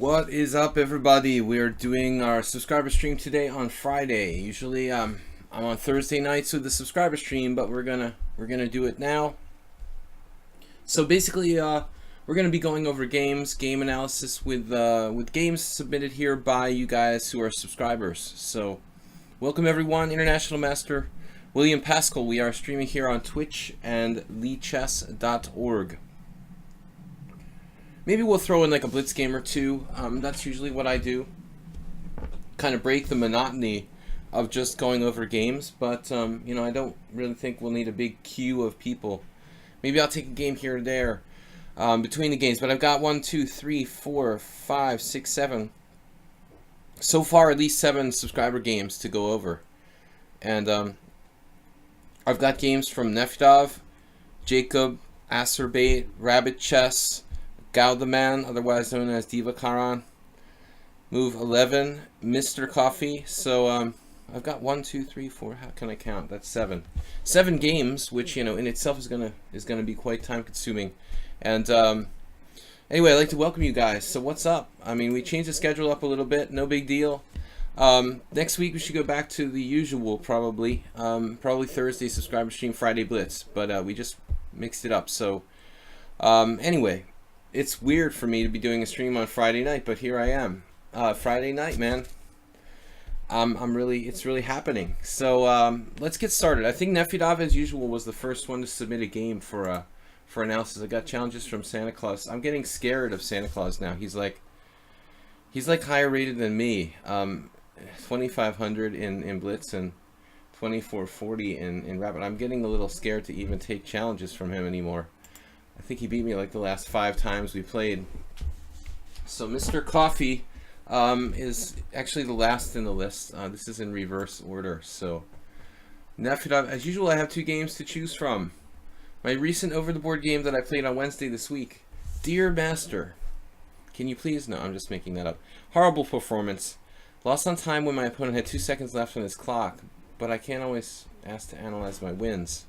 What is up, everybody? We're doing our subscriber stream today on Friday. Usually I'm on Thursday nights with the subscriber stream, but we're gonna do it now. So basically we're gonna be going over game analysis with games submitted here by you guys who are subscribers. So welcome everyone. International Master William Paschall. We are streaming here on Twitch and lichess.org. Maybe we'll throw in like a blitz game or two. That's usually what I do. Kind of break the monotony of just going over games. But, you know, I don't really think we'll need a big queue of people. Maybe I'll take a game here or there between the games. But I've got 1, 2, 3, 4, 5, 6, 7. So far, at least 7 subscriber games to go over. And I've got games from Nefdov, Jacob, Acerbate, Rabbit Chess, Gao the Man, otherwise known as Diva Karan, Move 11, Mr. Coffee. So I've got 1, 2, 3, 4. How can I count? That's 7. 7 games, which in itself is gonna be quite time consuming. And anyway, I'd like to welcome you guys. So what's up? I mean, we changed the schedule up a little bit. No big deal. Next week we should go back to the usual, probably Thursday subscriber stream, Friday blitz. But we just mixed it up. So anyway. It's weird for me to be doing a stream on Friday night, but here I am. Friday night, man. It's really happening. So let's get started. I think Nefdov, as usual, was the first one to submit a game for analysis. I got challenges from Santa Claus. I'm getting scared of Santa Claus now. He's like higher rated than me. 2,500 in Blitz and 2,440 in Rabbit. I'm getting a little scared to even take challenges from him anymore. I think he beat me like the last 5 times we played. So Mr. Coffee is actually the last in the list. This is in reverse order. So Nefdov, as usual, I have 2 games to choose from. My recent over-the-board game that I played on Wednesday this week. Dear Master, can you please? No, I'm just making that up. Horrible performance. Lost on time when my opponent had 2 seconds left on his clock, but I can't always ask to analyze my wins.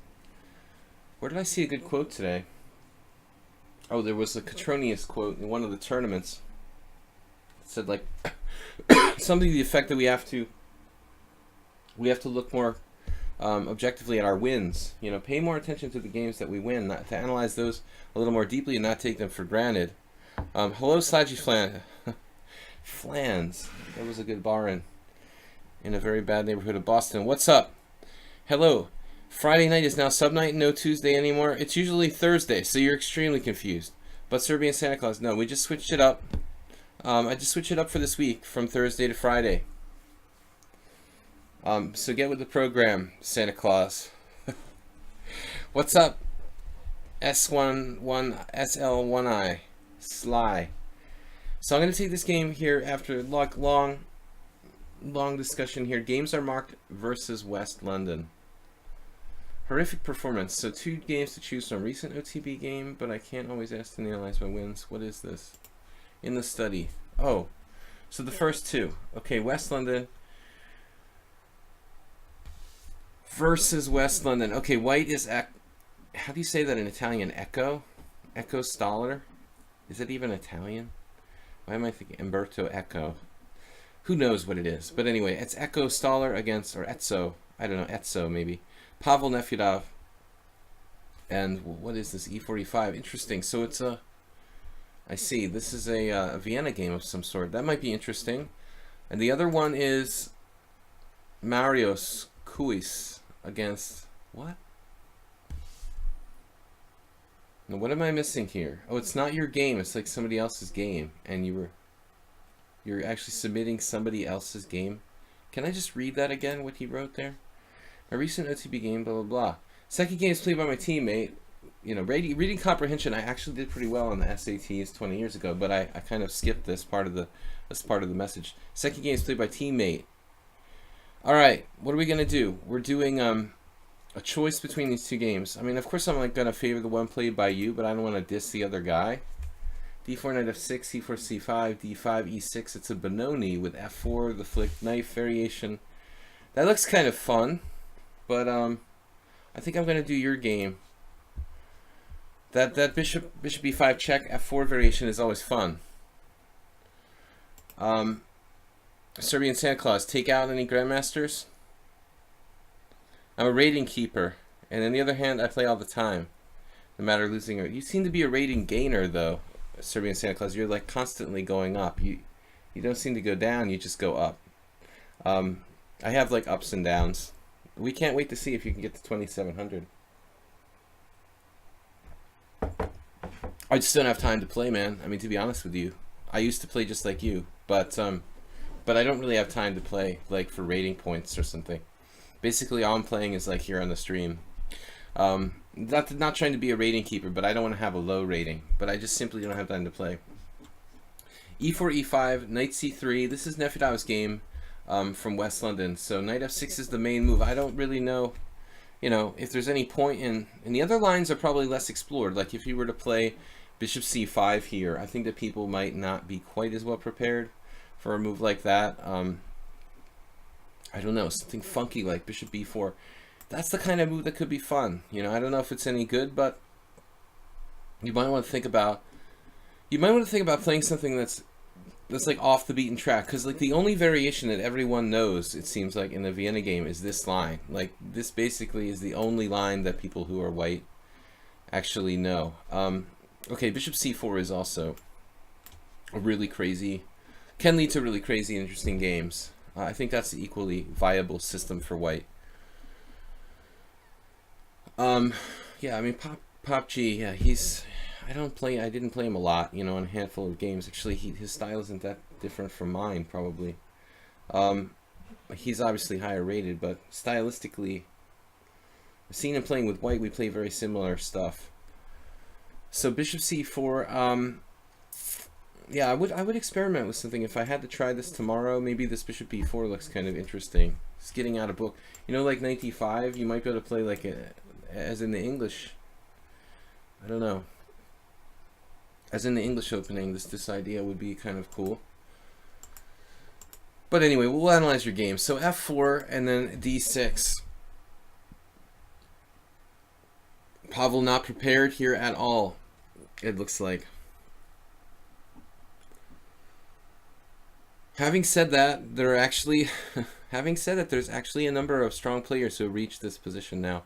Where did I see a good quote today? Oh, there was a Catronius quote in one of the tournaments. It said like something to the effect that we have to look more objectively at our wins. You know, pay more attention to the games that we win, not to analyze those a little more deeply and not take them for granted. Hello, Sludgy Flans. That was a good bar in a very bad neighborhood of Boston. What's up? Hello. Friday night is now sub-night, no Tuesday anymore. It's usually Thursday, so you're extremely confused. But Serbian Santa Claus, no, we just switched it up. I just switched it up for this week, from Thursday to Friday. So get with the program, Santa Claus. What's up? SL1I, Sly. So I'm going to take this game here after long discussion here. Games are marked versus West London. Horrific performance. So 2 games to choose from. Recent OTB game, but I can't always ask to analyze my wins. What is this? In the study. Oh, so the first 2. Okay, West London versus West London. Okay, white is how do you say that in Italian? Echo Stoller. Is it even Italian? Why am I thinking Umberto Eco? Who knows what it is? But anyway, it's Echo Stoller against, or Etzo. I don't know, Etzo maybe. Pavel Nefdov. And what is this? E45. Interesting. So it's a... I see. This is a Vienna game of some sort. That might be interesting. And the other one is Marios Kuis against... What? Now, what am I missing here? Oh, it's not your game. It's like somebody else's game. And you're actually submitting somebody else's game. Can I just read that again, what he wrote there? My recent OTB game, blah, blah, blah. Second game is played by my teammate. You know, reading comprehension, I actually did pretty well on the SATs 20 years ago, but I kind of skipped this part of the message. Second game is played by teammate. All right, what are we going to do? We're doing a choice between these 2 games. I mean, of course I'm like going to favor the one played by you, but I don't want to diss the other guy. D4, knight f6, c4, c5, d5, e6. It's a Benoni with f4, the flicked knife variation. That looks kind of fun. But I think I'm going to do your game. That bishop e5 check f4 variation is always fun. Um, Serbian Santa Claus, take out any Grandmasters? I'm a rating keeper, and on the other hand, I play all the time, no matter losing or... You seem to be a rating gainer, though, Serbian Santa Claus. You're like constantly going up. You don't seem to go down, you just go up. I have like ups and downs. We can't wait to see if you can get to 2,700. I just don't have time to play, man. I mean, to be honest with you, I used to play just like you, but I don't really have time to play like for rating points or something. Basically, all I'm playing is like here on the stream. Not trying to be a rating keeper, but I don't want to have a low rating. But I just simply don't have time to play. E4, E5, Knight C3. This is Nefedov's game from West London. So Knight F6 is the main move. I don't really know, you know, if there's any point in... And the other lines are probably less explored. Like if you were to play Bishop C5 here, I think that people might not be quite as well prepared for a move like that. I don't know, something funky like Bishop B4. That's the kind of move that could be fun. You know, I don't know if it's any good, but you might want to think about playing something that's like off the beaten track, because like the only variation that everyone knows, it seems like, in the Vienna game is this line. Like this basically is the only line that people who are white actually know. Okay, Bishop C4 is also a really crazy, can lead to really crazy interesting games. I think that's the equally viable system for white. Yeah, I mean Pop G, yeah, I didn't play him a lot, you know, in a handful of games. Actually, his style isn't that different from mine, probably. He's obviously higher rated, but stylistically, I've seen him playing with white. We play very similar stuff. So Bishop C4, yeah, I would experiment with something. If I had to try this tomorrow, maybe this Bishop B4 looks kind of interesting. Just getting out a book, you know, like Knight D5. You might be able to play like as in the English. I don't know. As in the English opening, this idea would be kind of cool. But anyway, we'll analyze your game. So F4 and then D6. Pavel not prepared here at all, it looks like. Having said that, there's actually a number of strong players who reach this position now.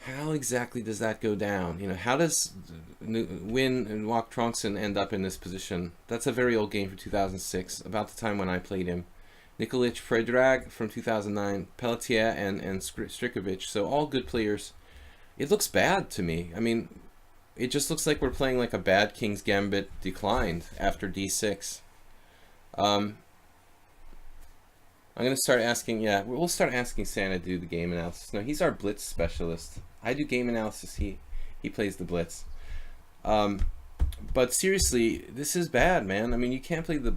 How exactly does that go down? You know, how does Win and Wok Tronkson end up in this position? That's a very old game from 2006, about the time when I played him. Nikolic Predrag from 2009, Pelletier and Strikovic, so all good players. It looks bad to me. I mean, it just looks like we're playing like a bad King's Gambit declined after D6. I'm going to start asking, yeah, we'll start asking Santa to do the game analysis. No, he's our blitz specialist. I do game analysis, he plays the blitz. But seriously, this is bad, man. I mean, you can't play the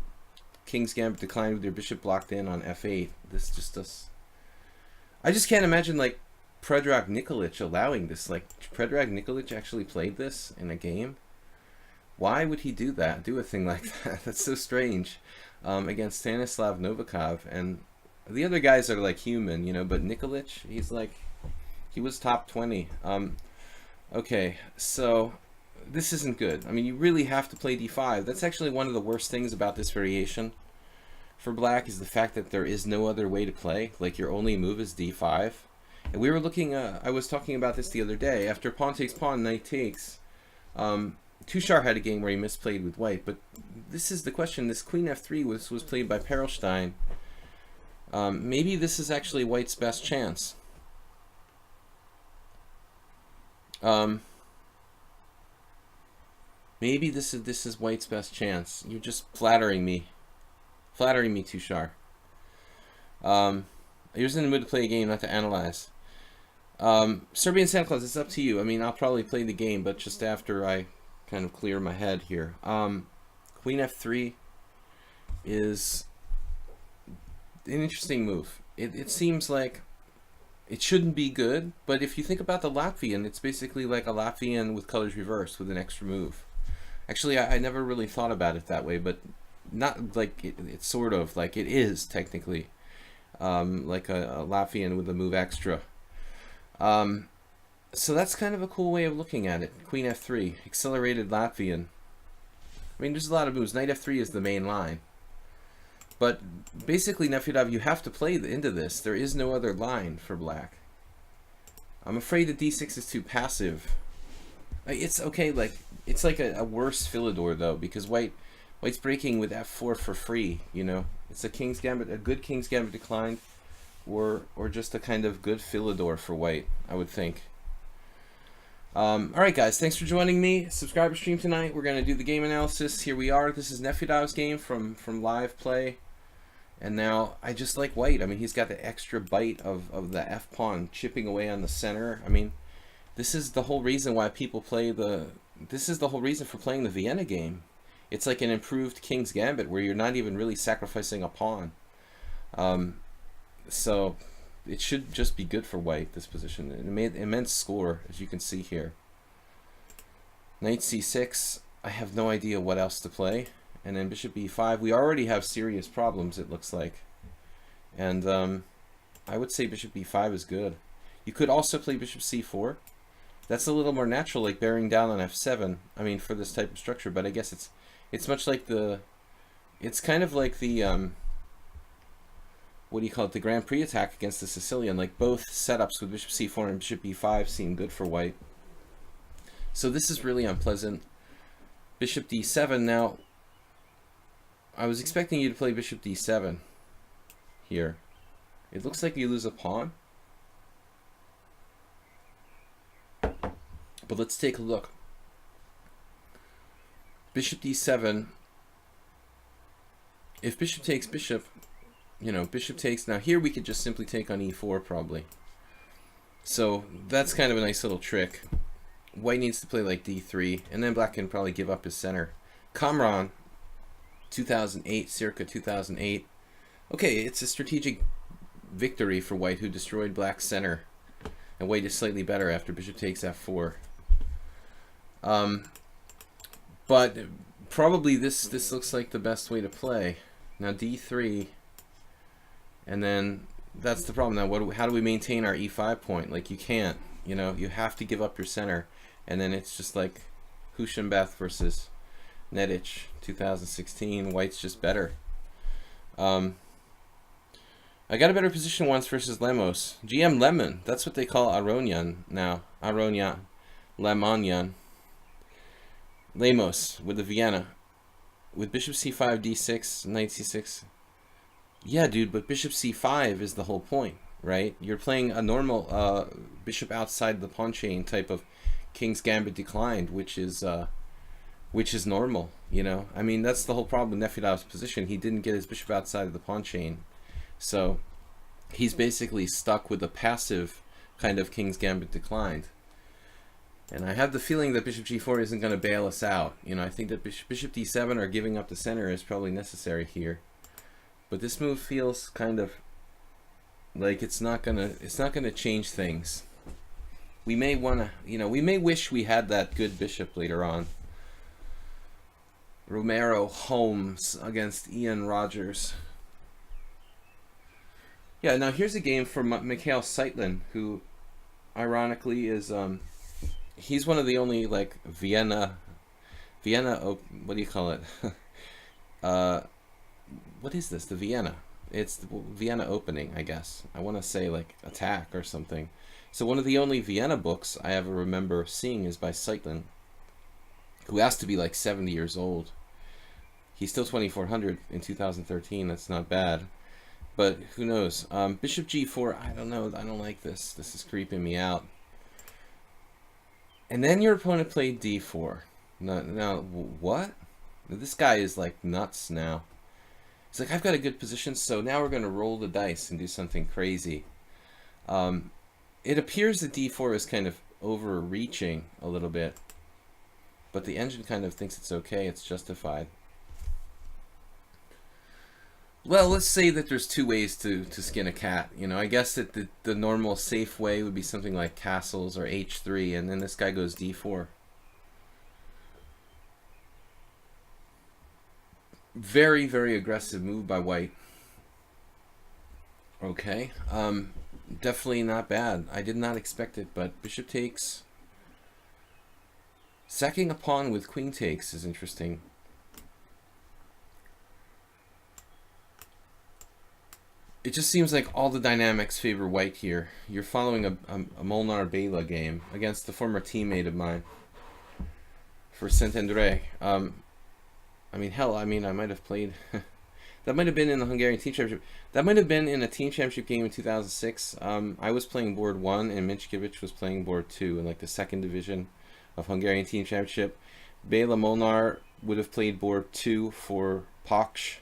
King's Gambit decline with your bishop blocked in on F8. This just does... I just can't imagine, like, Predrag Nikolic allowing this. Like, Predrag Nikolic actually played this in a game? Why would he do that? Do a thing like that? That's so strange. Against Stanislav Novikov. And the other guys are, like, human, you know, but Nikolic, he's like... He was top 20. Okay, so this isn't good. I mean, you really have to play d5. That's actually one of the worst things about this variation for black, is the fact that there is no other way to play. Like, your only move is d5. And we were looking, I was talking about this the other day. After pawn takes pawn, knight takes, Tushar had a game where he misplayed with white. But this is the question. This queen f3 was played by Perelstein. Maybe this is actually white's best chance. Maybe this is white's best chance. You're just flattering me, Tushar. You're just in the mood to play a game, not to analyze. Serbian Santa Claus, it's up to you. I mean, I'll probably play the game, but just after I kind of clear my head here. Queen f3 is an interesting move. It seems like it shouldn't be good, but if you think about the Latvian, it's basically like a Latvian with colors reversed with an extra move. Actually, I never really thought about it that way, but not like it's sort of like it is technically like a Latvian with a move extra. So that's kind of a cool way of looking at it. Queen f3, accelerated Latvian. I mean, there's a lot of moves. Knight f3 is the main line. But basically, Nefyadov, you have to play into this. There is no other line for black. I'm afraid that d6 is too passive. It's okay, like it's like a worse Philidor though, because white's breaking with f4 for free. You know, it's a King's Gambit, a good King's Gambit declined, or just a kind of good Philidor for white, I would think. All right, guys, thanks for joining me. Subscriber stream tonight. We're gonna do the game analysis. Here we are. This is Nefyadov's game from live play. And now I just like white. I mean, he's got the extra bite of the f pawn chipping away on the center. I mean, this is the whole reason why people play this is the whole reason for playing the Vienna game. It's like an improved King's Gambit where you're not even really sacrificing a pawn. So it should just be good for white, this position. It made immense score, as you can see here. Knight c6, I have no idea what else to play. And then bishop b5, we already have serious problems, it looks like. And I would say bishop b5 is good. You could also play bishop c4. That's a little more natural, like bearing down on f7. I mean, for this type of structure, but I guess it's much like it's kind of like the what do you call it? The Grand Prix attack against the Sicilian. Like both setups with bishop c4 and bishop b5 seem good for white. So this is really unpleasant. Bishop d7 now. I was expecting you to play bishop d7 here. It looks like you lose a pawn. But let's take a look. Bishop d7. If bishop takes bishop, you know, bishop takes. Now here we could just simply take on e4 probably. So that's kind of a nice little trick. White needs to play like d3, and then black can probably give up his center. Kamran, 2008, circa 2008. Okay, it's a strategic victory for white, who destroyed black's center. And white is slightly better after bishop takes f4. But probably this looks like the best way to play. Now d3, and then that's the problem. Now how do we maintain our e5 point? Like you can't, you know, you have to give up your center. And then it's just like Hushembeth versus Nedic 2016. White's just better. I got a better position once versus Lemos. GM Lemon. That's what they call Aronian now. Aronian. Lemonian. Lemos with the Vienna. With bishop c5, d6, knight c6. Yeah, dude, but bishop c5 is the whole point, right? You're playing a normal bishop outside the pawn chain type of King's Gambit declined, which is normal, you know. I mean, that's the whole problem with Nefyadov's position. He didn't get his bishop outside of the pawn chain, so he's basically stuck with a passive kind of King's Gambit declined. And I have the feeling that bishop g4 isn't going to bail us out. You know, I think that bishop d7 or giving up the center is probably necessary here. But this move feels kind of like it's not gonna change things. We may wanna, you know, we may wish we had that good bishop later on. Romero Holmes against Ian Rogers. Yeah, now here's a game for Mikhail Seitlin, who ironically is he's one of the only like Vienna what do you call it? What is this? The Vienna. It's the Vienna opening, I guess. I want to say like attack or something. So one of the only Vienna books I ever remember seeing is by Seitlin, who has to be like 70 years old. He's still 2400 in 2013. That's not bad. But who knows? Bishop g4, I don't know. I don't like this. This is creeping me out. And then your opponent played d4. Now what? This guy is like nuts now. He's like, I've got a good position, so now we're going to roll the dice and do something crazy. It appears that d4 is kind of overreaching a little bit, but the engine kind of thinks it's okay, it's justified. Well, let's say that there's two ways to skin a cat. You know, I guess that the normal safe way would be something like castles or h3, and then this guy goes d4. Very, very aggressive move by white. Okay, definitely not bad. I did not expect it, but bishop takes. Sacking a pawn with queen takes is interesting. It just seems like all the dynamics favor white here. You're following a Molnar Bela game against the former teammate of mine for Saint-André. I mean, hell, I mean, I might have played... that might have been in the Hungarian Team Championship. That might have been in a Team Championship game in 2006. I was playing board 1, and Minchkiewicz was playing board 2 in, like, the second division of Hungarian Team Championship. Bela Molnar would have played board 2 for Paschall.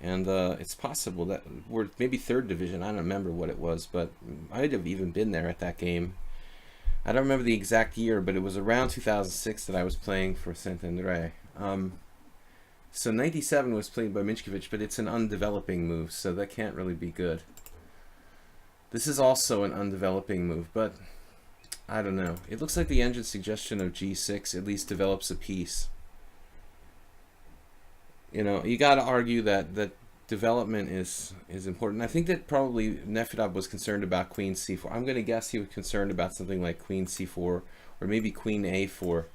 And it's possible that we're maybe third division. I don't remember what it was, but I'd have even been there at that game. I don't remember the exact year, but it was around 2006 that I was playing for Saint-André. So 97 was played by Minchkiewicz, but it's an undeveloping move, so that can't really be good. This is also an undeveloping move, but I don't know. It looks like the engine suggestion of G6 at least develops a piece. You know, you got to argue that development is important. I think that probably Nefedov was concerned about Queen C4. I'm going to guess he was concerned about something like Queen C4 or maybe Queen A4.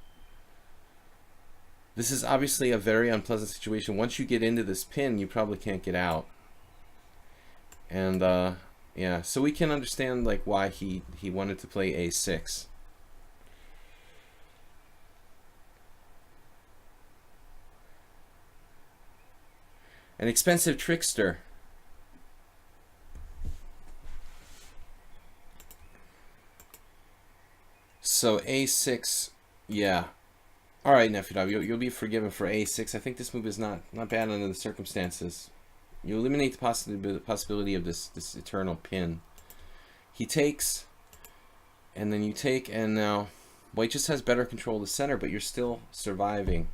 This is obviously a very unpleasant situation. Once you get into this pin, you probably can't get out. And yeah, so we can understand like why he wanted to play A6. An expensive trickster. So A6, yeah. All right, Nefedov, you'll be forgiven for A6. I think this move is not bad under the circumstances. You eliminate the possibility of this eternal pin. He takes, and then you take, and now white just has better control of the center, but you're still surviving.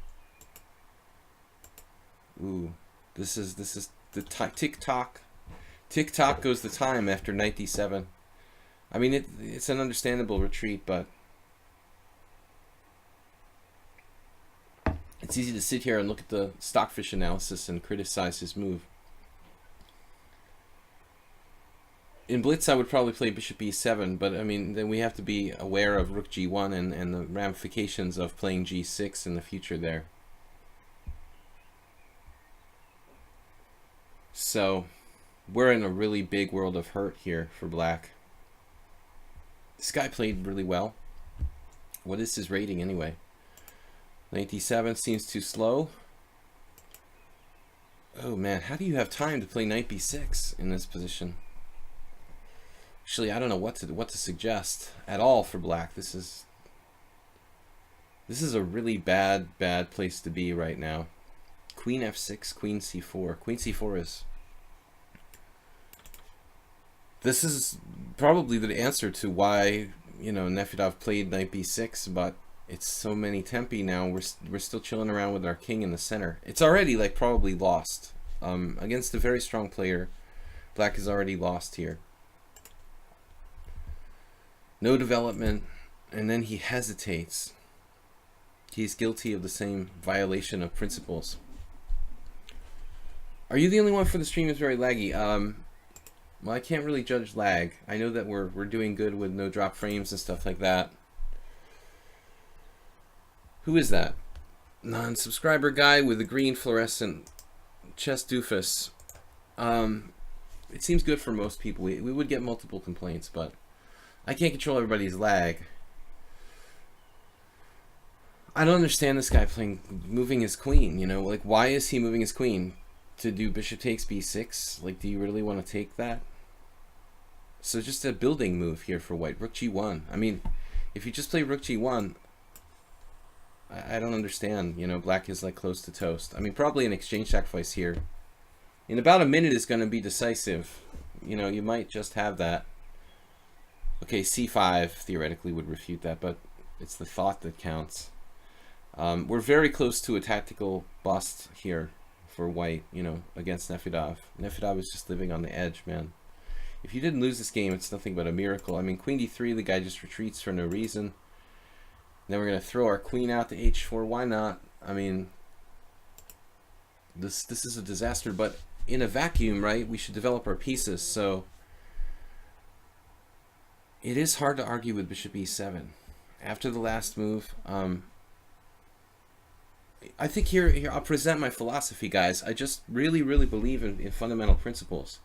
Ooh. This is the tick tock goes the time after knight d7. I mean it's an understandable retreat, but it's easy to sit here and look at the stockfish analysis and criticize his move. In blitz I would probably play bishop e7, but I mean then we have to be aware of rook g1 and the ramifications of playing g6 in the future there. So, we're in a really big world of hurt here for black. This guy played really well. What is his rating anyway? Knight d7 seems too slow. Oh man, how do you have time to play knight b6 in this position? Actually, I don't know what to suggest at all for black. This is a really bad place to be right now. Queen f6, queen c4. Queen c4 is... This is probably the answer to why, you know, Nefedov played knight b6, but it's so many tempi now. We're still chilling around with our king in the center. It's already like probably lost. Against a very strong player, black is already lost here. No development, and then he hesitates. He's guilty of the same violation of principles. Are you the only one for the stream is very laggy? Well, I can't really judge lag. I know that we're doing good with no drop frames and stuff like that. Who is that? Non-subscriber guy with the green fluorescent chest doofus. It seems good for most people. We would get multiple complaints, but I can't control everybody's lag. I don't understand this guy moving his queen, you know? Like, why is he moving his queen? To do bishop takes b6? Like, do you really want to take that? So just a building move here for white. Rook g1. I mean, if you just play rook g1, I don't understand. You know, black is like close to toast. I mean, probably an exchange sacrifice here. In about a minute is going to be decisive. You know, you might just have that. Okay, c5 theoretically would refute that, but it's the thought that counts. We're very close to a tactical bust here for white, you know, against Nefedov. Nefedov is just living on the edge, man. If you didn't lose this game, it's nothing but a miracle. I mean, queen d3, the guy just retreats for no reason. Then we're going to throw our queen out to h4. Why not? I mean, this is a disaster, but in a vacuum, right, we should develop our pieces. So it is hard to argue with bishop e7. After the last move, I think here I'll present my philosophy, guys. I just really believe in fundamental principles.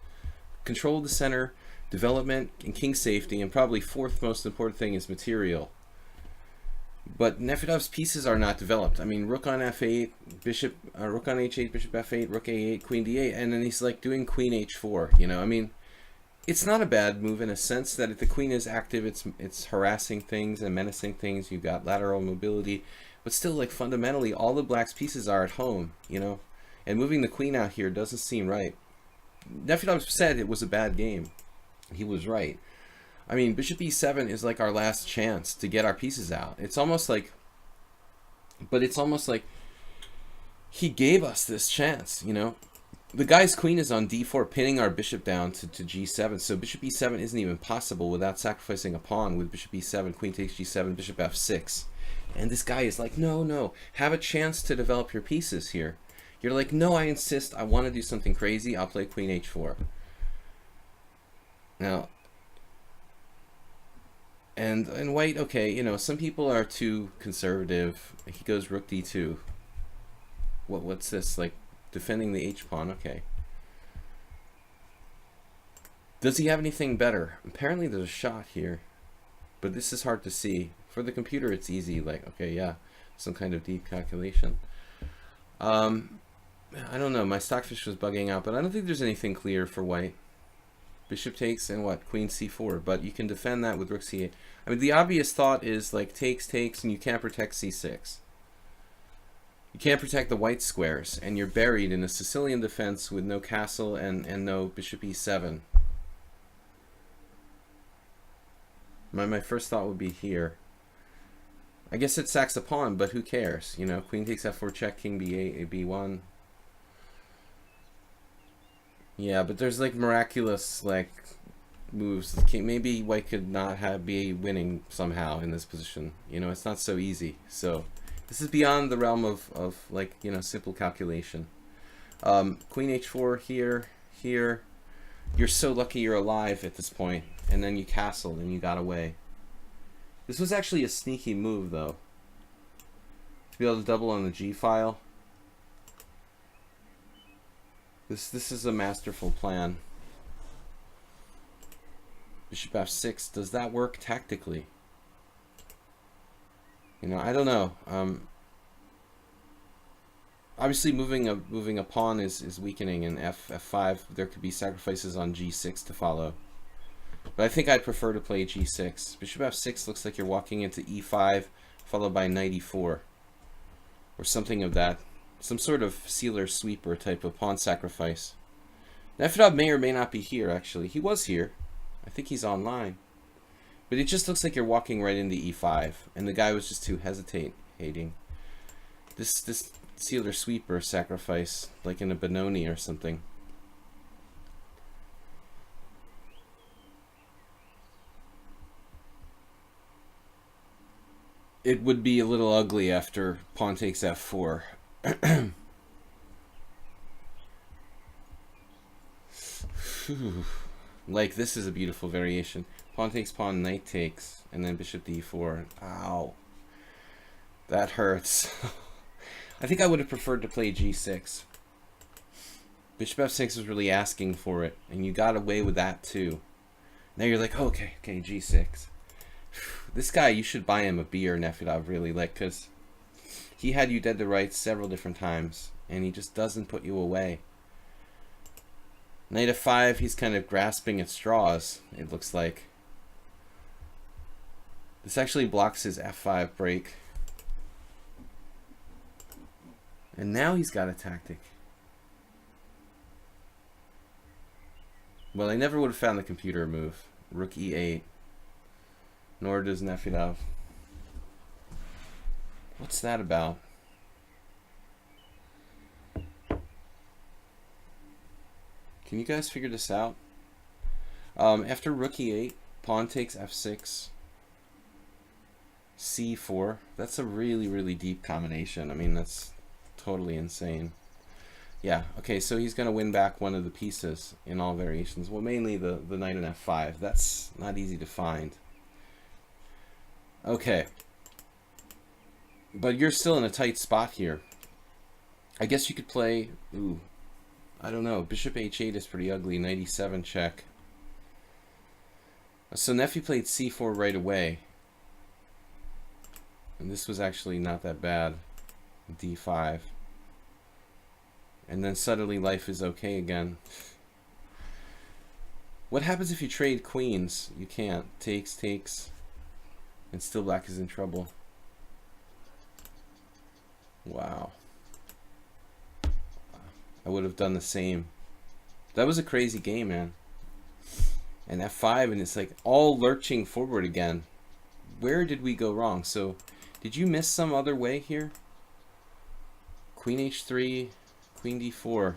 control of the center, development, and king safety, and probably fourth most important thing is material. But Nefedov's pieces are not developed. I mean, rook on f8, bishop, rook on h8, bishop f8, rook a8, queen d8, and then he's like doing queen h4. You know, I mean, it's not a bad move in a sense that if the queen is active, it's harassing things and menacing things. You've got lateral mobility, but still, like fundamentally, all the black's pieces are at home. You know, and moving the queen out here doesn't seem right. Nefedov said it was a bad game. He was right. I mean, bishop e7 is like our last chance to get our pieces out. It's almost like, but it's almost like he gave us this chance, you know. The guy's queen is on d4, pinning our bishop down to g7. So bishop e7 isn't even possible without sacrificing a pawn with bishop e7, queen takes g7, bishop f6. And this guy is like, no, no, have a chance to develop your pieces here. You're like, no, I insist, I want to do something crazy, I'll play queen h4. Now, and white, okay, you know, some people are too conservative. He goes rook d2. What's this? Like defending the h pawn, okay. Does he have anything better? Apparently there's a shot here, but this is hard to see. For the computer it's easy, like, okay, yeah, some kind of deep calculation. I don't know, my stockfish was bugging out, but I don't think there's anything clear for white. Bishop takes and what? Queen c4. But you can defend that with rook c8. I mean, the obvious thought is like takes, and you can't protect c6. You can't protect the white squares, and you're buried in a Sicilian defense with no castle and no bishop e7. My first thought would be here. I guess it sacks a pawn, but who cares? You know, queen takes f4 check, king b8, b1. Yeah, but there's like miraculous like moves. Maybe white could not be winning somehow in this position. You know, it's not so easy. So this is beyond the realm of like, you know, simple calculation. Queen h4 here. You're so lucky you're alive at this point, and then you castled and you got away. This was actually a sneaky move though, to be able to double on the g file. This is a masterful plan. Bishop f6, does that work tactically? You know, I don't know. Obviously moving a pawn is weakening, and f5 there could be sacrifices on g6 to follow. But I think I'd prefer to play g6. Bishop f6 looks like you're walking into e5 followed by knight e4 or something of that. Some sort of sealer sweeper type of pawn sacrifice. Nefedov may or may not be here, actually. He was here. I think he's online. But it just looks like you're walking right into e5, and the guy was just too hesitating. This sealer sweeper sacrifice, like in a Benoni or something. It would be a little ugly after pawn takes f4. Like, this is a beautiful variation. Pawn takes pawn, knight takes, and then bishop d4. Ow. That hurts. I think I would have preferred to play g6. Bishop f6 was really asking for it, and you got away with that too. Now you're like, oh, okay, g6. This guy, you should buy him a beer, Nefedov, really, like, because he had you dead to rights several different times, and he just doesn't put you away. Knight f5, he's kind of grasping at straws, it looks like. This actually blocks his f5 break. And now he's got a tactic. Well, I never would have found the computer move. Rook e8. Nor does Nefedov. What's that about? Can you guys figure this out? After rook e8, pawn takes f6, c4. That's a really, really deep combination. I mean, that's totally insane. Yeah, okay, so he's going to win back one of the pieces in all variations. Well, mainly the knight and f5. That's not easy to find. Okay. But you're still in a tight spot here. I guess you could play... Ooh. I don't know. Bishop h8 is pretty ugly. 97 check. So Nefi played c4 right away. And this was actually not that bad. d5. And then suddenly life is okay again. What happens if you trade queens? You can't. Takes, takes. And still black is in trouble. Wow. I would have done the same. That was a crazy game, man. And f5, and it's like all lurching forward again. Where did we go wrong? So, did you miss some other way here? Queen h3, queen d4,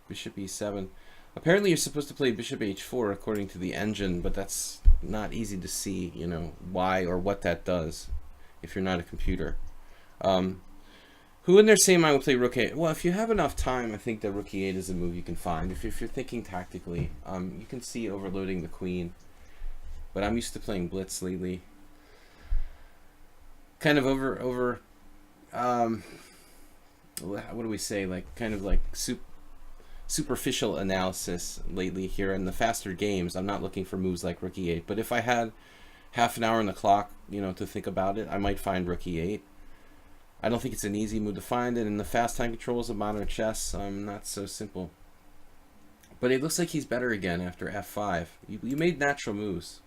bishop e7. Apparently you're supposed to play bishop h4 according to the engine, but that's not easy to see, you know, why or what that does if you're not a computer. Who in their same mind would play rook a8? Well, if you have enough time, I think that rook e8 is a move you can find. If you're thinking tactically, you can see overloading the queen. But I'm used to playing blitz lately. Kind of what do we say? Like kind of like superficial analysis lately here in the faster games. I'm not looking for moves like rook e8, but if I had half an hour on the clock, you know, to think about it, I might find rook e8. I don't think it's an easy move to find, and in the fast time controls of modern chess, not so simple. But it looks like he's better again after f5. You made natural moves.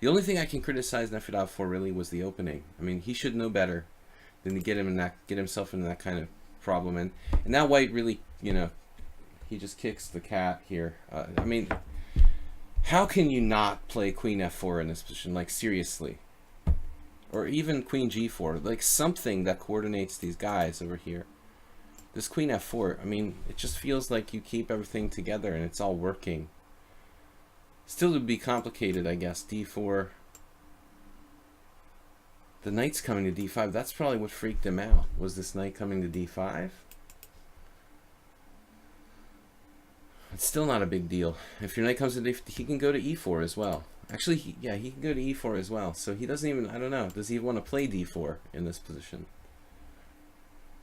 The only thing I can criticize Nefedov for really was the opening. I mean, he should know better than to get himself into that kind of problem. And now White really, you know, he just kicks the cat here. I mean, how can you not play queen f4 in this position? Like, seriously. Or even queen g4, like something that coordinates these guys over here. This queen f4, I mean, it just feels like you keep everything together and it's all working. Still would be complicated, I guess. d4. The knight's coming to d5. That's probably what freaked him out. Was this knight coming to d5? It's still not a big deal. If your knight comes to d5, he can go to e4 as well. Actually, he can go to e4 as well. So he doesn't even, I don't know, does he even want to play d4 in this position?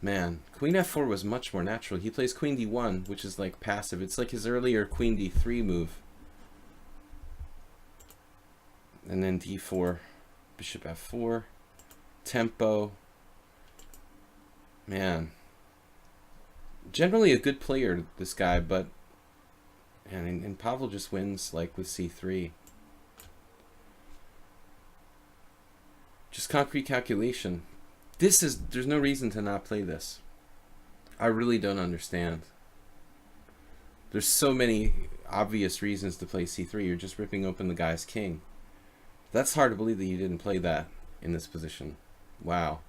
Man, queen f4 was much more natural. He plays queen d1, which is like passive. It's like his earlier queen d3 move. And then d4, bishop f4, tempo. Man. Generally a good player, this guy, but and Pavel just wins like with c3. Just concrete calculation. There's no reason to not play this. I really don't understand. There's so many obvious reasons to play c3. You're just ripping open the guy's king. That's hard to believe that you didn't play that in this position. Wow.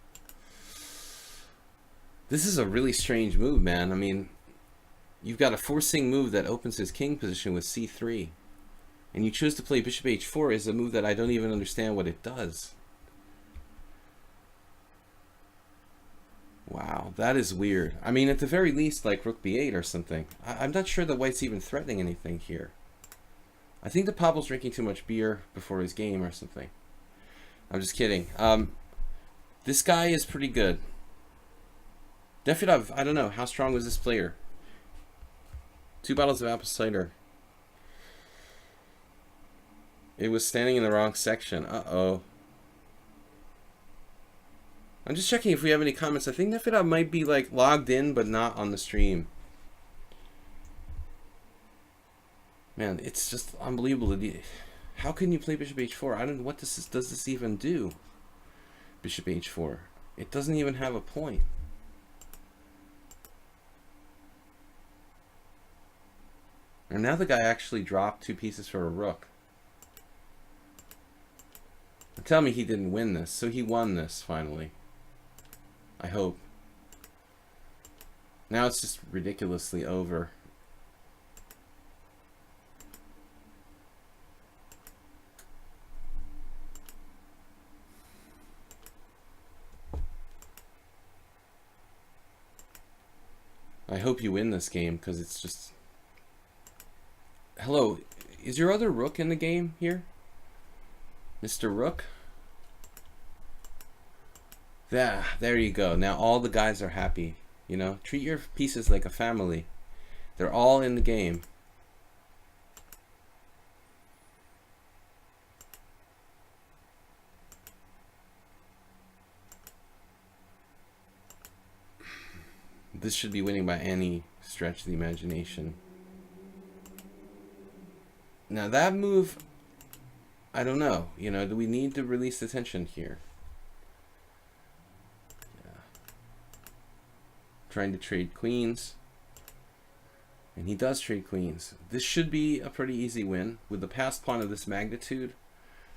This is a really strange move, man. I mean, you've got a forcing move that opens his king position with c3. And you choose to play bishop h4 is a move that I don't even understand what it does. Wow, that is weird. I mean, at the very least, like rook b8 or something. I'm not sure that White's even threatening anything here. I think that Pavel's drinking too much beer before his game or something. I'm just kidding. This guy is pretty good. Nefedov, I don't know. How strong was this player? 2 bottles of apple cider. It was standing in the wrong section. Uh-oh. I'm just checking if we have any comments. I think Nefedov might be like logged in but not on the stream. Man, it's just unbelievable. How can you play bishop h4? I don't know what does this even do. Bishop h4. It doesn't even have a point. And now the guy actually dropped 2 pieces for a rook. Tell me he didn't win this. So he won this finally. I hope. Now it's just ridiculously over. I hope you win this game because it's just... Hello, is your other rook in the game here? Mr. Rook? There you go. Now all the guys are happy. You know, treat your pieces like a family. They're all in the game. This should be winning by any stretch of the imagination. Now that move, I don't know. You know, do we need to release the tension here? Yeah. Trying to trade queens. And he does trade queens. This should be a pretty easy win with the passed pawn of this magnitude.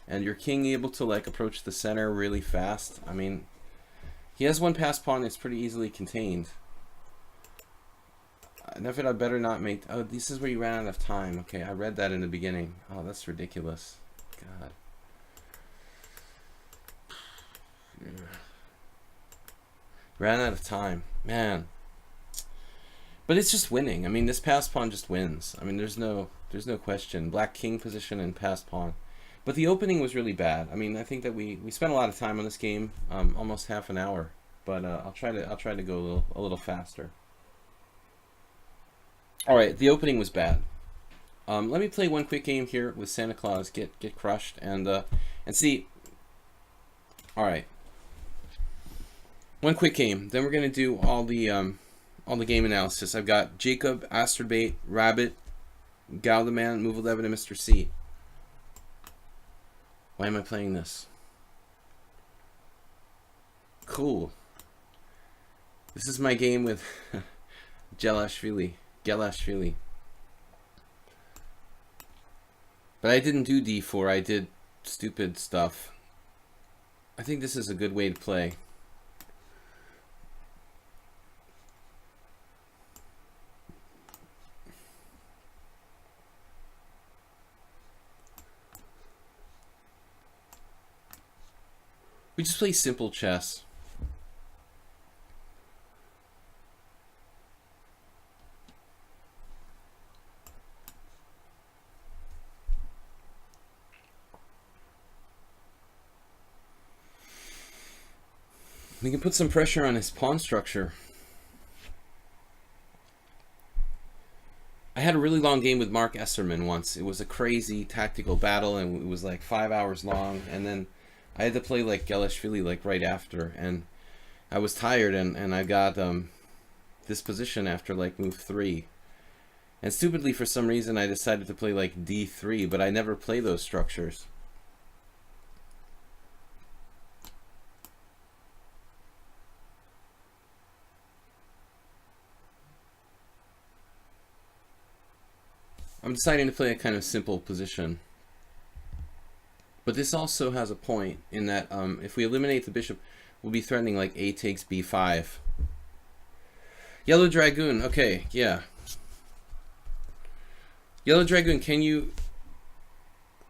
And your king able to like approach the center really fast. I mean, he has one passed pawn that's pretty easily contained. Nefid, I better not make... Oh, this is where you ran out of time. Okay, I read that in the beginning. Oh, that's ridiculous. God. Yeah. Ran out of time. Man. But it's just winning. I mean, this passed pawn just wins. I mean, there's no question. Black king position and passed pawn. But the opening was really bad. I mean, I think that we spent a lot of time on this game, almost half an hour. But I'll try to go a little faster. All right, the opening was bad. Let me play one quick game here with Santa Claus. Get crushed and see. All right, one quick game. Then we're gonna do all the game analysis. I've got Jacob, Asterbait, Rabbit, Galdeman, Move 11, and Mr. C. Why am I playing this? Cool. This is my game with Gelashvili. But I didn't do d4, I did stupid stuff. I think this is a good way to play. We just play simple chess. We can put some pressure on his pawn structure. I had a really long game with Mark Esserman once. It was a crazy tactical battle, and it was like 5 hours long. And then I had to play like Gelashvili like right after, and I was tired, and I got this position after like move 3. And stupidly, for some reason, I decided to play like d3, but I never play those structures. I'm deciding to play a kind of simple position. But this also has a point in that if we eliminate the bishop, we'll be threatening like a takes b5. Yellow Dragoon, okay, yeah. Yellow Dragoon, can you,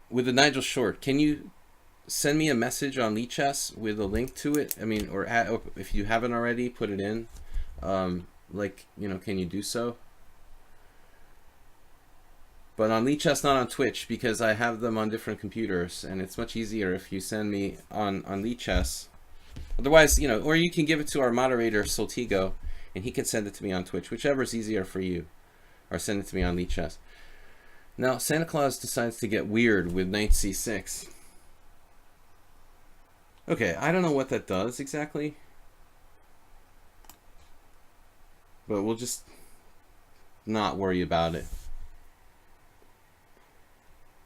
with the Nigel Short, can you send me a message on lichess with a link to it? I mean, or if you haven't already, put it in. Like, you know, can you do so? But on lichess, not on Twitch, because I have them on different computers, and it's much easier if you send me on lichess. Otherwise, you know, or you can give it to our moderator, Soltigo, and he can send it to me on Twitch, whichever is easier for you, or send it to me on lichess. Now, Santa Claus decides to get weird with knight c6. Okay, I don't know what that does exactly, but we'll just not worry about it.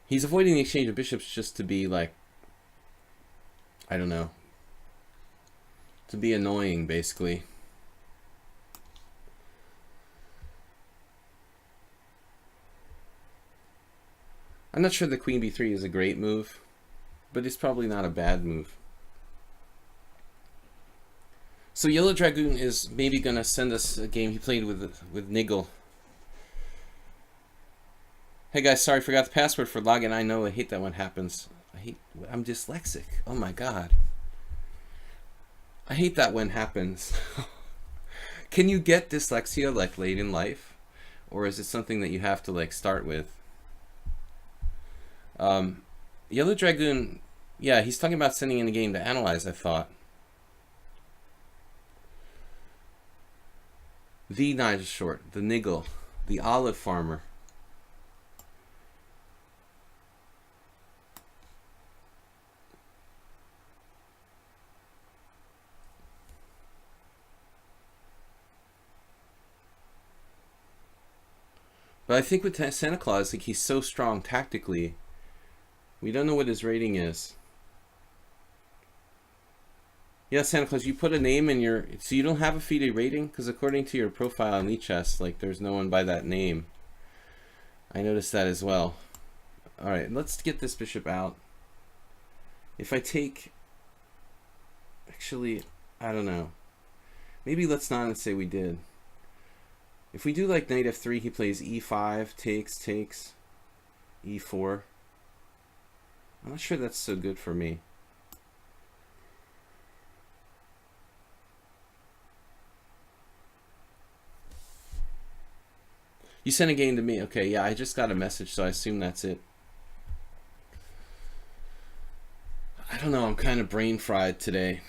He's avoiding the exchange of bishops just to be like, I don't know, to be annoying, basically. I'm not sure the queen b3 is a great move, but it's probably not a bad move. So Yellow Dragoon is maybe going to send us a game he played with Nigel. Hey guys, sorry, forgot the password for login. I know, I hate that when happens. I'm dyslexic. Oh my god. I hate that when happens. Can you get dyslexia like late in life? Or is it something that you have to like start with? Yellow Dragoon, yeah, he's talking about sending in a game to analyze, I thought. The Nigel Short, the Nigel. The olive farmer. But I think with Santa Claus, like, he's so strong tactically. We don't know what his rating is. Yeah, Santa Claus, you put a name in your... So you don't have a FIDE rating? Because according to your profile on lichess, like, there's no one by that name. I noticed that as well. Alright, let's get this bishop out. If I take... Actually, I don't know. Maybe let's not say we did. If we do like knight f3, he plays e5, takes, e4. I'm not sure that's so good for me. You sent a game to me. Okay, yeah, I just got a message, so I assume that's it. I don't know, I'm kind of brain fried today.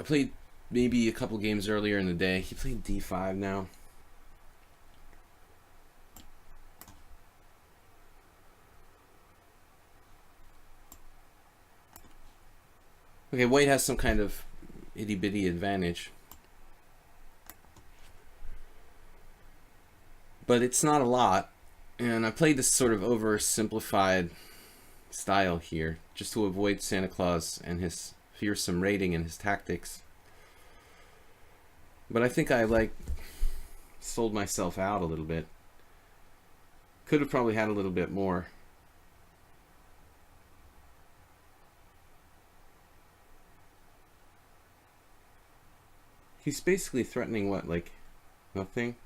I played maybe a couple games earlier in the day. He played d5 now. Okay, white has some kind of itty-bitty advantage. But it's not a lot. And I played this sort of oversimplified style here, just to avoid Santa Claus and his fearsome rating and his tactics. But I think I, like, sold myself out a little bit. Could have probably had a little bit more. He's basically threatening what, like, nothing?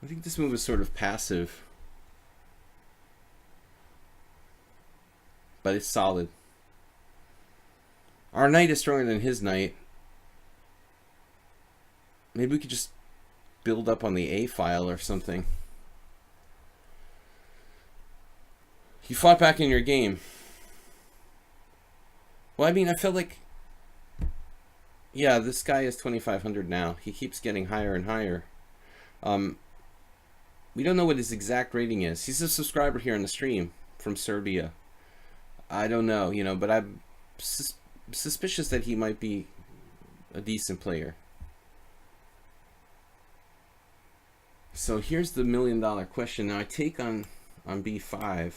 I think this move is sort of passive. But it's solid. Our knight is stronger than his knight. Maybe we could just build up on the A file or something. You fought back in your game. Well, I mean, I felt like... Yeah, this guy is 2,500 now. He keeps getting higher and higher. We don't know what his exact rating is. He's a subscriber here on the stream from Serbia. I don't know, you know, but I'm suspicious that he might be a decent player. So here's the million-dollar question. Now I take on b5.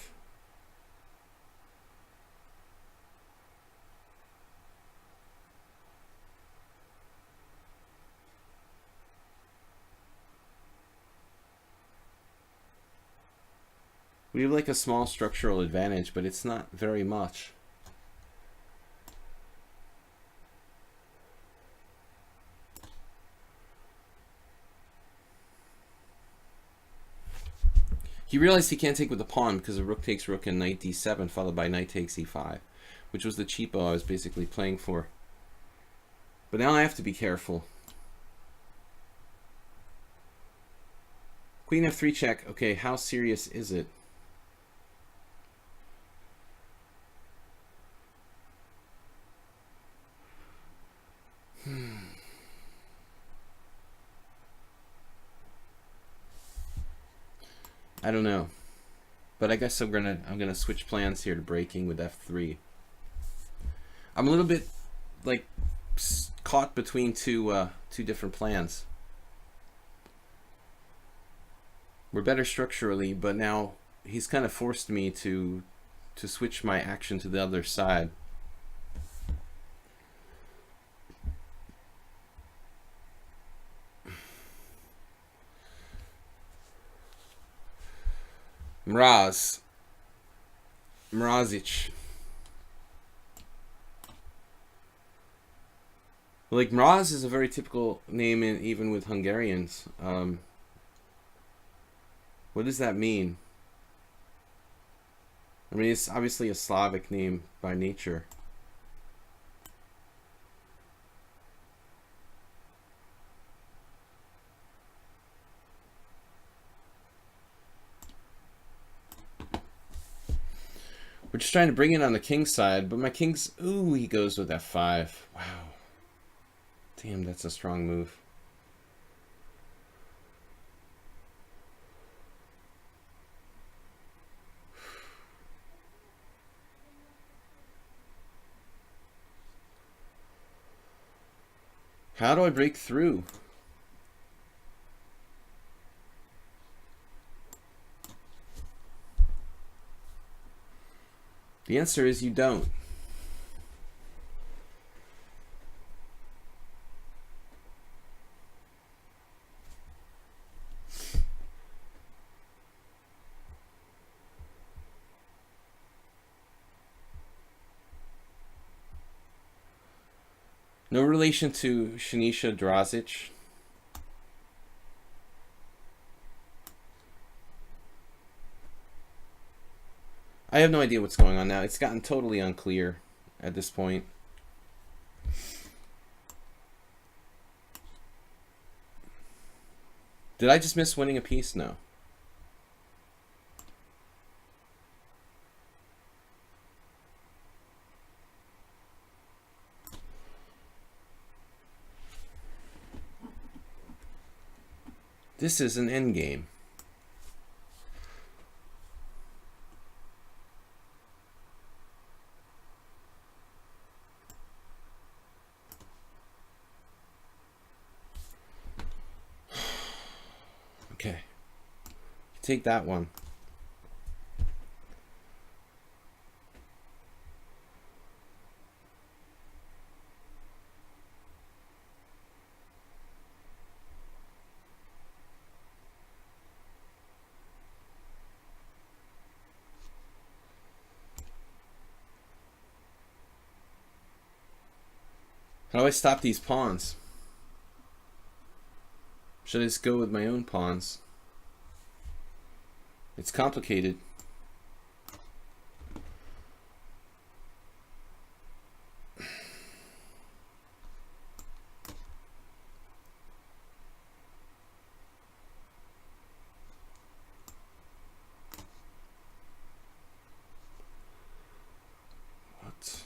We have like a small structural advantage, but it's not very much. He realized he can't take with the pawn because the rook takes rook and knight d7 followed by knight takes e5, which was the cheapo I was basically playing for. But now I have to be careful. Queen f3 check. Okay, how serious is it? I don't know, but I guess I'm gonna switch plans here to breaking with f3. I'm a little bit like caught between two different plans. We're better structurally, but now he's kind of forced me to switch my action to the other side. Mrazic. Like, Mraz is a very typical name even with Hungarians. What does that mean? I mean, it's obviously a Slavic name by nature. We're just trying to bring it on the king side, but my king's... Ooh, he goes with f5. Wow. Damn, that's a strong move. How do I break through? The answer is you don't. No relation to Shanisha Drazic. I have no idea what's going on now. It's gotten totally unclear at this point. Did I just miss winning a piece? No. This is an endgame. Okay. Take that one. How do I stop these pawns? Should I just go with my own pawns? It's complicated. What?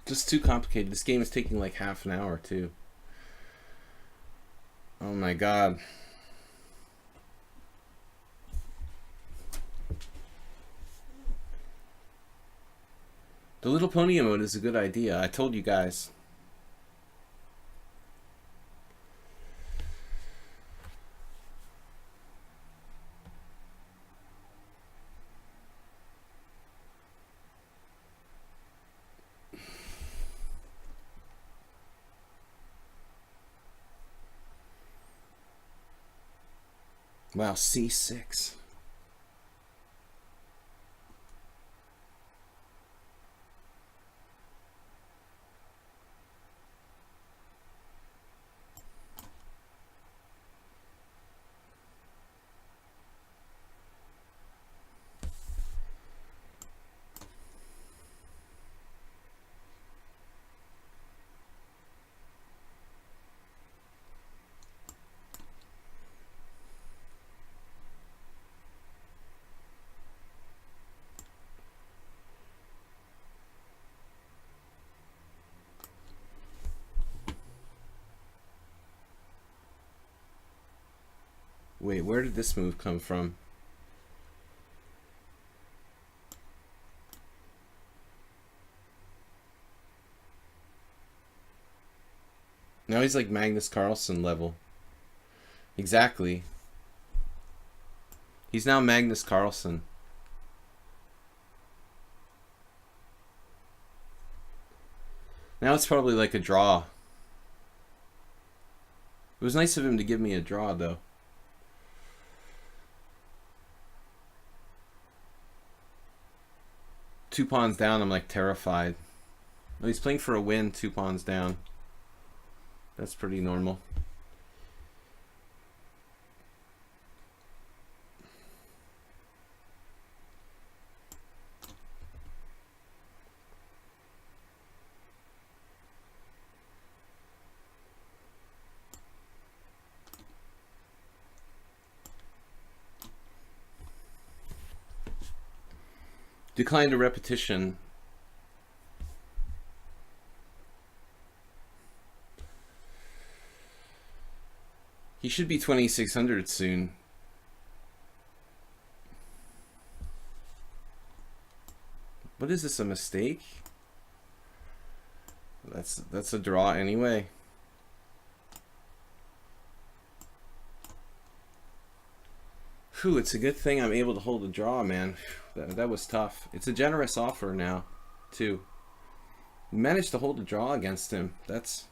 Just too complicated. This game is taking like half an hour too. Oh my god. The Little Pony emote is a good idea. I told you guys. Wow, C6. Wait, where did this move come from? Now he's like Magnus Carlsen level. Exactly. He's now Magnus Carlsen. Now it's probably like a draw. It was nice of him to give me a draw, though. Two pawns down, I'm like terrified. Oh, he's playing for a win, 2 pawns down. That's pretty normal. Declined a repetition. He should be 2600 soon. What is this, a mistake? That's a draw anyway. Whew, it's a good thing I'm able to hold a draw, man. That was tough. It's a generous offer now, too. We managed to hold a draw against him. That's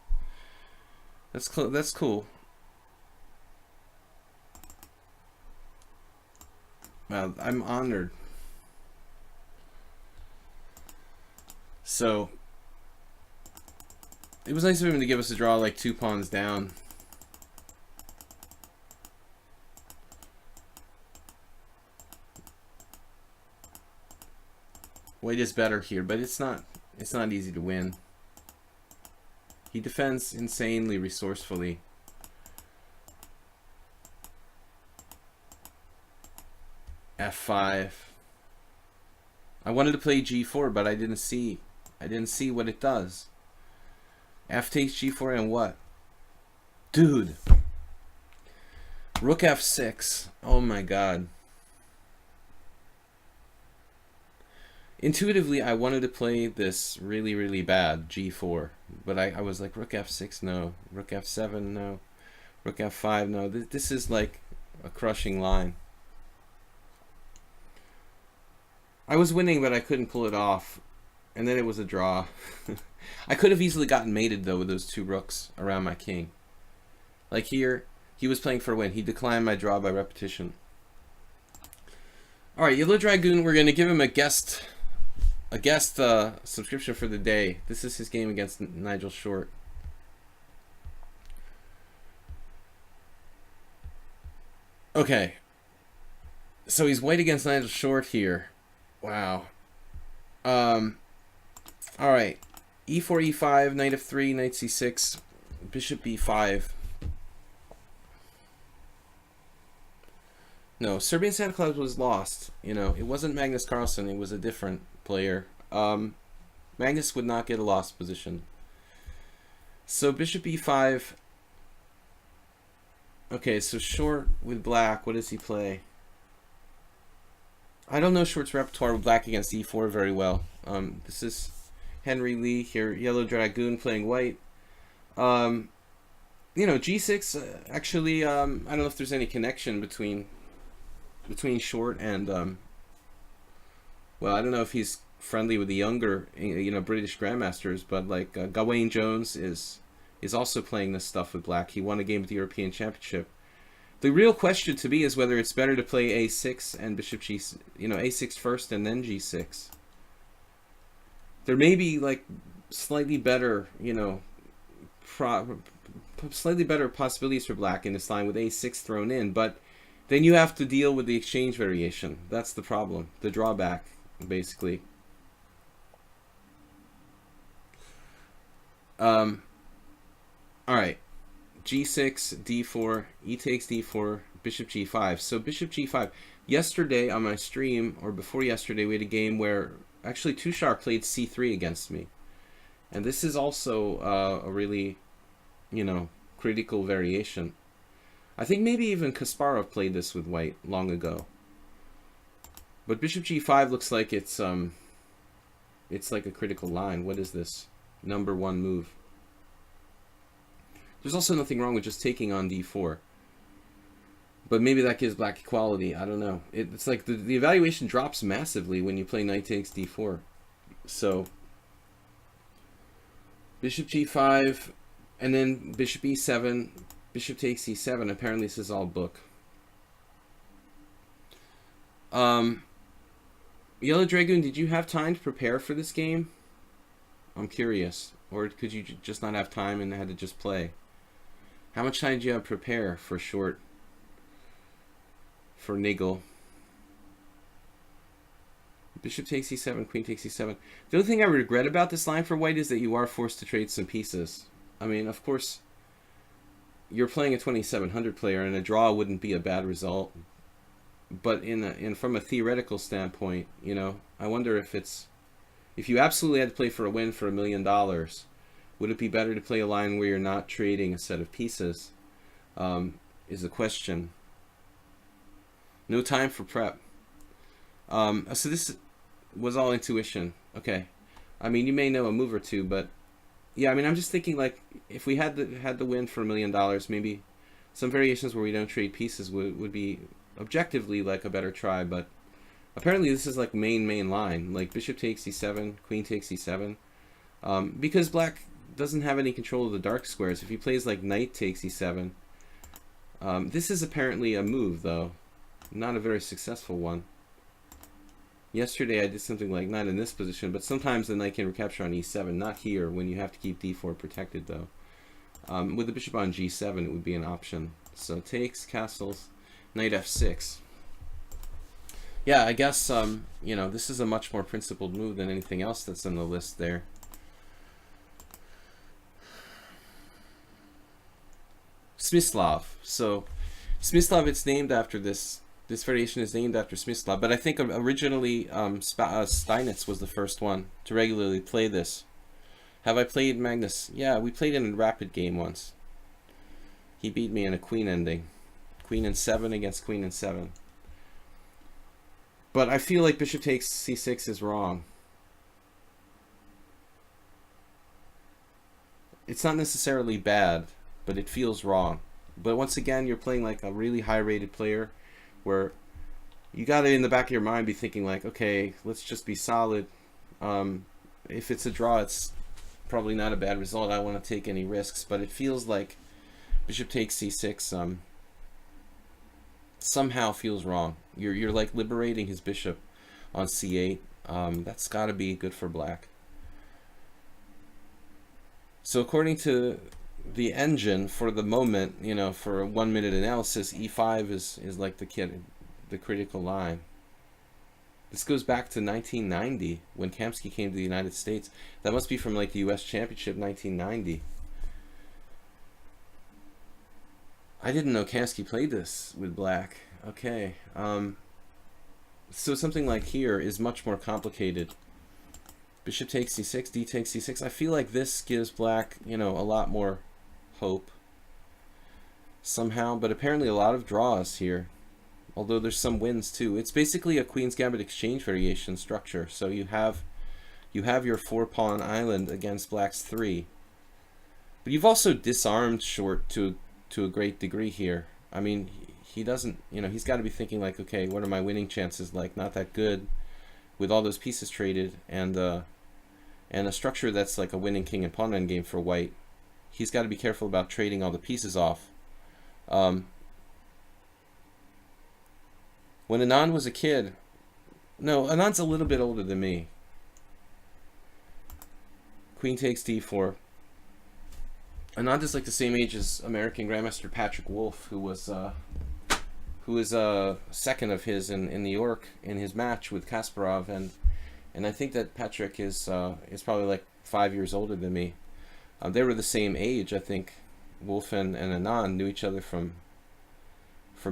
cool. Well, I'm honored. So it was nice of him to give us a draw like 2 pawns down. White is better here, but it's not easy to win. He defends insanely resourcefully. F5. I wanted to play G4, but I didn't see what it does. F takes G4 and what? Dude. Rook F6. Oh my god. Intuitively, I wanted to play this really, really bad G4, but I was like, Rook F6, no. Rook F7, no. Rook F5, no. This is like a crushing line. I was winning, but I couldn't pull it off, and then it was a draw. I could have easily gotten mated, though, with those 2 rooks around my king. Like here, he was playing for a win. He declined my draw by repetition. All right, Yellow Dragoon, we're going to give him a guest subscription for the day. This is his game against Nigel Short. Okay. So he's white against Nigel Short here. Wow. All right. E4, E5, knight F3, knight C6, bishop B5. No, Serbian Santa Claus was lost. You know, it wasn't Magnus Carlsen. It was a different player. Magnus would not get a lost position. So bishop E5. Okay, so Short with black. What does he play? I don't know Short's repertoire with black against E4 very well. This is Henry Lee here. Yellow Dragoon playing white. You know, G6. Actually, I don't know if there's any connection between Short and well, I don't know if he's friendly with the younger, you know, British grandmasters, but like Gawain Jones is also playing this stuff with black. He won a game at the European Championship. The real question to me is whether it's better to play A6 and bishop G, you know, A6 first and then G6. There may be like slightly better, you know, slightly better possibilities for black in this line with A6 thrown in, but then you have to deal with the exchange variation. That's the problem, the drawback, basically. All right. G6, D4, E takes D4, bishop G5. So bishop G5. Yesterday on my stream, or before yesterday, we had a game where actually Tushar played C3 against me. And this is also a really, you know, critical variation. I think maybe even Kasparov played this with white long ago. But bishop G5 looks like it's like a critical line. What is this? #1 move. There's also nothing wrong with just taking on D4. But maybe that gives black equality. I don't know. It's like the evaluation drops massively when you play knight takes d4. So bishop g5, and then bishop e7, bishop takes e7. Apparently this is all book. Yellow Dragoon, did you have time to prepare for this game? I'm curious. Or could you just not have time and had to just play? How much time did you have to prepare for short? For niggle? Bishop takes e7, queen takes e7. The only thing I regret about this line for white is that you are forced to trade some pieces. I mean, of course, you're playing a 2700 player, and a draw wouldn't be a bad result. But from a theoretical standpoint, you know, I wonder if you absolutely had to play for a win for $1 million, would it be better to play a line where you're not trading a set of pieces? Is the question. No time for prep. So this was all intuition. Okay. I mean, you may know a move or two, but yeah, I mean, I'm just thinking, like, if we had the win for $1 million, maybe some variations where we don't trade pieces would be objectively like a better try. But apparently this is like main line, like bishop takes e7, queen takes e7, because black doesn't have any control of the dark squares. If he plays like knight takes e7, this is apparently a move, though not a very successful one. Yesterday I did something like, not in this position, but sometimes the knight can recapture on e7, not here when you have to keep d4 protected, though. With the bishop on g7 it would be an option. So takes, castles, knight f6. Yeah, I guess you know, this is a much more principled move than anything else that's on the list there. Smyslov. So Smyslov, it's named after this variation is named after Smyslov, but I think originally Steinitz was the first one to regularly play this. Have I played Magnus? Yeah, we played in a rapid game once. He beat me in a queen ending. Queen and 7 against queen and 7. But I feel like bishop takes c6 is wrong. It's not necessarily bad, but it feels wrong. But once again, you're playing like a really high-rated player, where you got to, in the back of your mind, be thinking like, okay, let's just be solid. If it's a draw, it's probably not a bad result. I don't want to take any risks, but it feels like bishop takes c6 somehow feels wrong. You're like liberating his bishop on c8. That's got to be good for black. So according to the engine, for the moment, you know, for a 1 minute analysis, e5 is like the critical line. This goes back to 1990 when Kamsky came to the United States. That must be from like the U.S. Championship 1990. I didn't know Kamsky played this with black. Okay. So something like here is much more complicated. Bishop takes c6, d takes c6. I feel like this gives black, you know, a lot more hope somehow, but apparently a lot of draws here, although there's some wins too. It's basically a Queen's Gambit exchange variation structure. So you have your 4-pawn island against black's 3, but you've also disarmed short to a great degree here. I mean, he doesn't, you know, he's got to be thinking like, okay, what are my winning chances like? Not that good with all those pieces traded, and a structure that's like a winning king and pawn endgame for white. He's got to be careful about trading all the pieces off. When Anand was a kid, no, Anand's a little bit older than me. Queen takes d4. Anand is like the same age as American Grandmaster Patrick Wolf, who was a second of his in New York in his match with Kasparov, and I think that Patrick is probably like 5 years older than me. They were the same age, I think. Wolf and Anand knew each other from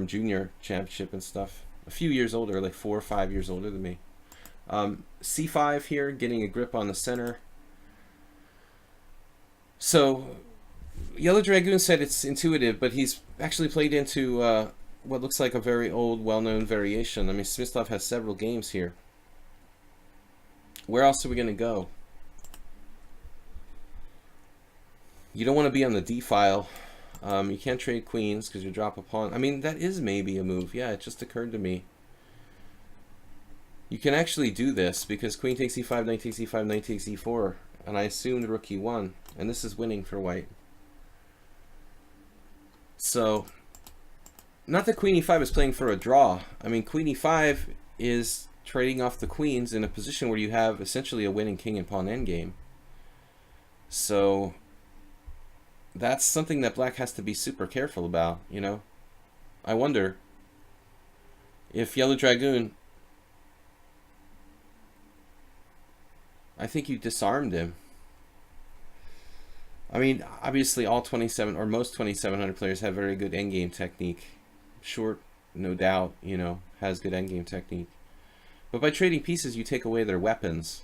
junior championship and stuff. A few years older, like 4 or 5 years older than me. c5 here, getting a grip on the center. So Yellow Dragoon said it's intuitive, but he's actually played into what looks like a very old, well-known variation. I mean, Smyslov has several games here. Where else are we going to go? You don't want to be on the d file. You can't trade queens because you drop a pawn. I mean, that is maybe a move. Yeah, it just occurred to me. You can actually do this because queen takes e5, knight takes e5, knight takes e4, and I assumed rook e1, and this is winning for white. So, not that queen e5 is playing for a draw. I mean, queen e5 is trading off the queens in a position where you have essentially a winning king and pawn endgame. So, that's something that black has to be super careful about, you know? I wonder if Yellow Dragoon, I think you disarmed him. I mean, obviously all 27 or most 2700 players have very good endgame technique. Short, no doubt, you know, has good endgame technique. But by trading pieces, you take away their weapons.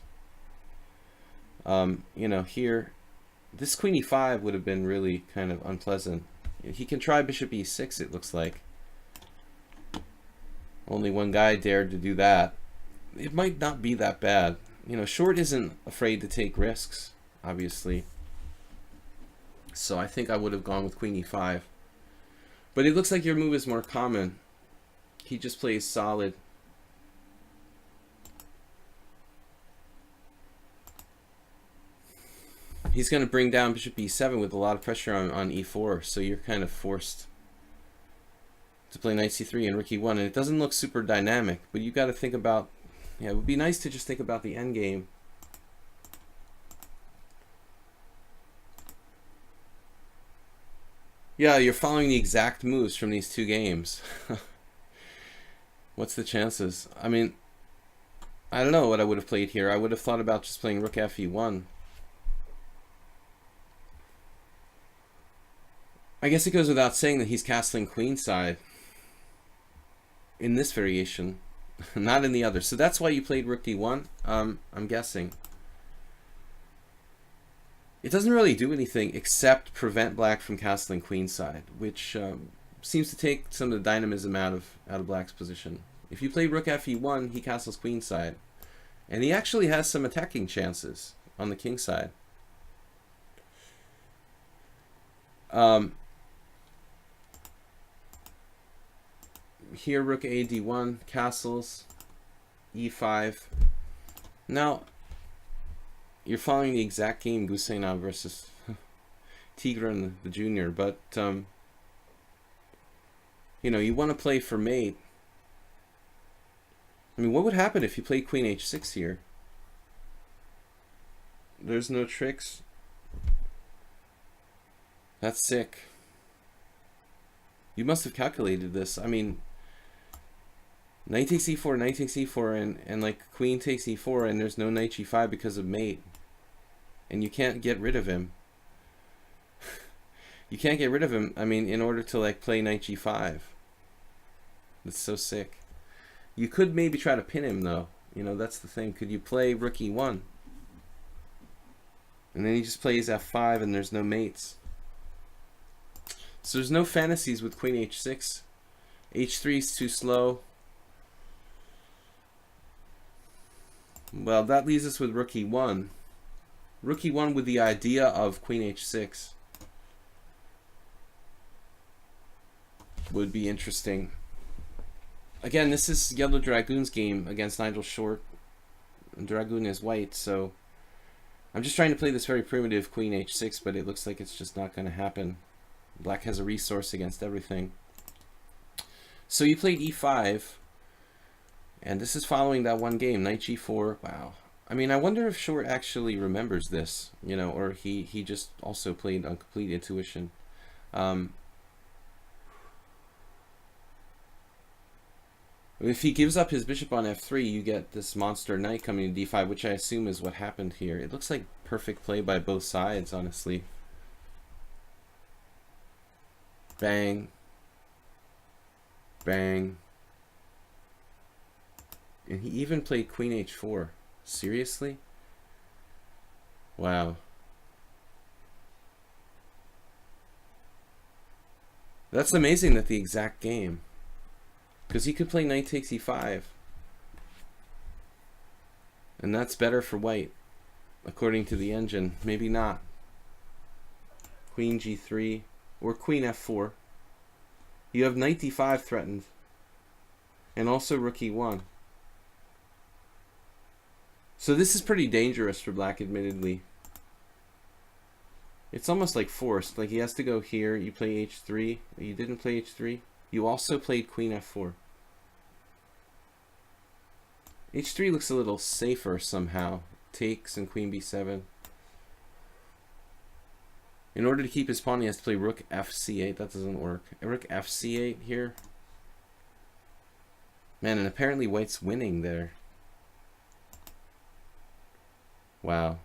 You know, here, this queen e5 would have been really kind of unpleasant. He can try bishop e6, it looks like. Only one guy dared to do that. It might not be that bad. You know, short isn't afraid to take risks, obviously. So I think I would have gone with queen e5. But it looks like your move is more common. He just plays solid. He's going to bring down bishop e7 with a lot of pressure on e4, so you're kind of forced to play knight c3 and rook e1, and it doesn't look super dynamic, but you got to think about, yeah, it would be nice to just think about the endgame. Yeah, you're following the exact moves from these two games. What's the chances? I mean, I don't know what I would have played here. I would have thought about just playing rook fe1. I guess it goes without saying that he's castling queenside in this variation, not in the other. So that's why you played rook d1, I'm guessing. It doesn't really do anything except prevent black from castling queenside, which seems to take some of the dynamism out of black's position. If you play rook fe1, he castles queenside, and he actually has some attacking chances on the king side. Here rook a d1 castles e5. Now you're following the exact game Guseinov versus Tigran the Junior, but you know, you want to play for mate. I mean, what would happen if you played queen h6 here? There's no tricks. That's sick. You must have calculated this. I mean, knight takes e4, knight takes e4, and like queen takes e4, and there's no knight g5 because of mate. And you can't get rid of him. You can't get rid of him, I mean, in order to like play knight g5. That's so sick. You could maybe try to pin him though. You know, that's the thing. Could you play rook e1? And then he just plays f5 and there's no mates. So there's no fantasies with queen h6. h3 is too slow. Well, that leaves us with rook e1. Rook e1 with the idea of queen h6 would be interesting. Again, this is Yellow Dragoon's game against Nigel Short. And Dragoon is white, so I'm just trying to play this very primitive queen h6, but it looks like it's just not going to happen. Black has a resource against everything. So you played e5, and this is following that one game, knight g4. Wow. I mean, I wonder if Short actually remembers this, you know, or he just also played on complete intuition. If he gives up his bishop on f3, you get this monster knight coming to d5, which I assume is what happened here. It looks like perfect play by both sides, honestly. Bang. Bang. And he even played queen h4. Seriously? Wow. That's amazing that the exact game. Because he could play knight takes e5. And that's better for white, according to the engine. Maybe not. Queen g3. or queen f4. You have knight d5 threatened, and also rook e1. So this is pretty dangerous for black, admittedly. It's almost like forced. Like he has to go here. You play h3. You didn't play h3. You also played queen f4. h3 looks a little safer somehow. Takes and queen b7. In order to keep his pawn, he has to play rook fc8. That doesn't work. Rook fc8 here. Man, and apparently white's winning there. Wow.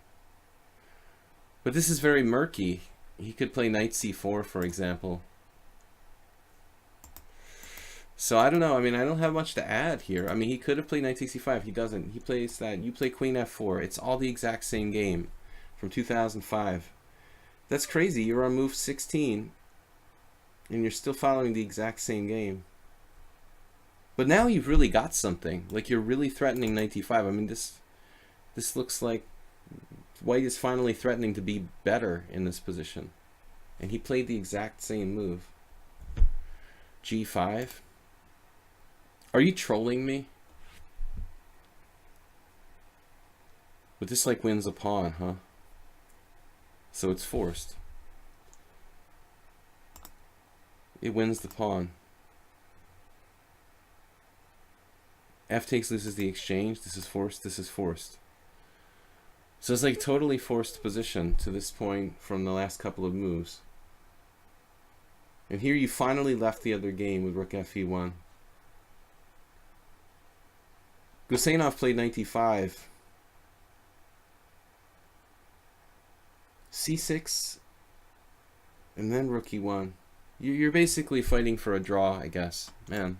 But this is very murky. He could play knight c4, for example. So I don't know. I mean, I don't have much to add here. I mean, he could have played knight takes c5. He doesn't. He plays that. You play queen f4. It's all the exact same game from 2005. That's crazy. You're on move 16, and you're still following the exact same game. But now you've really got something. Like, you're really threatening knight d5. I mean, this looks like white is finally threatening to be better in this position. And he played the exact same move. g5. Are you trolling me? But this like wins a pawn, huh? So it's forced. It wins the pawn. F takes, loses the exchange. This is forced. This is forced. So it's like totally forced position to this point from the last couple of moves. And here you finally left the other game with rook fe1. Guseynov played knight d5. c6. And then rook e1. You're basically fighting for a draw, I guess. Man.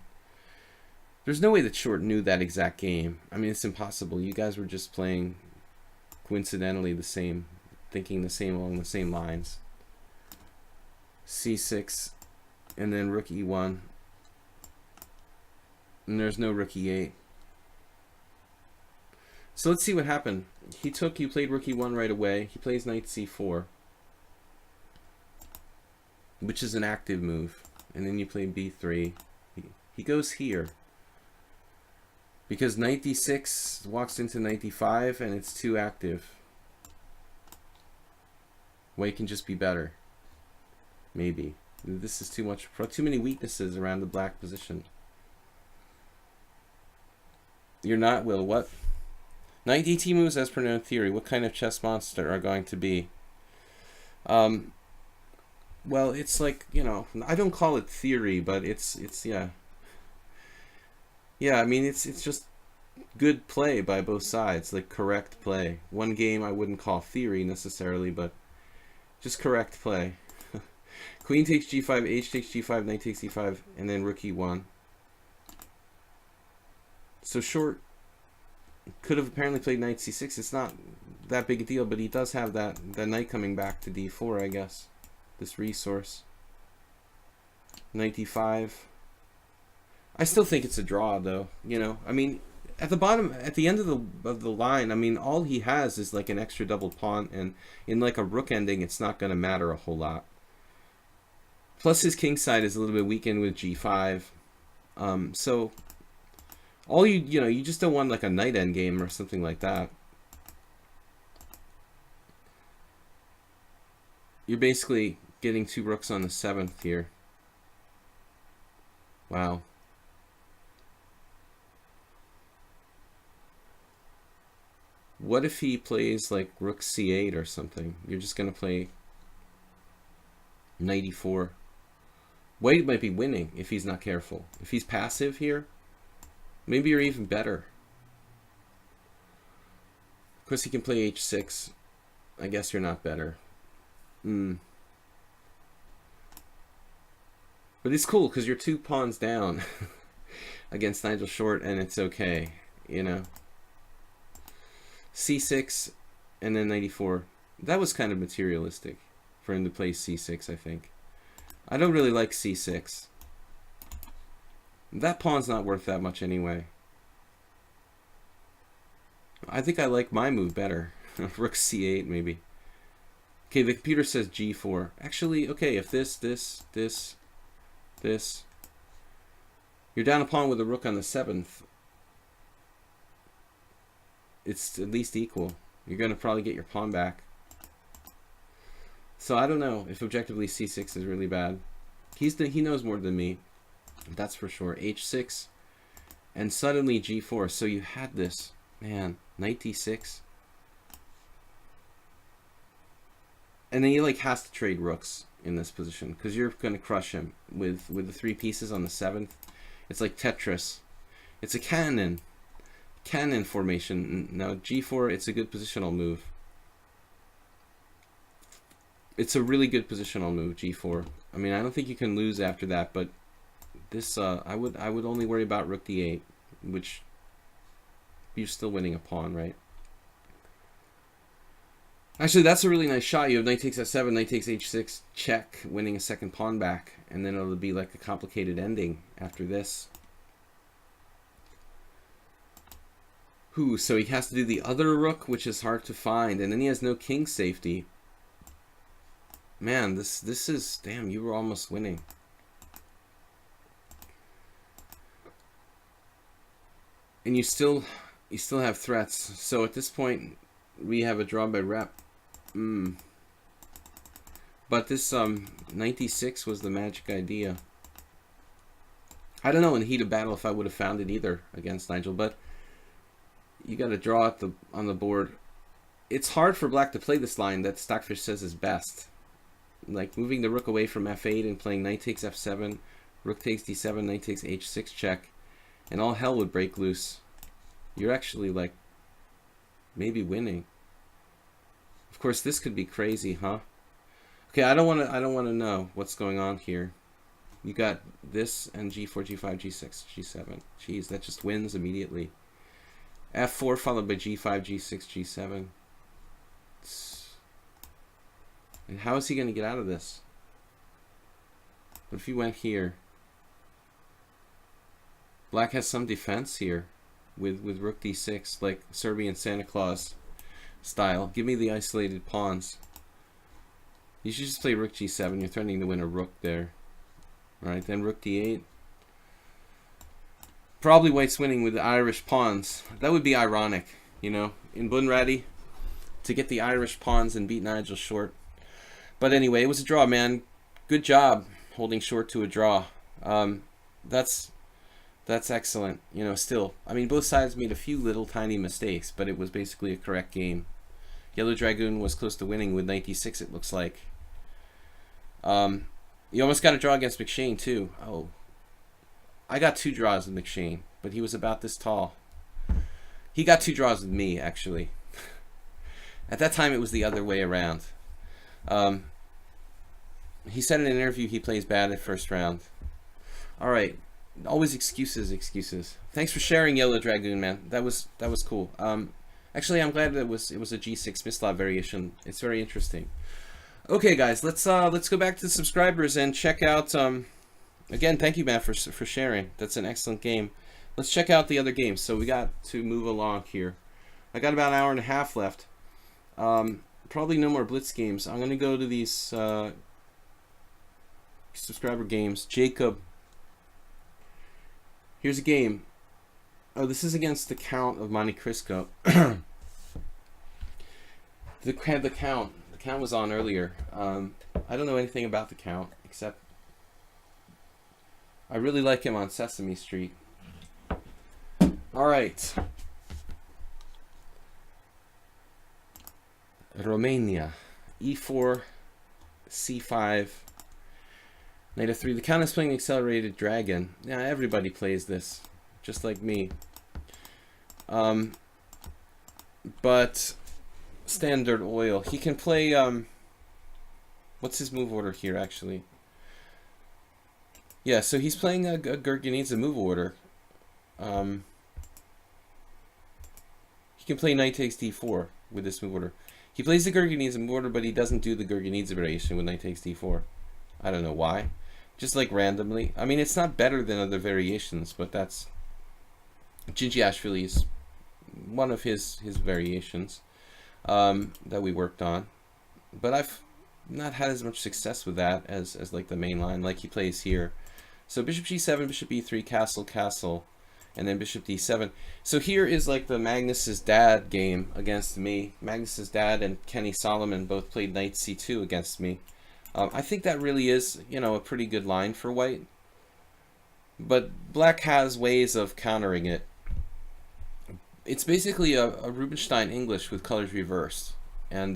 There's no way that Short knew that exact game. I mean, it's impossible. You guys were just playing coincidentally the same, thinking the same along the same lines. c6, and then rook e1. And there's no rook e8. So let's see what happened. He took, you played rook e1 right away. He plays knight c4, which is an active move. And then you play b3. He goes here. Because knight d6 walks into knight d5 and it's too active. White can just be better. Maybe. This is too much, too many weaknesses around the black position. You're not, Will. What? Knight dt moves as per known theory. What kind of chess monster are going to be? Well, it's like, you know, I don't call it theory, but it's yeah. Yeah, I mean, it's just good play by both sides, like correct play. One game I wouldn't call theory necessarily, but just correct play. Queen takes g5, h takes g5, knight takes e5, and then rook e1. So Short could have apparently played knight c6. It's not that big a deal, but he does have that knight coming back to d4, I guess. This resource. Knight d5. I still think it's a draw, though. You know, I mean, at the bottom, at the end of the line, I mean, all he has is like an extra double pawn, and in like a rook ending, it's not going to matter a whole lot. Plus, his king side is a little bit weakened with g5. So all you know, you just don't want like a knight endgame or something like that. You're basically getting two rooks on the 7th here. Wow. What if he plays like rook c8 or something? You're just going to play knight e4. White might be winning if he's not careful. If he's passive here, maybe you're even better. Of course, he can play h6. I guess you're not better. But it's cool because you're 2 pawns down against Nigel Short, and it's okay, you know. c6 and then knight e4. That was kind of materialistic for him to play c6, I think. I don't really like c6. That pawn's not worth that much anyway. I think I like my move better. Rook c8 maybe. Okay, the computer says g4. Actually, okay, if this, you're down a pawn with a rook on the 7th. It's at least equal. You're going to probably get your pawn back. So I don't know if objectively c6 is really bad. He knows more than me. That's for sure. h6 and suddenly g4. So you had this. Man, knight d6. And then he like has to trade rooks in this position because you're going to crush him with the 3 pieces on the 7th. It's like Tetris. It's a cannon formation. Now g4, it's a good positional move. It's a really good positional move, g4. I mean, I don't think you can lose after that, but this I would only worry about rook d8, which you're still winning a pawn, right? Actually, that's a really nice shot. You have knight takes f7, knight takes h6, check, winning a second pawn back, and then it'll be like a complicated ending after this. So he has to do the other rook, which is hard to find, and then he has no king safety. Man, this is, damn, you were almost winning. And you still have threats. So at this point, we have a draw by rep. But this 96 was the magic idea. I don't know in the heat of battle if I would have found it either against Nigel, but you got to draw at on the board. It's hard for black to play this line that Stockfish says is best. Like moving the rook away from f8 and playing knight takes f7, rook takes d7, knight takes h6 check, and all hell would break loose. You're actually like maybe winning. Of course, this could be crazy, huh? Okay, I don't want to know what's going on here. You got this and g4, g5, g6, g7. Jeez, that just wins immediately. f4 followed by g5, g6, g7. And how is he going to get out of this? What if he went here? Black has some defense here with rook d6, like Serbian Santa Claus style. Give me the isolated pawns. You should just play rook g7. You're threatening to win a rook there. Alright, then rook d8. Probably white's winning with the Irish pawns. That would be ironic, you know, in Bunratty, to get the Irish pawns and beat Nigel short. But anyway, it was a draw, man. Good job holding short to a draw. That's excellent. You know, still, I mean, both sides made a few little tiny mistakes, but it was basically a correct game. Yellow Dragoon was close to winning with knight d6, it looks like. You almost got a draw against McShane, too. Oh. I got 2 draws with McShane, but he was about this tall. He got 2 draws with me, actually. At that time, it was the other way around. He said in an interview he plays bad at first round. Alright. Always excuses. Thanks for sharing, Yellow Dragoon, man. That was cool. Actually, I'm glad that it was a G6 Mislav variation. It's very interesting. Okay, guys, let's go back to the subscribers and check out. Again, thank you, man, for sharing. That's an excellent game. Let's check out the other games. So we got to move along here. I got about an hour and a half left. Probably no more Blitz games. I'm gonna go to these subscriber games. Jacob. Here's a game. Oh, this is against the Count of Monte Cristo. The Count was on earlier. I don't know anything about the Count, except I really like him on Sesame Street. Alright. Romania. E4, C5, Knight f3. The Count is playing Accelerated Dragon. Yeah, everybody plays this, just like me. But Standard Oil. He can play. What's his move order here, actually? Yeah, so he's playing a Gurgenidze move order. He can play Knight takes d4 with this move order. He plays the Gurgenidze move order, but he doesn't do the Gurgenidze variation with Knight takes d4. I don't know why. Just like randomly. I mean, it's not better than other variations, but that's Gingiashvili's one of his variations that we worked on. but I've not had as much success with that as like the main line, like he plays here. So bishop g7, bishop e3, castle, castle, and then bishop d7. So here is like the Magnus's dad game against me. Magnus's dad and Kenny Solomon both played knight c2 against me. I think that really is, you know, a pretty good line for white. But black has ways of countering it. It's basically a Rubinstein English with colors reversed. And,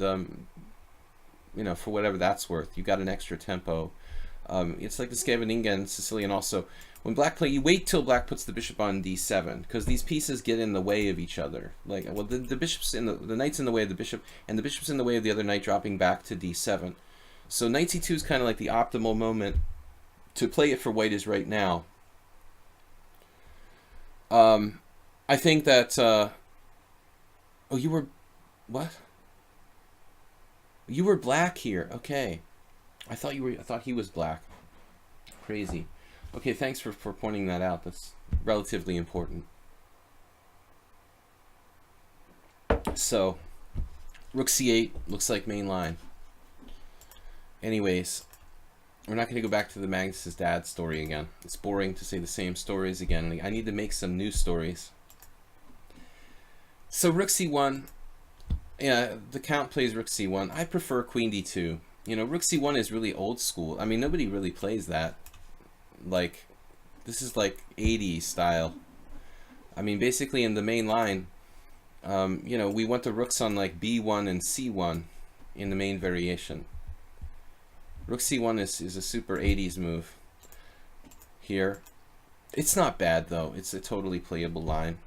you know, for whatever that's worth, you got an extra tempo. It's like the Scheveningen Sicilian also. When black play, you wait till black puts the bishop on d7, because these pieces get in the way of each other. Like, well, the bishop's in the knight's in the way of the bishop, and the bishop's in the way of the other knight dropping back to d7. So knight c2 is kind of like the optimal moment to play it for white is right now. I think that. Oh, you were what? You were black here. Okay. I thought you were. I thought he was black. Crazy. Okay, thanks for pointing that out. That's relatively important. So, rook c8 looks like main line. Anyways, we're not going to go back to the Magnus's dad story again. It's boring to say the same stories again. I need to make some new stories. So rook c1. Yeah, the count plays rook c1. I prefer queen d2. You know, rook c1 is really old school. I mean, nobody really plays that. Like, this is like 80s style. I mean, basically in the main line, you know, we want the rooks on like b1 and c1 in the main variation. Rook c1 is a super 80s move here. It's not bad, though. It's a totally playable line.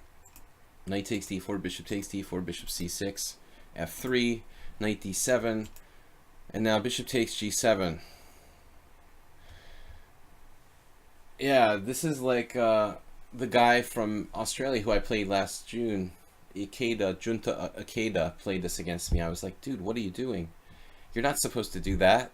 Knight takes d4, bishop takes d4, bishop c6, f3, knight d7, and now bishop takes g7. Yeah, this is like the guy from Australia who I played last June, Junta Ikeda, played this against me. I was like, dude, what are you doing? You're not supposed to do that.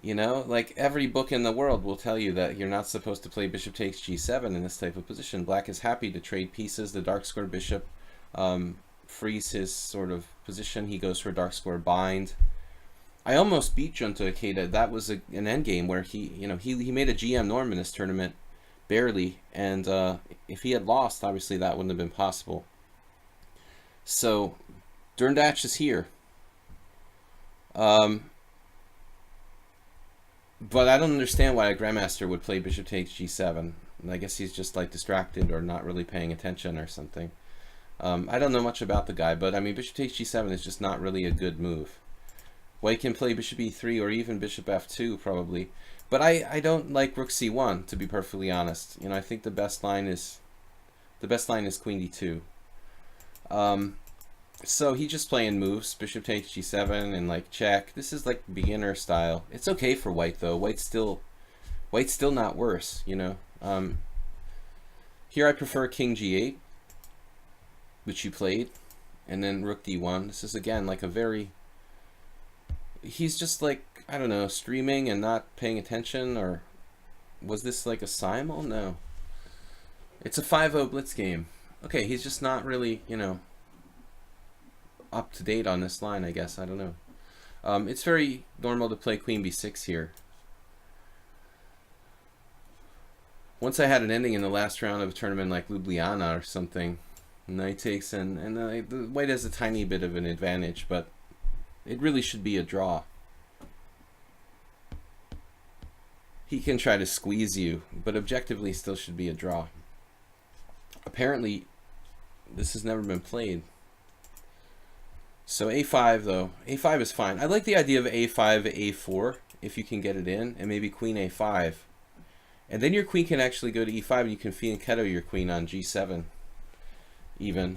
You know, like every book in the world will tell you that you're not supposed to play bishop takes g7 in this type of position. Black is happy to trade pieces. The dark square bishop frees his sort of position. He goes for a dark square bind. I almost beat Junta Ikeda. That was an endgame where he, you know, he made a GM norm in this tournament, barely. And if he had lost, obviously that wouldn't have been possible. So, Derndatch is here. But I don't understand why a grandmaster would play bishop takes g7. I guess he's just like distracted or not really paying attention or something. I don't know much about the guy, but I mean bishop takes g7 is just not really a good move. White can play bishop e3 or even bishop f2 probably. But I don't like rook c1, to be perfectly honest. You know, I think the best line is queen d2. So he's just playing moves, bishop takes g7 and like check. This is like beginner style. It's okay for white though. White's still not worse, you know. Here I prefer king g8, which you played, and then rook d1. This is again like a very, he's just like, I don't know, streaming and not paying attention, or was this like a simul? No. It's a 5-0 blitz game. Okay, he's just not really, you know, up to date on this line, I guess. I don't know. It's very normal to play queen b6 here. Once I had an ending in the last round of a tournament like Ljubljana or something, knight takes, and the white has a tiny bit of an advantage, but it really should be a draw. He can try to squeeze you, but objectively still should be a draw. Apparently, this has never been played. So a5 though, a5 is fine. I like the idea of a5, a4 if you can get it in, and maybe queen a5. And then your queen can actually go to e5 and you can fianchetto your queen on g7 even.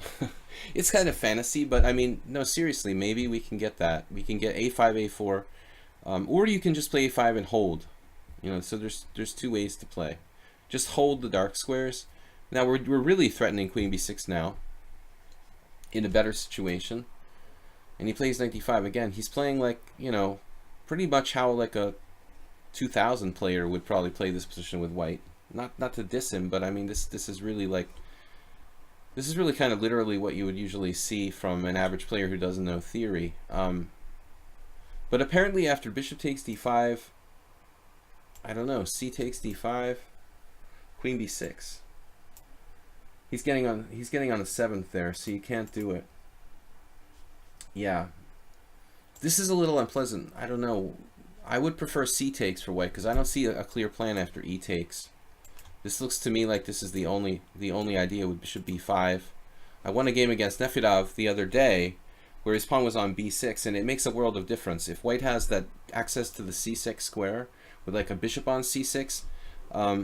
It's kind of fantasy, but I mean, no, seriously, maybe we can get that. We can get a5, a4, or you can just play a5 and hold. You know, so there's two ways to play. Just hold the dark squares. Now we're really threatening queen b6 now in a better situation. And he plays knight d5 again. He's playing like, you know, pretty much how like a 2000 player would probably play this position with white. Not to diss him, but I mean this is really like, this is really kind of literally what you would usually see from an average player who doesn't know theory. But apparently after bishop takes d5, I don't know, c takes d5, queen b6. He's getting on the 7th there, so you can't do it. Yeah. This is a little unpleasant. I don't know. I would prefer c takes for white because I don't see a clear plan after e takes. This looks to me like this is the only idea with bishop b5. I won a game against Nefedov the other day where his pawn was on b6, and it makes a world of difference. If white has that access to the c6 square with like a bishop on c6,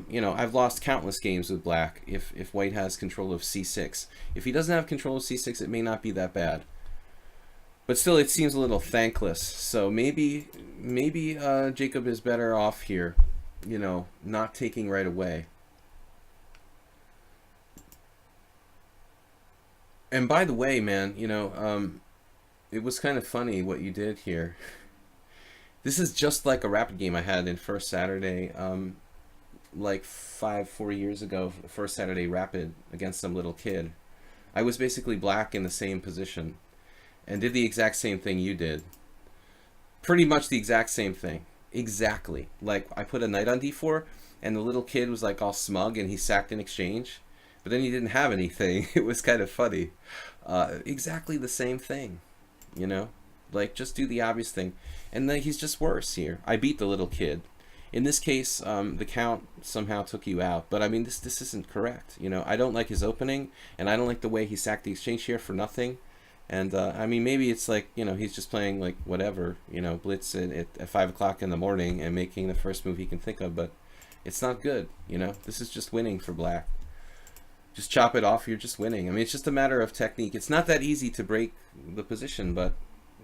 you know, I've lost countless games with black if white has control of c6. If he doesn't have control of c6, it may not be that bad. But still, it seems a little thankless. So maybe Jacob is better off here, you know, not taking right away. And by the way, man, you know, it was kind of funny what you did here. This is just like a rapid game I had in First Saturday, like 4 years ago, First Saturday rapid against some little kid. I was basically black in the same position and did the exact same thing you did. Pretty much the exact same thing. Exactly. Like, I put a knight on d4, and the little kid was like all smug, and he sacked in exchange. But then he didn't have anything. It was kind of funny. Exactly the same thing, you know? Like, just do the obvious thing. And then he's just worse here. I beat the little kid. In this case, the count somehow took you out. But, I mean, this isn't correct. You know, I don't like his opening, and I don't like the way he sacked the exchange here for nothing. And, I mean, maybe it's like, you know, he's just playing, like, whatever, you know, blitz at 5 o'clock in the morning and making the first move he can think of. But it's not good, you know? This is just winning for black. Just chop it off, you're just winning. I mean, it's just a matter of technique. It's not that easy to break the position, but,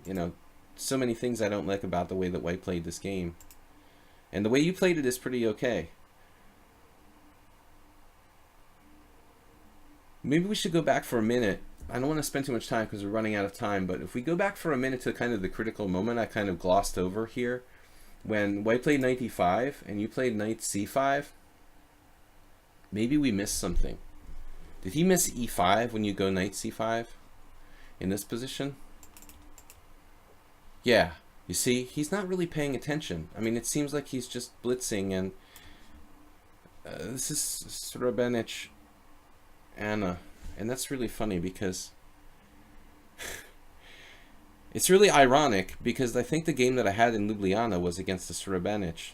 you know, so many things I don't like about the way that white played this game. And the way you played it is pretty okay. Maybe we should go back for a minute. I don't want to spend too much time because we're running out of time, but if we go back for a minute to kind of the critical moment I kind of glossed over here, when white played knight d5 and you played knight c5, maybe we missed something. Did he miss e5 when you go knight c5 in this position? Yeah, you see, he's not really paying attention. I mean, it seems like he's just blitzing, and this is Srebrenic Anna, and that's really funny because it's really ironic because I think the game that I had in Ljubljana was against the Srebrenic.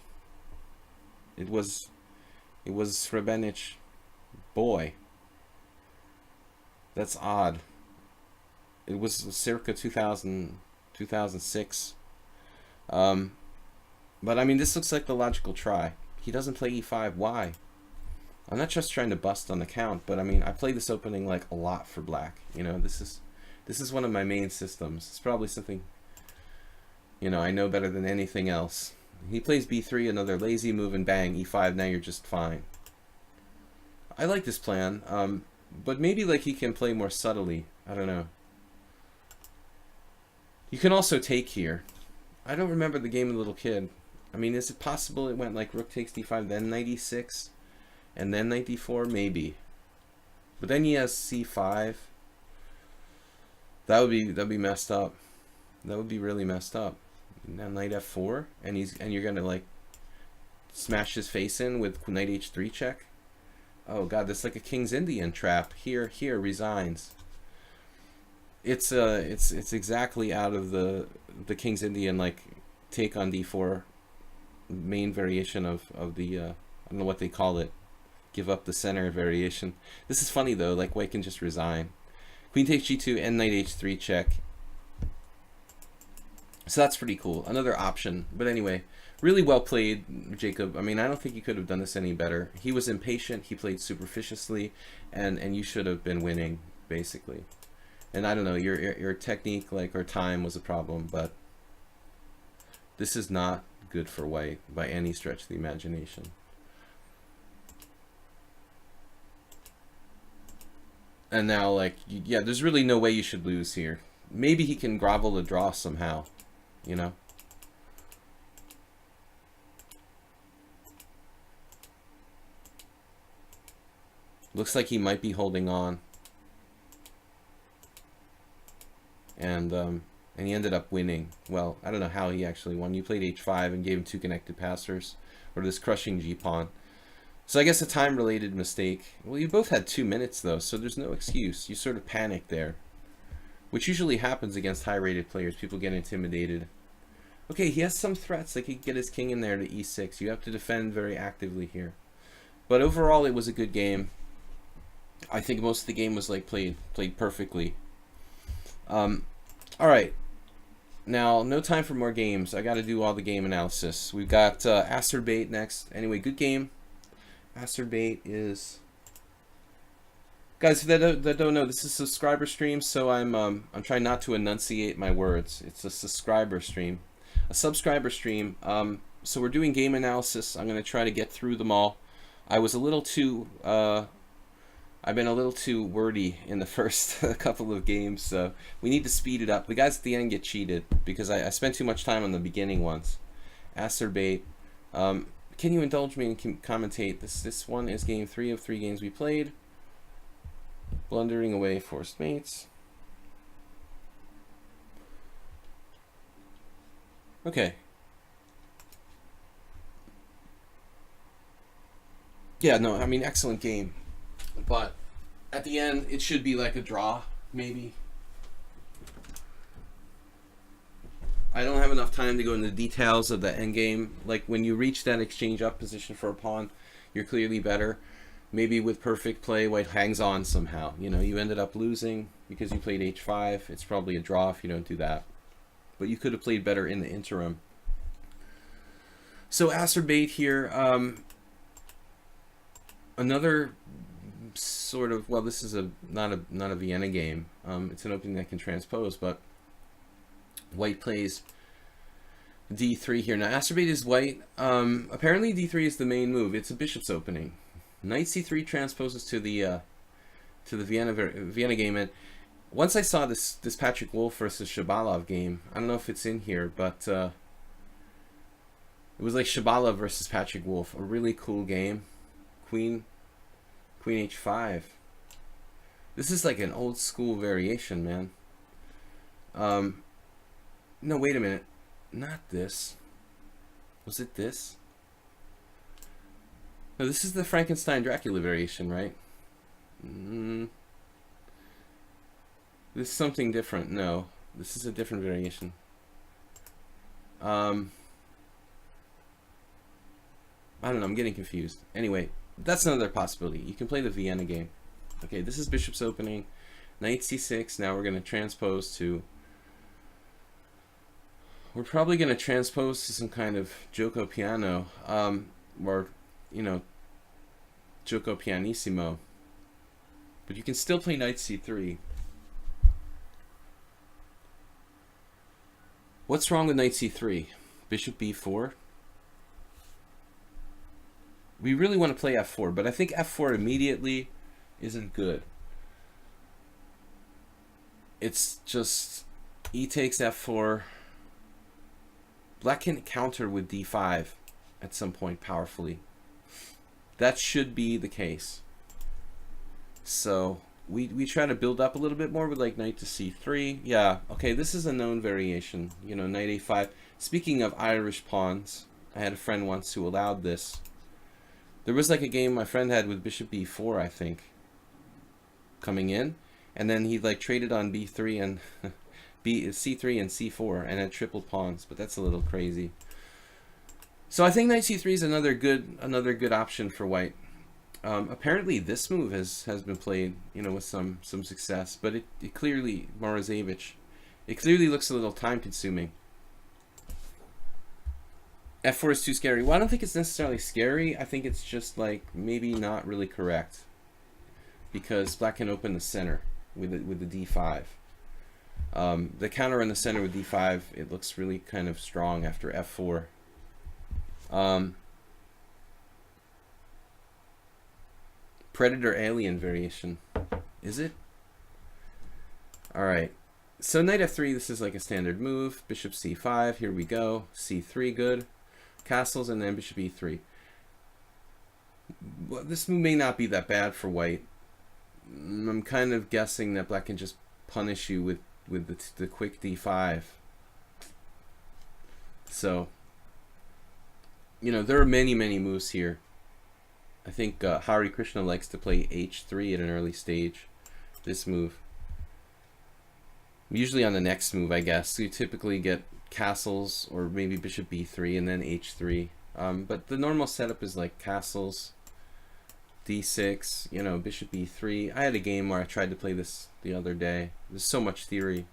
It was Srebrenic boy. That's odd. It was circa 2000, 2006. But I mean, this looks like the logical try. He doesn't play e5. Why? I'm not just trying to bust on the count, but I mean, I play this opening like a lot for black. You know, this is one of my main systems. It's probably something, you know, I know better than anything else. He plays b3, another lazy move, and bang, e5. Now you're just fine. I like this plan. But maybe like he can play more subtly. I don't know. You can also take here. I don't remember the game of the little kid. I mean, is it possible it went like rook takes d5, then knight e6, and then knight d4? Maybe. But then he has c5. That'd be messed up. That would be really messed up. Now knight f4, and you're gonna like smash his face in with knight h3 check. Oh god, that's like a King's Indian trap. Here, resigns. It's exactly out of the King's Indian like take on d4 main variation of the I don't know what they call it. Give up the center variation. This is funny though, like white can just resign. Queen takes g2 and knight h3 check. So that's pretty cool. Another option. But anyway, really well played, Jacob. I mean, I don't think you could have done this any better. He was impatient. He played superficiously, and you should have been winning, basically. And I don't know, your technique, like, or time was a problem, but this is not good for white by any stretch of the imagination. And now, like, yeah, there's really no way you should lose here. Maybe he can grovel the draw somehow, you know? Looks like he might be holding on. And and he ended up winning. Well, I don't know how he actually won. You played h5 and gave him 2 connected passers, or this crushing g-pawn. So I guess a time-related mistake. Well, you both had 2 minutes, though, so there's no excuse. You sort of panicked there, which usually happens against high-rated players. People get intimidated. Okay, he has some threats. Like he could get his king in there to e6. You have to defend very actively here. But overall, it was a good game. I think most of the game was like played perfectly. All right. Now, no time for more games. I got to do all the game analysis. We've got Acerbate next. Anyway, good game. Acerbate is... Guys, that don't know, this is a subscriber stream, so I'm trying not to enunciate my words. It's a subscriber stream. A subscriber stream. So we're doing game analysis. I'm going to try to get through them all. I was a little too... I've been a little too wordy in the first couple of games, so we need to speed it up. The guys at the end get cheated because I spent too much time on the beginning ones. Acerbate. Can you indulge me and commentate? This one is game 3 of 3 games we played. Blundering away forced mates. Okay. Yeah, no, I mean, excellent game. But at the end, it should be like a draw, maybe. I don't have enough time to go into the details of the endgame. Like, when you reach that exchange up position for a pawn, you're clearly better. Maybe with perfect play, white hangs on somehow. You know, you ended up losing because you played h5. It's probably a draw if you don't do that. But you could have played better in the interim. So Acerbate here, another sort of, well, this is not a Vienna game. It's an opening that can transpose, but white plays d3 here. Now Acerbate is white. Apparently d3 is the main move. It's a bishop's opening. Knight c3 transposes to the Vienna game, and once I saw this Patrick Wolf versus Shabalov game, I don't know if it's in here, but it was like Shabalov versus Patrick Wolf, a really cool game. Queen h5. This is like an old school variation, man. No, wait a minute. Not this. Was it this? No, this is the Frankenstein Dracula variation, right? This is something different. No, this is a different variation. I don't know. I'm getting confused. Anyway, that's another possibility. You can play the Vienna game. Okay, this is bishop's opening. Knight c6. Now we're going to transpose to... We're probably going to transpose to some kind of gioco piano. Or, you know, gioco pianissimo. But you can still play knight c3. What's wrong with knight c3? Bishop b4? We really want to play f4, but I think f4 immediately isn't good. It's just e takes f4. Black can counter with d5 at some point powerfully. That should be the case. So we try to build up a little bit more with like knight to c3. Yeah, okay, this is a known variation. You know, knight a5. Speaking of Irish pawns, I had a friend once who allowed this. There was like a game my friend had with bishop b4, I think, coming in, and then he like traded on b3 and c3 and c4 and had triple pawns, but that's a little crazy. So I think knight c3 is another good option for white. Apparently this move has been played, you know, with some success, but it clearly, Morozevich, it clearly looks a little time consuming. f4 is too scary. Well, I don't think it's necessarily scary. I think it's just like maybe not really correct, because black can open the center with the d5. The counter in the center with d5, it looks really kind of strong after f4. Predator alien variation. Is it? Alright. So knight f3, this is like a standard move. Bishop c5, here we go. c3, good. Castles, and then bishop e3. Well, this move may not be that bad for white. I'm kind of guessing that black can just punish you with with the quick d5. So, you know, there are many moves here. I think Hari Krishna likes to play h3 at an early stage. This move. Usually on the next move, I guess. So you typically get castles or maybe bishop b3 and then h3. But the normal setup is like castles, d6, you know, bishop e3. I had a game where I tried to play this the other day. There's so much theory.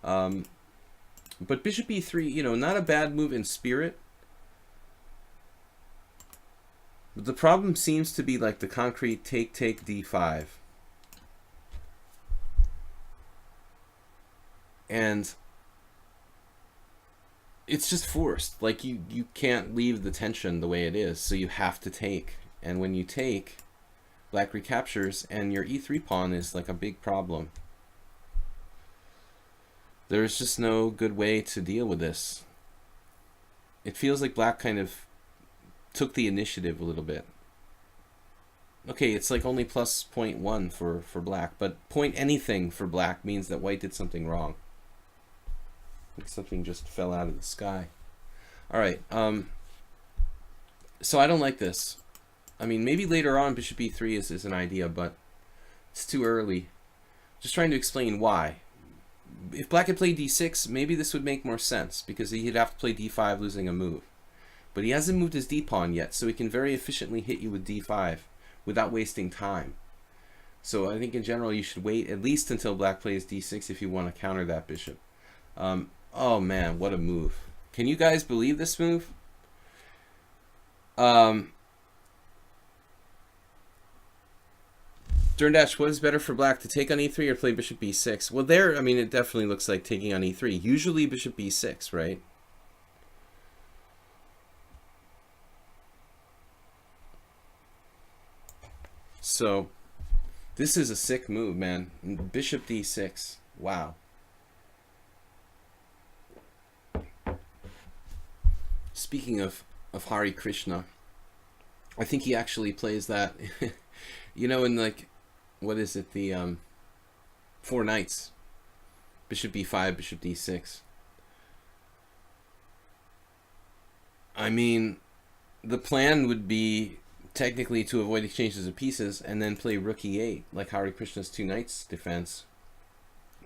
But bishop e3, you know, not a bad move in spirit. But the problem seems to be like the concrete take d5. And it's just forced. Like you can't leave the tension the way it is, so you have to take. And when you take, black recaptures, and your e3 pawn is like a big problem. There's just no good way to deal with this. It feels like black kind of took the initiative a little bit. Okay, it's like only plus 0.1 for black, but point anything for black means that white did something wrong. Like something just fell out of the sky. Alright, so I don't like this. I mean, maybe later on bishop e3 is an idea, but it's too early. Just trying to explain why. If black had played d6, maybe this would make more sense, because he'd have to play d5 losing a move. But he hasn't moved his d-pawn yet, so he can very efficiently hit you with d5 without wasting time. So I think in general you should wait at least until black plays d6 if you want to counter that bishop. Oh man, what a move. Can you guys believe this move? Derndash, what is better for black, to take on e3 or play bishop b6? Well, there, I mean, it definitely looks like taking on e3. Usually bishop b6, right? So, this is a sick move, man. Bishop d6. Wow. Speaking of Hari Krishna, I think he actually plays that, you know, in like, what is it, the 4 knights. Bishop b5, bishop d6. I mean, the plan would be technically to avoid exchanges of pieces and then play rook e8, like Hari Krishna's 2 knights defense.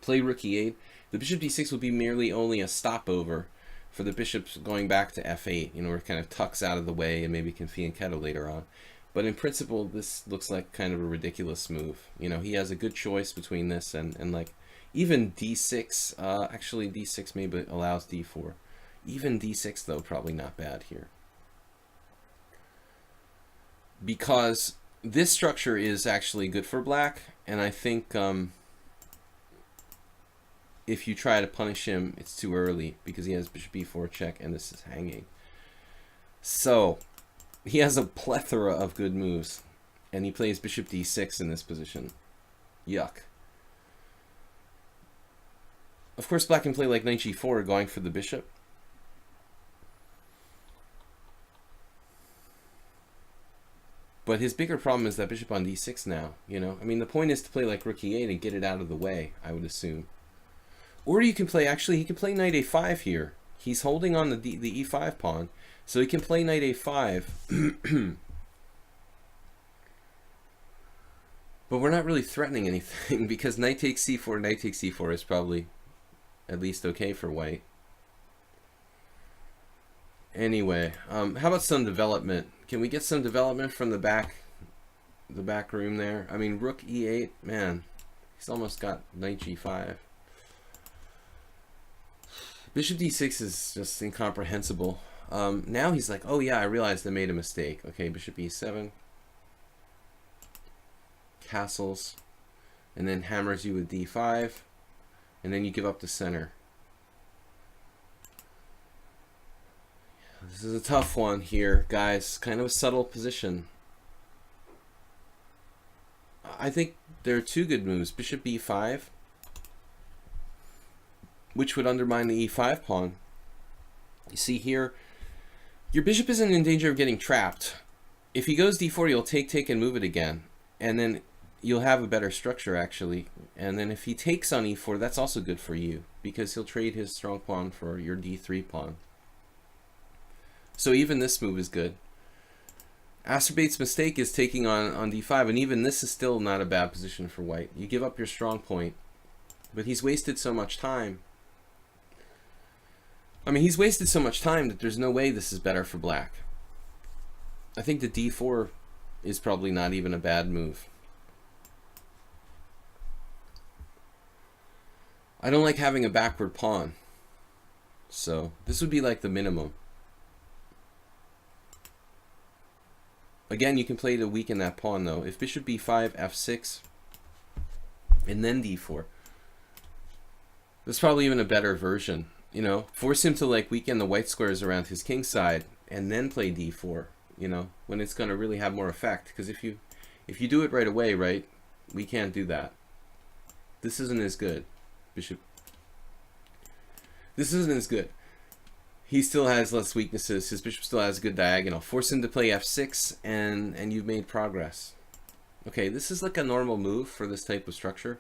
Play rook e8. The bishop d6 will be merely only a stopover for the bishops going back to f8, you know, where it kind of tucks out of the way and maybe can fianchetto later on. But in principle, this looks like kind of a ridiculous move. You know, he has a good choice between this and like, even d6, actually d6 maybe allows d4. Even d6, though, probably not bad here. Because this structure is actually good for black, and I think if you try to punish him, it's too early, because he has bishop b4 check, and this is hanging. So, he has a plethora of good moves, and he plays bishop d6 in this position. Yuck. Of course, black can play like knight g4, going for the bishop. But his bigger problem is that bishop on d6 now, you know? I mean, the point is to play like rook e8 and get it out of the way, I would assume. Or you can play, actually, he can play knight a5 here. He's holding on the e5 pawn, so he can play knight a5. But we're not really threatening anything, because knight takes c4 is probably at least okay for white. Anyway, how about some development? Can we get some development from the back room there? I mean, rook e8, man, he's almost got knight g5. Bishop d6 is just incomprehensible. Now he's like, oh yeah, I realized I made a mistake. Okay, bishop e7, castles, and then hammers you with d5, and then you give up the center. This is a tough one here, guys. Kind of a subtle position. I think there are 2 good moves. Bishop b5, which would undermine the e5 pawn. You see here, your bishop isn't in danger of getting trapped. If he goes d4, you'll take, and move it again. And then you'll have a better structure actually. And then if he takes on e4, that's also good for you because he'll trade his strong pawn for your d3 pawn. So even this move is good. Acerbate's mistake is taking on d5, and even this is still not a bad position for white. You give up your strong point, but he's wasted so much time. I mean, he's wasted so much time that there's no way this is better for black. I think the d4 is probably not even a bad move. I don't like having a backward pawn, so this would be like the minimum. Again, you can play to weaken that pawn though. If bishop b5, f6, and then d4, that's probably even a better version. You know, force him to like weaken the white squares around his king side, and then play d4. You know, when it's going to really have more effect. Because if you do it right away, right, we can't do that. This isn't as good. Bishop. This isn't as good. He still has less weaknesses. His bishop still has a good diagonal. Force him to play f6, and you've made progress. Okay, this is like a normal move for this type of structure.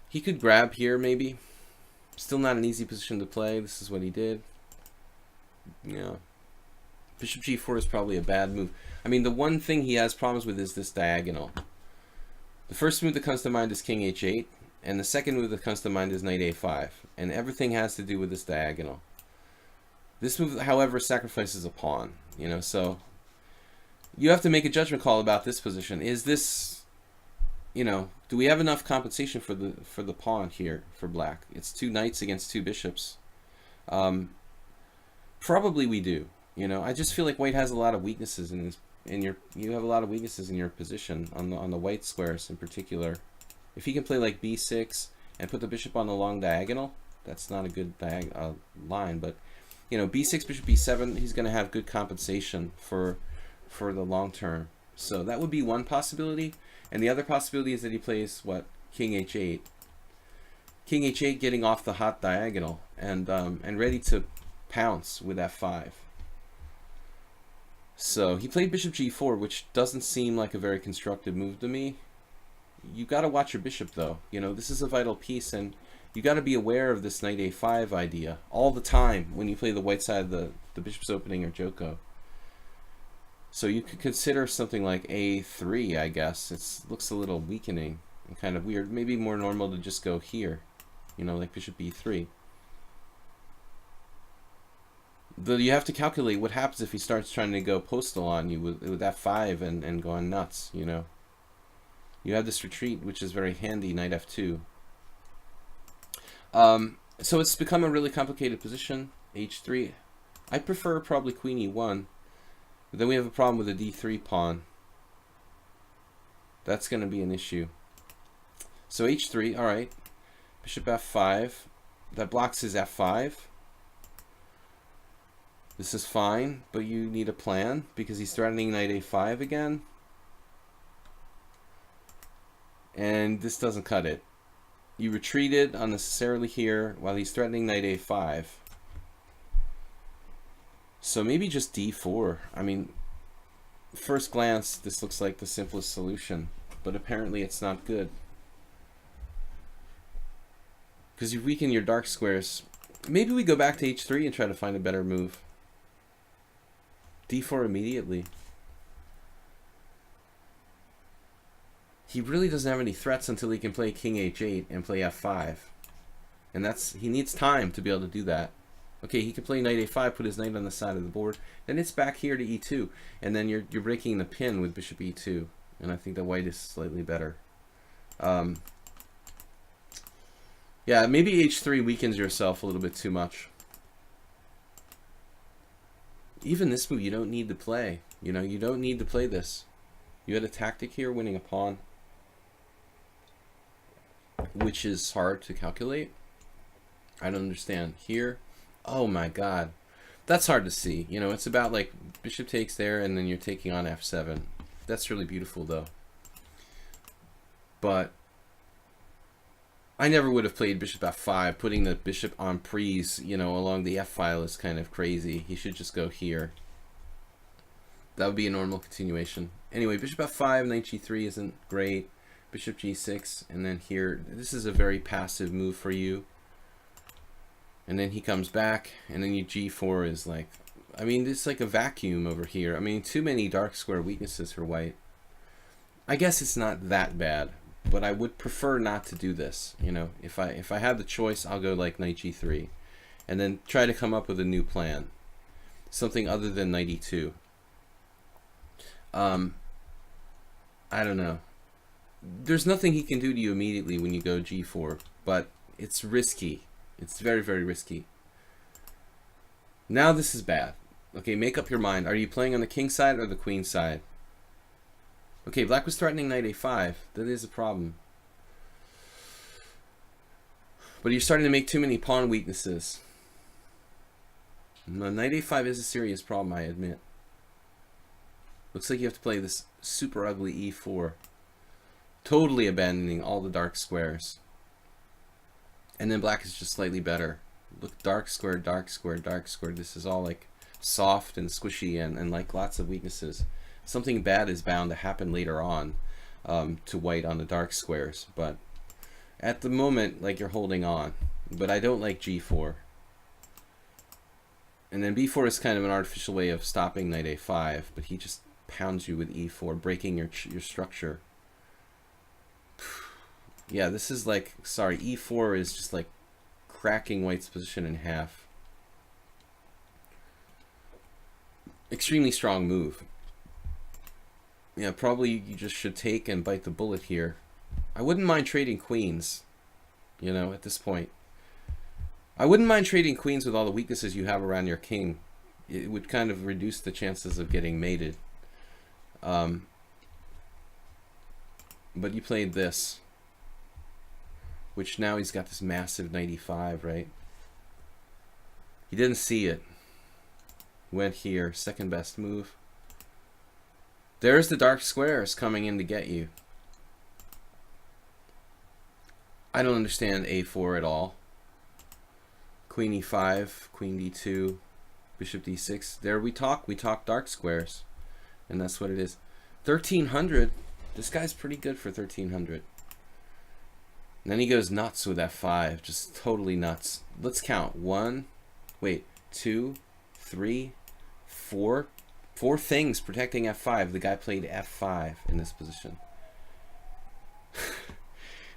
He could grab here, maybe. Still not an easy position to play. This is what he did. Yeah. Bishop g4 is probably a bad move. I mean, the one thing he has problems with is this diagonal. The first move that comes to mind is king h8. And the second move that comes to mind is knight a5. And everything has to do with this diagonal. This move, however, sacrifices a pawn. You know, so you have to make a judgment call about this position. Is this, you know, do we have enough compensation for the pawn here for black? It's two knights against two bishops. Probably we do. You know, I just feel like white has a lot of weaknesses in his, you have a lot of weaknesses in your position on the white squares in particular. If he can play like b6 and put the bishop on the long diagonal, that's not a good line. But you know, b6, bishop b7, he's going to have good compensation for the long term. So that would be one possibility. And the other possibility is that he plays what, king h8. King h8 getting off the hot diagonal and ready to pounce with f5. So he played bishop g4, which doesn't seem like a very constructive move to me. You got to watch your bishop though. You know, this is a vital piece, and you got to be aware of this knight a5 idea all the time when you play the white side of the bishop's opening or Joko. So you could consider something like a3, I guess. It looks a little weakening and kind of weird. Maybe more normal to just go here, you know, like bishop b3. Though you have to calculate what happens if he starts trying to go postal on you with f5 and going nuts, you know. You have this retreat, which is very handy, knight f2. So it's become a really complicated position, h3. I prefer probably queen e1. But then we have a problem with the d3 pawn. That's going to be an issue. So h3, all right. Bishop f5. That blocks his f5. This is fine, but you need a plan because he's threatening knight a5 again. And this doesn't cut it. You retreated unnecessarily here while he's threatening knight a5. So maybe just d4. I mean, first glance, this looks like the simplest solution, but apparently it's not good. Because you weaken your dark squares. Maybe we go back to h3 and try to find a better move. d4 immediately. He really doesn't have any threats until he can play king h8 and play f5. And he needs time to be able to do that. Okay, he can play knight a5, put his knight on the side of the board. Then it's back here to e2. And then you're breaking the pin with bishop e2. And I think the white is slightly better. Yeah, maybe h3 weakens yourself a little bit too much. Even this move you don't need to play. You know, you don't need to play this. You had a tactic here, winning a pawn, which is hard to calculate. I don't understand. Here, oh my god, that's hard to see. You know, it's about like bishop takes there and then you're taking on f7. That's really beautiful though. But I never would have played bishop f5. Putting the bishop on prise, you know, along the f file is kind of crazy. He should just go here. That would be a normal continuation. Anyway, bishop f5, knight g3 isn't great. Bishop g6, and then here, this is a very passive move for you. And then he comes back, and then you g4 is like, I mean, it's like a vacuum over here. I mean, too many dark square weaknesses for white. I guess it's not that bad, but I would prefer not to do this. You know, if I had the choice, I'll go like knight g3, and then try to come up with a new plan, something other than knight e2. I don't know. There's nothing he can do to you immediately when you go g4, but it's risky. It's very, very risky. Now this is bad. Okay, make up your mind. Are you playing on the king side or the queen side? Okay, black was threatening knight a5. That is a problem. But you're starting to make too many pawn weaknesses. No, knight a5 is a serious problem, I admit. Looks like you have to play this super ugly e4. Totally abandoning all the dark squares. And then black is just slightly better. Look, dark square, dark square, dark square. This is all like soft and squishy and like lots of weaknesses. Something bad is bound to happen later on to white on the dark squares. But at the moment, like, you're holding on. But I don't like g4. And then b4 is kind of an artificial way of stopping knight a5. But he just pounds you with e4, breaking your structure. Yeah, this is like, sorry, e4 is just like cracking white's position in half. Extremely strong move. Yeah, probably you just should take and bite the bullet here. I wouldn't mind trading queens, you know, at this point. I wouldn't mind trading queens with all the weaknesses you have around your king. It would kind of reduce the chances of getting mated. But you played this, which now he's got this massive knight e5, right? He didn't see it. Went here, second best move. There's the dark squares coming in to get you. I don't understand a4 at all. Queen e5, queen d2, bishop d6. There we talk dark squares. And that's what it is. 1300. This guy's pretty good for 1300. And then he goes nuts with f5, just totally nuts. Let's count. 1, wait, 2, 3, 4. 4 things protecting f5. The guy played f5 in this position.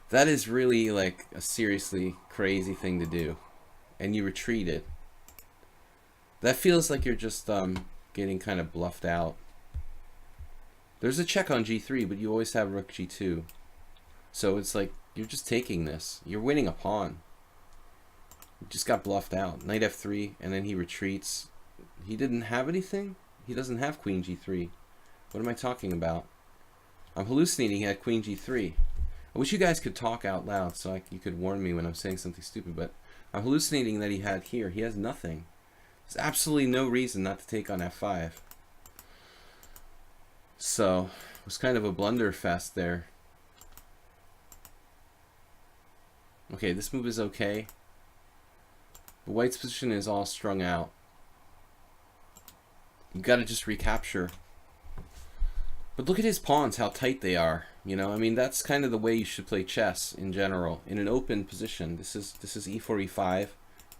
That is really like a seriously crazy thing to do. And you retreated. That feels like you're just getting kind of bluffed out. There's a check on g3, but you always have rook g2. So it's like you're just taking this. You're winning a pawn. You just got bluffed out. Knight f3, and then he retreats. He didn't have anything? He doesn't have queen g3. What am I talking about? I'm hallucinating he had queen g3. I wish you guys could talk out loud so you could warn me when I'm saying something stupid, but I'm hallucinating that he had here. He has nothing. There's absolutely no reason not to take on f5. So, it was kind of a blunderfest there. Okay, this move is okay. But white's position is all strung out. You gotta just recapture. But look at his pawns, how tight they are. You know, I mean, that's kind of the way you should play chess in general. In an open position. This is e4, e5.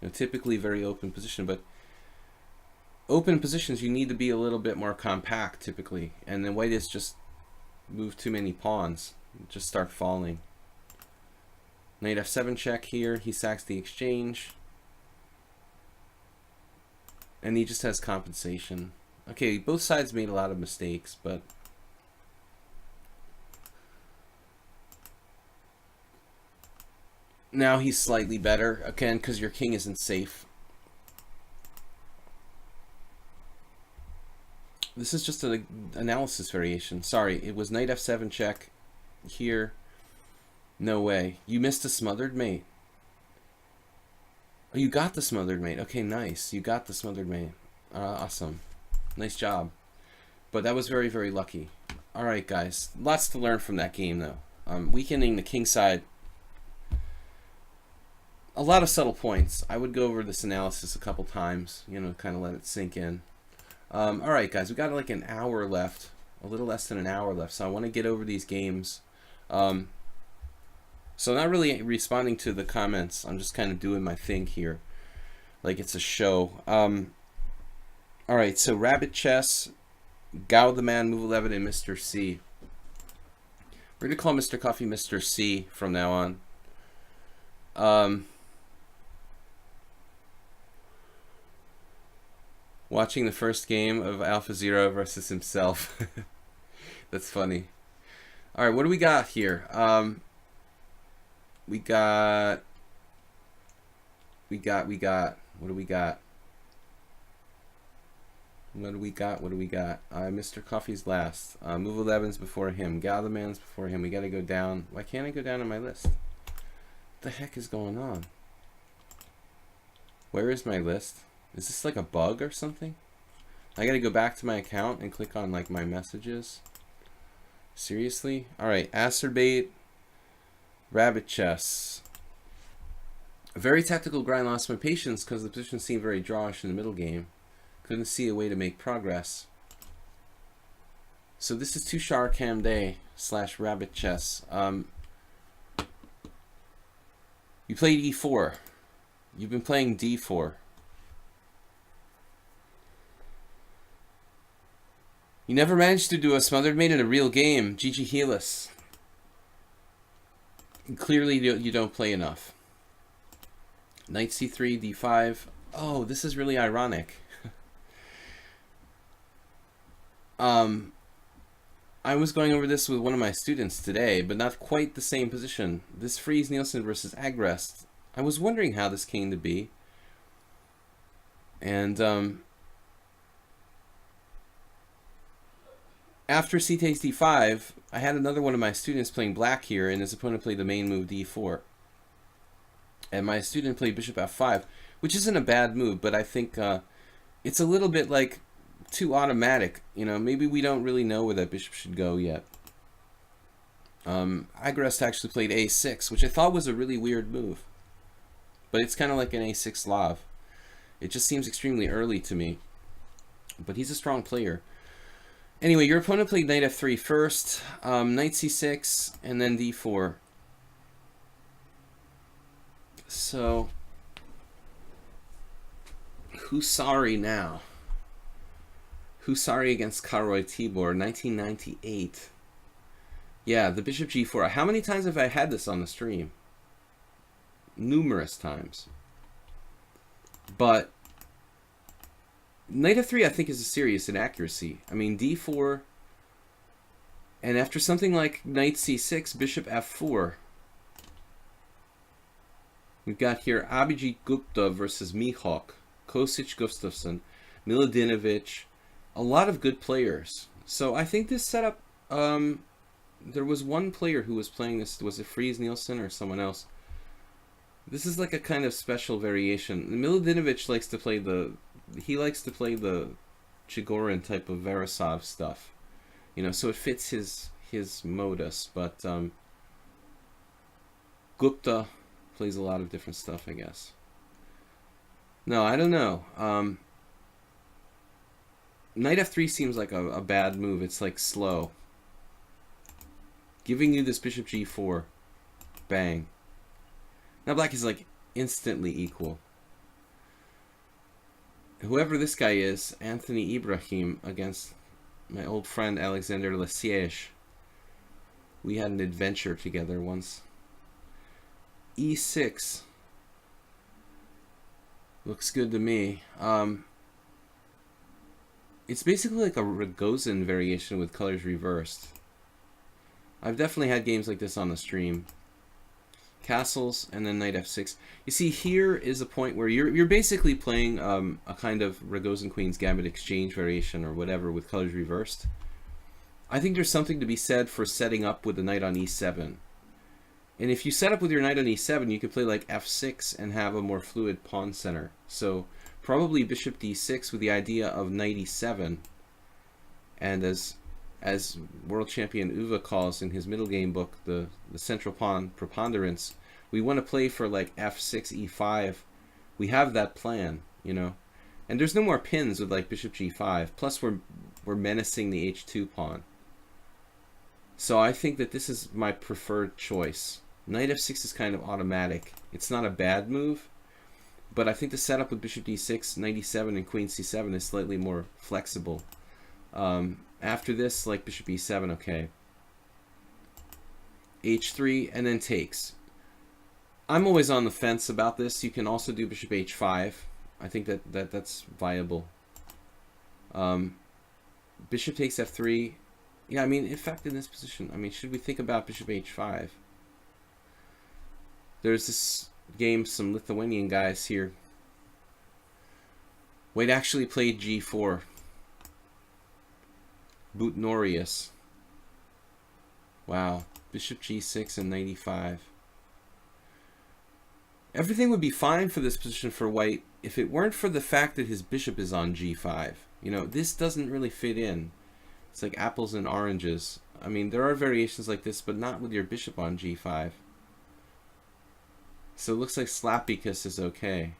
You know, typically very open position, but open positions you need to be a little bit more compact typically. And then white is just moved too many pawns. Just start falling. Knight f7 check here. He sacks the exchange. And he just has compensation. Okay, both sides made a lot of mistakes, but now he's slightly better, again, because your king isn't safe. This is just an analysis variation. Sorry, it was knight f7 check here. No way. You missed a smothered mate. Oh, you got the smothered mate. Okay, nice. You got the smothered mate. Awesome. Nice job. But that was very, very lucky. Alright, guys. Lots to learn from that game, though. Weakening the king side. A lot of subtle points. I would go over this analysis a couple times, you know, kind of let it sink in. All right, guys, we got like an hour left, a little less than an hour left, so I want to get over these games. So I'm not really responding to the comments. I'm just kind of doing my thing here, like it's a show. All right, so Rabbit Chess, Gao the Man, Move 11, and Mr. C. We're going to call Mr. Coffee Mr. C from now on. Watching the first game of Alpha Zero versus himself. That's funny. All right, what do we got here? We got. What do we got? What do we got? Mr. Coffee's last. Move 11's before him. Gao the Man's before him. We got to go down. Why can't I go down on my list? What the heck is going on? Where is my list? Is this like a bug or something? I got to go back to my account and click on like my messages. Seriously? All right, Acerbate, Rabbit Chess. A very tactical grind, lost my patience because the position seemed very drawish in the middle game. Couldn't see a way to make progress. So this is Tushar Camday / Rabbit Chess. You played E4. You've been playing D4. You never managed to do a smothered mate in a real game. GG Helis. Clearly you don't play enough. Knight C3, D5. Oh, this is really ironic. I was going over this with one of my students today, but not quite the same position. This frees Nielsen versus Agrest. I was wondering how this came to be. And after C takes D5, I had another one of my students playing black here, and his opponent played the main move D4. And my student played Bishop F5, which isn't a bad move, but I think it's a little bit like too automatic. You know, maybe we don't really know where that bishop should go yet. Agrest actually played A6, which I thought was a really weird move. But it's kind of like an A6 Slav. It just seems extremely early to me. But he's a strong player. Anyway, your opponent played Knight F3 first, Knight C6, and then D4. So, Husari now. Husari against Karoy Tibor, 1998. Yeah, the Bishop G4. How many times have I had this on the stream? Numerous times. But Knight F3 I think is a serious inaccuracy. I mean, D4, and after something like Knight C6, Bishop F4. We've got here Abhijit Gupta versus Mihawk, Kosic Gustafsson, Miladinovich, a lot of good players. So I think this setup, there was one player who was playing this. Was it Fries Nielsen or someone else? This is like a kind of special variation. Miladinovich likes to play the Chigorin type of Verasov stuff, you know, so it fits his modus. But Gupta plays a lot of different stuff, I guess. No, I don't know. Knight F3 seems like a bad move. It's like slow. Giving you this Bishop G4. Bang. Now black is like instantly equal. Whoever this guy is, Anthony Ibrahim against my old friend Alexander Lesiege. We had an adventure together once. E6. Looks good to me. It's basically like a Rogozin variation with colors reversed. I've definitely had games like this on the stream. Castles and then Knight F6. You see, here is a point where you're basically playing a kind of Rogozin Queen's Gambit exchange variation or whatever with colors reversed. I think there's something to be said for setting up with the knight on E7. And if you set up with your knight on E7, you could play like F6 and have a more fluid pawn center. So probably Bishop D6 with the idea of Knight E7. And as world champion Uwe calls in his middle game book, the central pawn preponderance, we want to play for like F6, E5. We have that plan, you know. And there's no more pins with like bishop g5. Plus we're menacing the h2 pawn. So I think that this is my preferred choice. Knight f6 is kind of automatic. It's not a bad move, but I think the setup with bishop d6, knight e7, and queen c7 is slightly more flexible. After this, like bishop e7, okay. h3, and then takes. I'm always on the fence about this. You can also do bishop h5. I think that's viable. Bishop takes f3. Yeah, I mean, in fact, in this position, I mean, should we think about bishop h5? There's this game, some Lithuanian guys here. Wait, actually played g4. Butnorius. Wow. Bishop g6 and knight e5. Everything would be fine for this position for white if it weren't for the fact that his bishop is on g5. You know, this doesn't really fit in. It's like apples and oranges. I mean, there are variations like this, but not with your bishop on g5. So it looks like Slappicus is okay.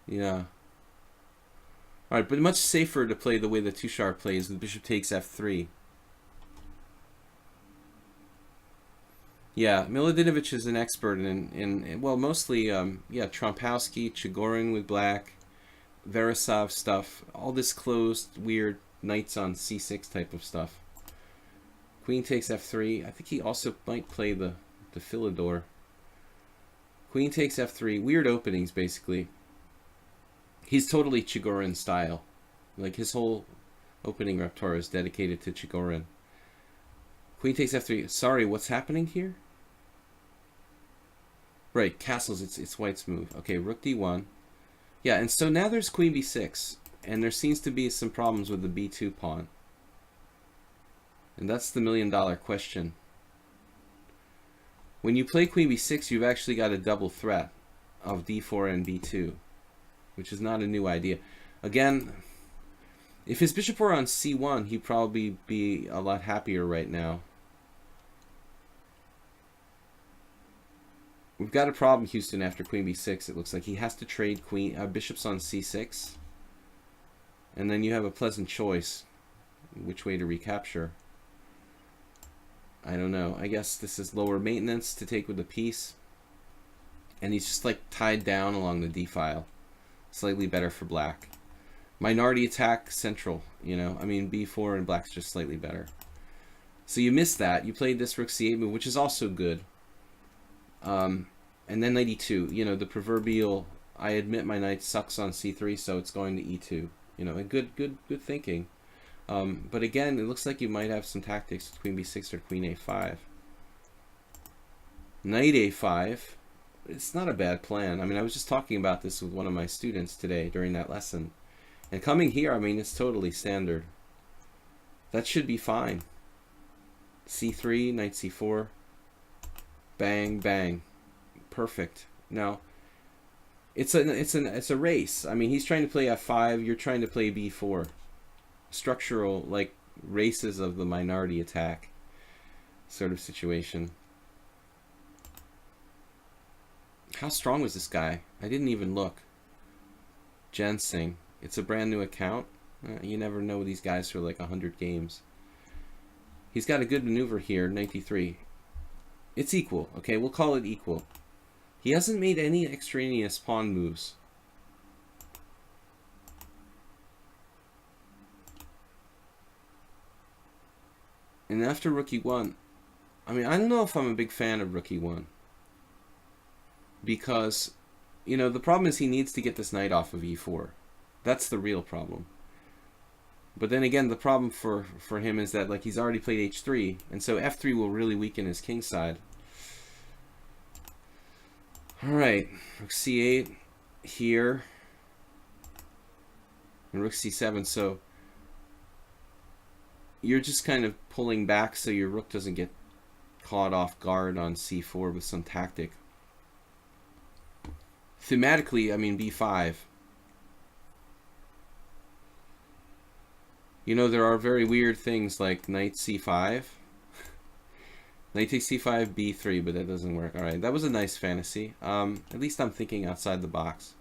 Yeah. Alright, but much safer to play the way the Tushar plays with bishop takes f3. Yeah, Miladinovich is an expert in well, mostly, yeah, Trompowsky, Chigorin with black, Veresov stuff, all this closed, weird knights on c6 type of stuff. Queen takes f3. I think he also might play the Philidor. Queen takes f3. Weird openings, basically. He's totally Chigorin style. Like, his whole opening repertoire is dedicated to Chigorin. Queen takes f3. Sorry, what's happening here? Right, castles, it's white's move. Okay, rook d1. Yeah, and so now there's queen b6. And there seems to be some problems with the b2 pawn. And that's the million-dollar question. When you play queen b6, you've actually got a double threat of d4 and b2, which is not a new idea. Again, if his bishop were on c1, he'd probably be a lot happier right now. We've got a problem, Houston, after queen b6. It looks like he has to trade bishops on c6. And then you have a pleasant choice which way to recapture. I don't know. I guess this is lower maintenance to take with the piece. And he's just like tied down along the d file. Slightly better for black. Minority attack central, you know. I mean, b4 and black's just slightly better. So you missed that. You played this rook c8 move, which is also good. And then knight e2. You know, the proverbial, I admit my knight sucks on c3, so it's going to e2. You know, a good thinking. But again, it looks like you might have some tactics with queen b6 or queen a5. Knight a5. It's not a bad plan. I mean, I was just talking about this with one of my students today during that lesson. And coming here, I mean, it's totally standard. That should be fine. c3, knight c4. Bang, bang. Perfect. Now, it's a race. I mean, he's trying to play f5, you're trying to play b4. Structural, like, races of the minority attack sort of situation. How strong was this guy? I didn't even look. Ginseng. It's a brand new account. You never know these guys for like 100 games. He's got a good maneuver here, 93. It's equal. Okay, we'll call it equal. He hasn't made any extraneous pawn moves. And after rook e1, I mean, I don't know if I'm a big fan of rook e1. Because, you know, the problem is he needs to get this knight off of e4. That's the real problem. But then again, the problem for him is that, like, he's already played h3, and so f3 will really weaken his king side. Alright, rook c8 here, and rook c7, so you're just kind of pulling back so your rook doesn't get caught off guard on c4 with some tactic. Thematically, I mean, b5. You know, there are very weird things like knight c5. Knight takes c5, b3, but that doesn't work. All right, that was a nice fantasy. At least I'm thinking outside the box.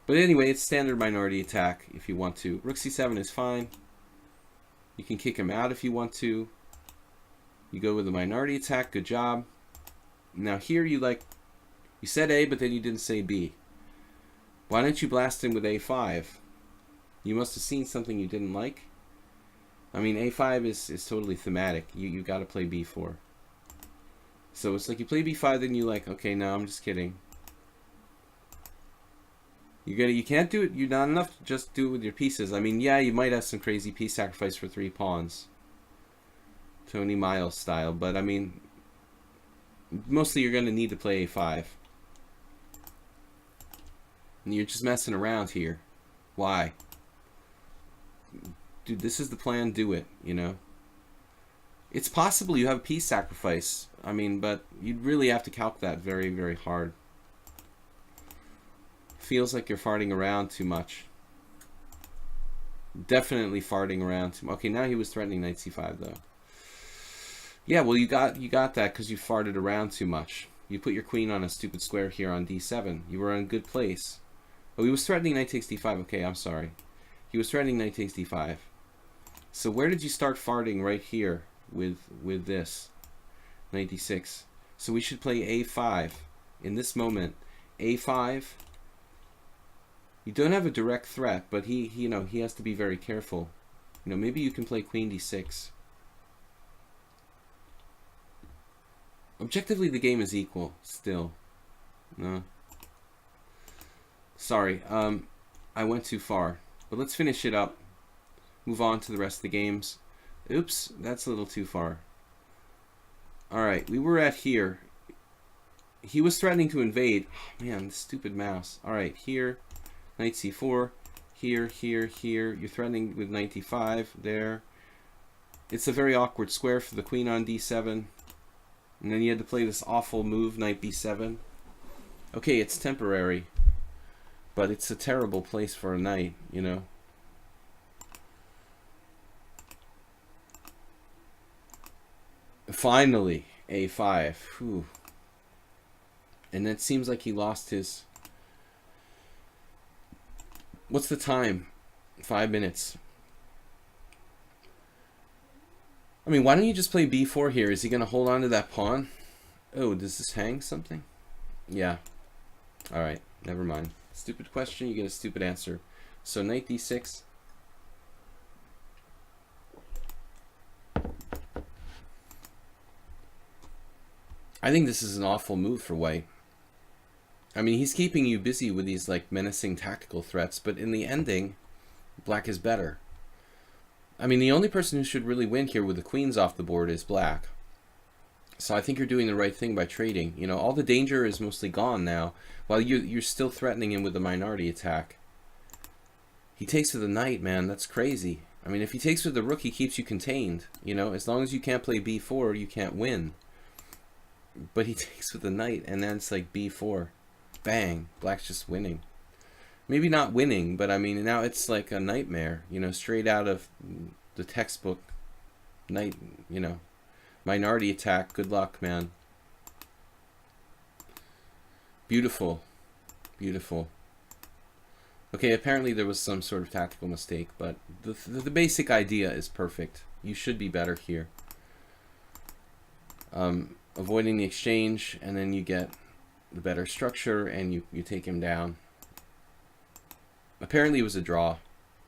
But anyway, it's standard minority attack if you want to. Rook c7 is fine. You can kick him out if you want to. You go with the minority attack. Good job. Now here you said A, but then you didn't say B. Why don't you blast him with a5? You must have seen something you didn't like. I mean, a5 is totally thematic. You got to play b4. So it's like you play b5, then you okay, no, I'm just kidding. You can't do it. You're not enough to just do it with your pieces. I mean, yeah, you might have some crazy piece sacrifice for 3 pawns, Tony Miles style, but I mean, mostly you're going to need to play a5. And you're just messing around here. Why? Dude, this is the plan. Do it, you know. It's possible you have a piece sacrifice. I mean, but you'd really have to calc that very, very hard. Feels like you're farting around too much. Definitely farting around too much. Okay, now he was threatening knight c5 though. Yeah, well you got that because you farted around too much. You put your queen on a stupid square here on d7. You were in a good place. Oh, he was threatening knight takes d5. Okay, I'm sorry. He was threatening knight takes d5. So where did you start farting? Right here with this knight d6. So we should play a5 in this moment. a5. You don't have a direct threat, but he has to be very careful. You know, maybe you can play queen d6. Objectively, the game is equal still. No. Sorry, I went too far. But let's finish it up. Move on to the rest of the games. Oops, that's a little too far. Alright, we were at here. He was threatening to invade. Oh, man, this stupid mouse. Alright, here. Knight c4. Here, here, here. You're threatening with knight d5. There. It's a very awkward square for the queen on d7. And then you had to play this awful move, knight b7. Okay, it's temporary. But it's a terrible place for a knight, you know. Finally, a5. Whew. And it seems like he lost his... What's the time? 5 minutes. I mean, why don't you just play b4 here? Is he going to hold on to that pawn? Oh, does this hang something? Yeah. Alright, never mind. Stupid question, you get a stupid answer. So knight d6. I think this is an awful move for white. I mean, he's keeping you busy with these menacing tactical threats, but in the ending, black is better. I mean, the only person who should really win here with the queens off the board is black. So I think you're doing the right thing by trading. You know, all the danger is mostly gone now, while you're still threatening him with the minority attack. He takes with the knight, man. That's crazy. I mean, if he takes with the rook, he keeps you contained. You know, as long as you can't play b4, you can't win. But he takes with the knight, and then it's like b4. Bang. Black's just winning. Maybe not winning, but I mean, now it's like a nightmare. You know, straight out of the textbook. Knight, you know. Minority attack. Good luck, man. Beautiful. Beautiful. Okay, apparently there was some sort of tactical mistake, but the basic idea is perfect. You should be better here. Avoiding the exchange, and then you get the better structure, and you take him down. Apparently it was a draw,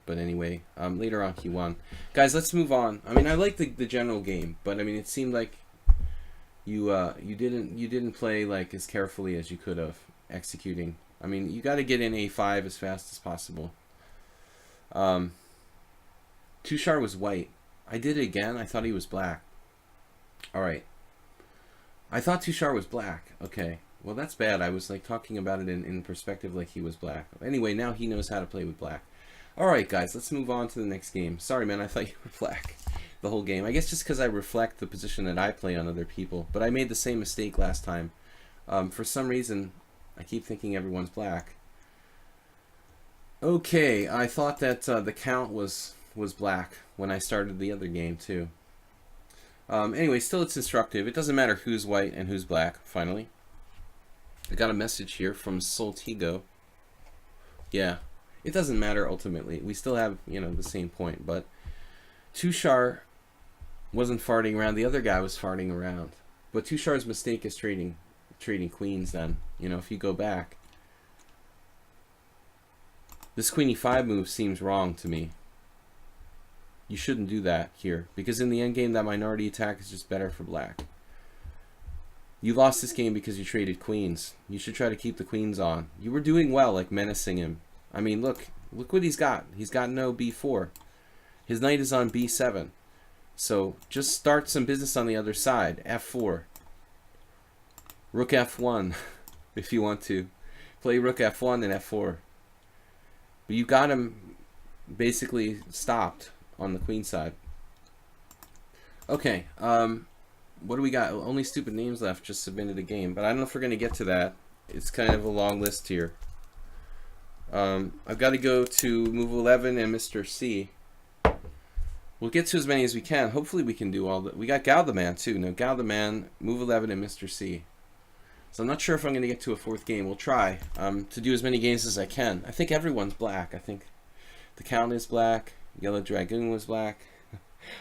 but anyway, later on he won. Guys, let's move on. I mean, I like the general game, but I mean, it seemed like you didn't play as carefully as you could have executing. I mean, you got to get in a5 as fast as possible. Tushar was white. I did it again. I thought he was black. All right. I thought Tushar was black. Okay. Well, that's bad. I was talking about it in perspective like he was black. Anyway, now he knows how to play with black. All right, guys. Let's move on to the next game. Sorry, man. I thought you were black the whole game. I guess just because I reflect the position that I play on other people. But I made the same mistake last time. For some reason, I keep thinking everyone's black. Okay, I thought that the count was black when I started the other game too. Anyway, still it's instructive. It doesn't matter who's white and who's black, finally. I got a message here from Soltigo. Yeah, it doesn't matter ultimately. We still have, the same point, but Tushar wasn't farting around. The other guy was farting around. But Tushar's mistake is trading queens then. If you go back, this queen e5 move seems wrong to me. You shouldn't do that here, because in the endgame that minority attack is just better for black. You lost this game because you traded queens. You should try to keep the queens on. You were doing well, like menacing him. I mean, look what he's got. He's got no b4. His knight is on b7. So just start some business on the other side. f4. Rook f1 if you want to. Play rook f1 and f4. But you got him basically stopped on the queen side. Okay, what do we got? Only stupid names left, just submitted a game. But I don't know if we're going to get to that. It's kind of a long list here. I've got to go to move 11 and Mr. C. We'll get to as many as we can. Hopefully we can do all that. We got Gal the Man too. No, Gal the Man, move 11 and Mr. C. So I'm not sure if I'm going to get to a fourth game. We'll try to do as many games as I can. I think everyone's black. I think the Count is black. Yellow Dragoon was black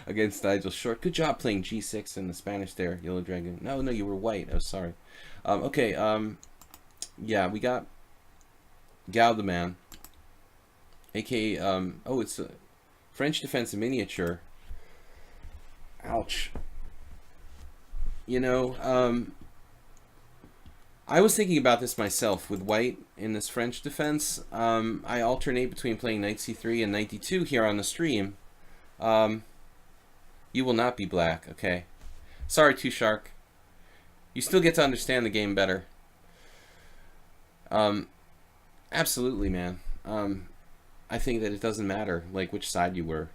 against Nigel Short. Good job playing g6 in the Spanish there, Yellow Dragoon. No, you were white. Oh, sorry. Okay, yeah, we got Gal the Man, aka, oh, it's a French defense in miniature. Ouch. I was thinking about this myself with white in this French defense. I alternate between playing knight c3 and knight d2 here on the stream. You will not be black, okay? Sorry, Too Shark. You still get to understand the game better. Absolutely, man. I think that it doesn't matter like which side you were.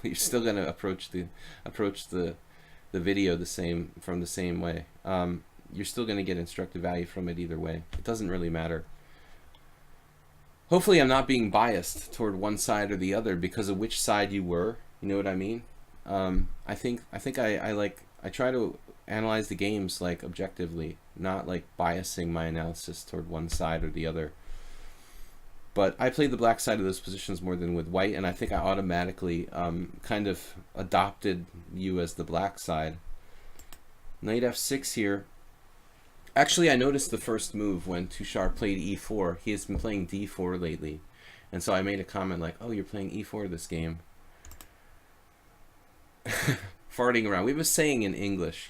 You're still gonna approach the video from the same way. You're still going to get instructive value from it either way. It doesn't really matter. Hopefully I'm not being biased toward one side or the other because of which side you were. You know what I mean? I think I try to analyze the games like objectively, not like biasing my analysis toward one side or the other. But I played the black side of those positions more than with white, and I think I automatically kind of adopted you as the black side. Knight f6 here. Actually, I noticed the first move when Tushar played e4. He has been playing d4 lately. And so I made a comment like, oh, you're playing e4 this game. Farting around. We have a saying in English,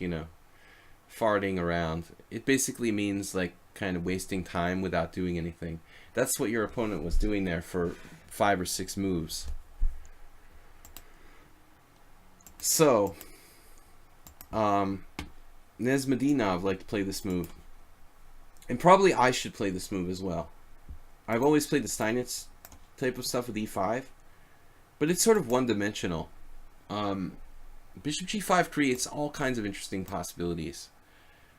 farting around. It basically means like kind of wasting time without doing anything. That's what your opponent was doing there for 5 or 6 moves. So, Nezmadinov liked to play this move. And probably I should play this move as well. I've always played the Steinitz type of stuff with e5. But it's sort of one-dimensional. Bishop g5 creates all kinds of interesting possibilities.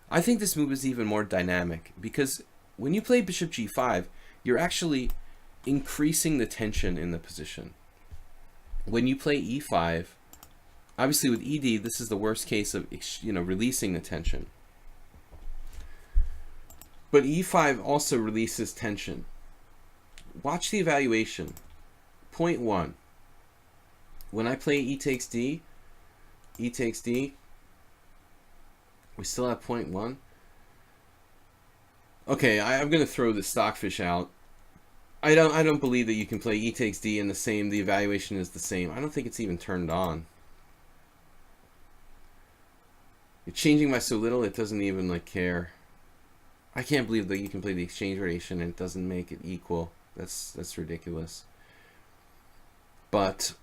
I think this move is even more dynamic. Because when you play bishop g5, you're actually increasing the tension in the position. When you play e5, obviously with ED, this is the worst case of releasing the tension. But e5 also releases tension. Watch the evaluation. Point 1. When I play e takes d, we still have point 1. Okay, I'm gonna throw the stockfish out. I don't believe that you can play e takes d and the evaluation is the same. I don't think it's even turned on. You're changing by so little it doesn't even care. I can't believe that you can play the exchange variation and it doesn't make it equal. That's ridiculous. But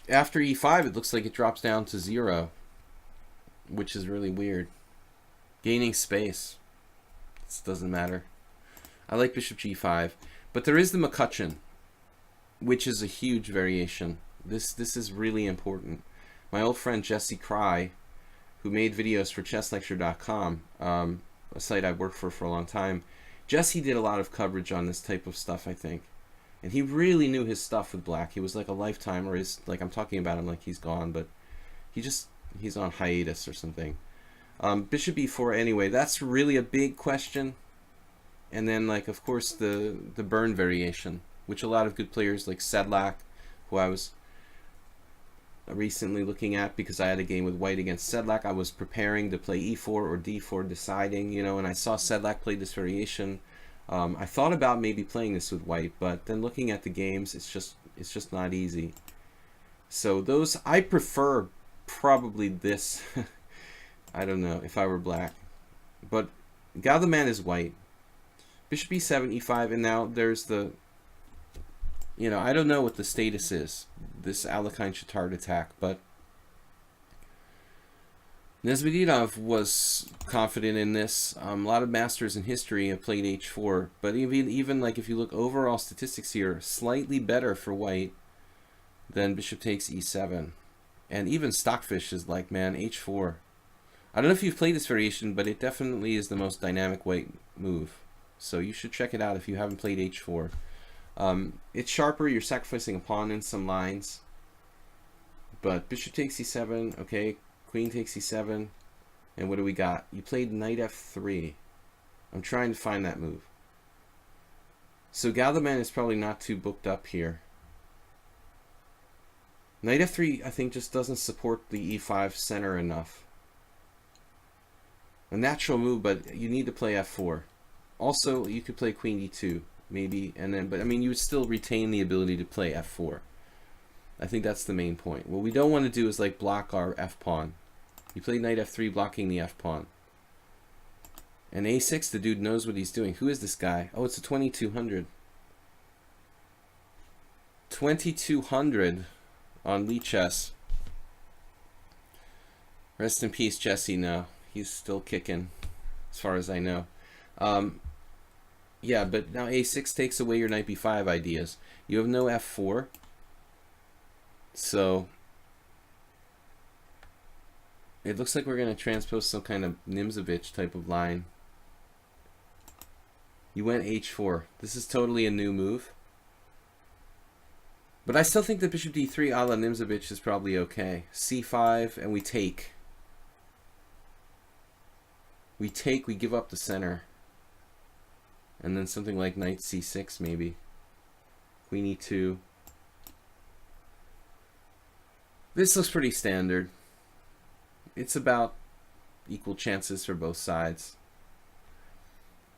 after e5 it looks like it drops down to 0, which is really weird. Gaining space. This doesn't matter. I like bishop g5, but there is the McCutcheon, which is a huge variation. This is really important. My old friend Jesse Cry, who made videos for chesslecture.com, a site I've worked for a long time, Jesse did a lot of coverage on this type of stuff, I think. And he really knew his stuff with black. He was like a lifetimer. I'm talking about him like he's gone, but He's on hiatus or something. Bishop e4 anyway. That's really a big question. And then, like, of course, the burn variation, which a lot of good players like Sedlak, who I was recently looking at because I had a game with white against Sedlak. I was preparing to play e4 or d4, deciding, you know, and I saw Sedlak play this variation. I thought about maybe playing this with white, but then looking at the games, it's just not easy. So those, I prefer probably this. I don't know if I were black, but Galdeman is white. Bishop e7, e5, and now there's the, you know, I don't know what the status is, this Alekhine-Chittard attack, but Nesmedinov was confident in this. A lot of masters in history have played h4, but even like if you look overall statistics here, slightly better for white than bishop takes e7. And even Stockfish is like, man, h4. I don't know if you've played this variation, but it definitely is the most dynamic white move. So you should check it out if you haven't played h4. It's sharper, you're sacrificing a pawn in some lines. But bishop takes e7, okay, queen takes e7, and what do we got? You played knight f3. I'm trying to find that move. So Galdeman is probably not too booked up here. Knight f3, I think, just doesn't support the e5 center enough. A natural move, but you need to play f4. Also, you could play queen e2, maybe, and then, but I mean, you would still retain the ability to play f4. I think that's the main point. What we don't want to do is like block our f-pawn. You play knight f3, blocking the f-pawn. And a6, the dude knows what he's doing. Who is this guy? Oh, it's a 2200. 2200 on lichess. Rest in peace, Jesse. No, he's still kicking, as far as I know. Yeah, but now a6 takes away your knight b5 ideas. You have no f4. So it looks like we're going to transpose some kind of Nimzovich type of line. You went h4. This is totally a new move. But I still think that bishop d3 a la Nimzovich is probably okay. c5, and we take. We take, we give up the center. And then something like knight c6 maybe. Queen e2. This looks pretty standard. It's about equal chances for both sides.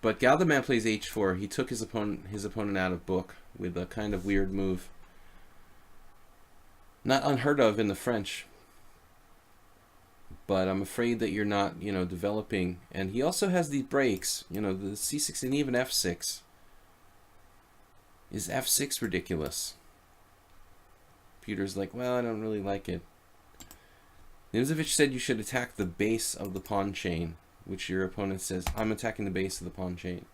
But Galdeman plays h4. He took his opponent out of book with a kind of weird move. Not unheard of in the French. But I'm afraid that you're not, you know, developing. And he also has these breaks, you know, the c6 and even f6. Is f6 ridiculous? Peter's like, well, I don't really like it. Nimzovich said you should attack the base of the pawn chain, which your opponent says, I'm attacking the base of the pawn chain.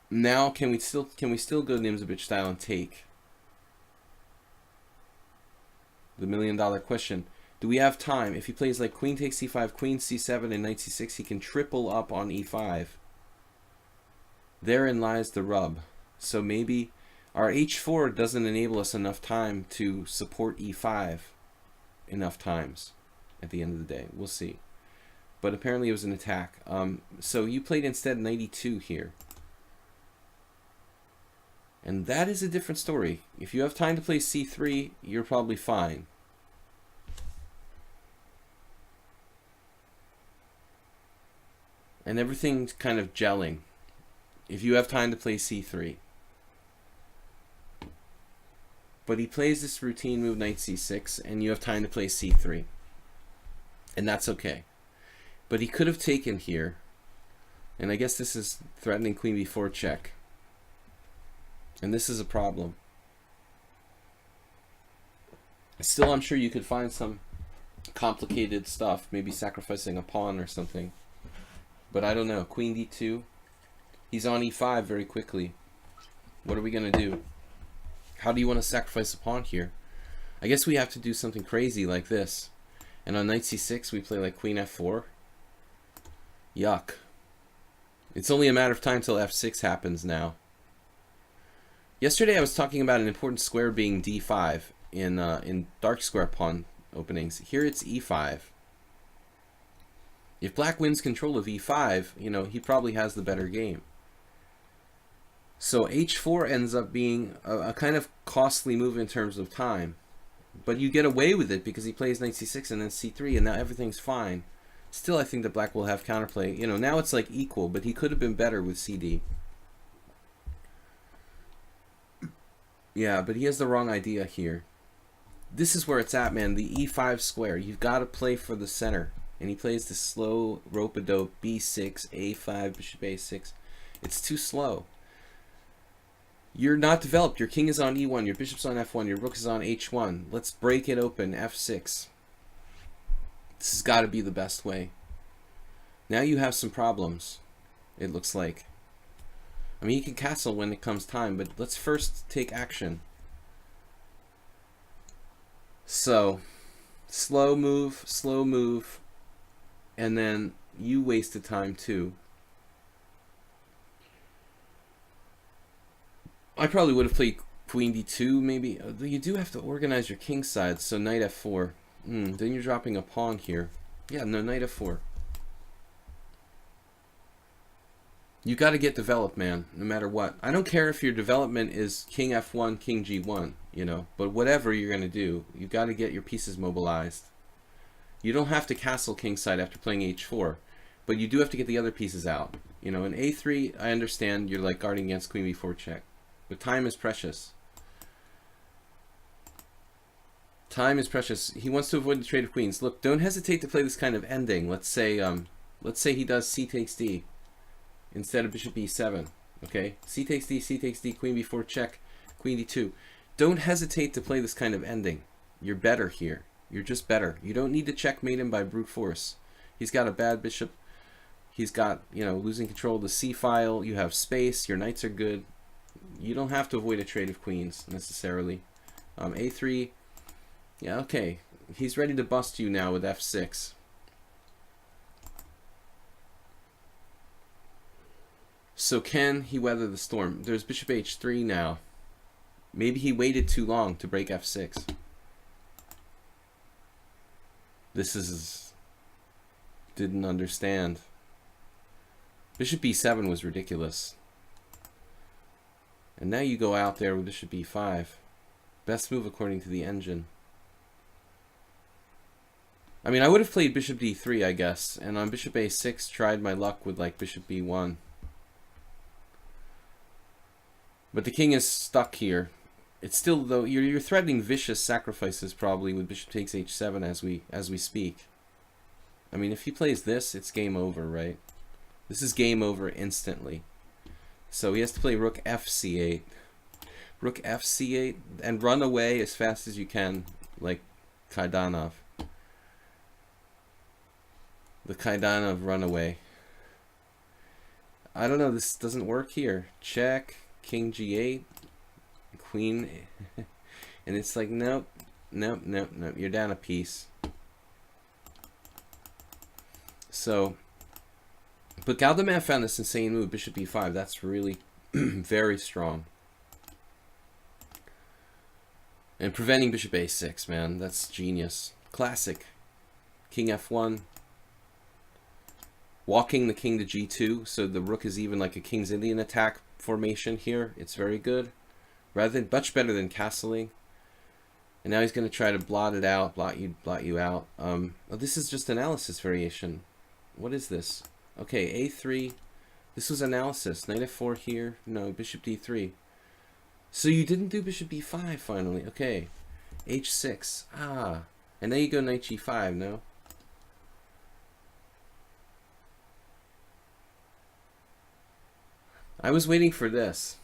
Now, can we still go Nimzovich style and take? The million-dollar question. Do we have time? If he plays like queen takes c5, queen c7, and knight c6, he can triple up on e5. Therein lies the rub. So maybe our h4 doesn't enable us enough time to support e5 enough times at the end of the day. We'll see. But apparently it was an attack. So you played instead knight e2 here. And that is a different story. If you have time to play c3, you're probably fine. And everything's kind of gelling. If you have time to play c3. But he plays this routine move knight c6, and you have time to play c3. And that's okay. But he could have taken here. And I guess this is threatening queen b4 check. And this is a problem. Still, I'm sure you could find some complicated stuff, maybe sacrificing a pawn or something. But I don't know. Queen d2. He's on e5 very quickly. What are we going to do? How do you want to sacrifice a pawn here? I guess we have to do something crazy like this. And on knight c6, we play like queen f4. Yuck. It's only a matter of time till f6 happens now. Yesterday I was talking about an important square being d5, in dark square pawn openings. Here it's e5. If black wins control of e5, you know, he probably has the better game. So h4 ends up being a kind of costly move in terms of time. But you get away with it because he plays knight c6 and then c3, and now everything's fine. Still, I think that black will have counterplay. You know, now it's like equal, but he could have been better with cd. Yeah, but he has the wrong idea here. This is where it's at, man. The e5 square. You've got to play for the center. And he plays the slow rope-a-dope b6, a5, bishop a6. It's too slow. You're not developed. Your king is on e1, your bishop's on f1, your rook is on h1. Let's break it open, f6. This has got to be the best way. Now you have some problems, it looks like. I mean, you can castle when it comes time, but let's first take action. So, slow move, and then you wasted time too. I probably would have played queen d2, maybe. You do have to organize your king side, so knight f4. Then you're dropping a pawn here. Yeah, no, knight f4. You got to get developed, man, no matter what. I don't care if your development is king f1, king g1, you know, but whatever you're going to do, you got to get your pieces mobilized. You don't have to castle kingside after playing h4, but you do have to get the other pieces out. You know, in a3, I understand you're like guarding against queen b4 check, but time is precious. Time is precious. He wants to avoid the trade of queens. Look, don't hesitate to play this kind of ending. Let's say he does c takes d instead of bishop e7. Okay, c takes d, queen b4 check, queen d2. Don't hesitate to play this kind of ending. You're better here. You're just better. You don't need to checkmate him by brute force. He's got a bad bishop. He's got, you know, losing control of the c file. You have space. Your knights are good. You don't have to avoid a trade of queens necessarily. A3. Yeah, okay. He's ready to bust you now with f6. So can he weather the storm? There's bishop h3 now. Maybe he waited too long to break f6. This is... didn't understand. Bishop b7 was ridiculous. And now you go out there with bishop b5. Best move according to the engine. I mean, I would have played bishop d3, I guess, and on bishop a6 tried my luck with like bishop b1. But the king is stuck here. It's still, though, you're threatening vicious sacrifices probably with bishop takes h7 as we speak. I mean, if he plays this, it's game over, right? This is game over instantly. So he has to play rook fc8. Rook fc8 and run away as fast as you can, like Kaidanov. The Kaidanov runaway. I don't know, this doesn't work here. Check, king g8, queen, and it's like, nope, nope, nope, nope, you're down a piece. So, but Galdeman found this insane move, bishop e5. That's really very strong. And preventing bishop a6, man, that's genius. Classic. King f1. Walking the king to g2, so the rook is even like a King's Indian attack formation here. It's very good. Rather than, much better than castling. And now he's going to try to blot it out, blot you out. Oh, this is just analysis variation. What is this? Okay, a3. This was analysis. Knight f4 here. No, bishop d3. So you didn't do bishop b5 finally. Okay. h6. Ah. And now you go knight g5, no? I was waiting for this.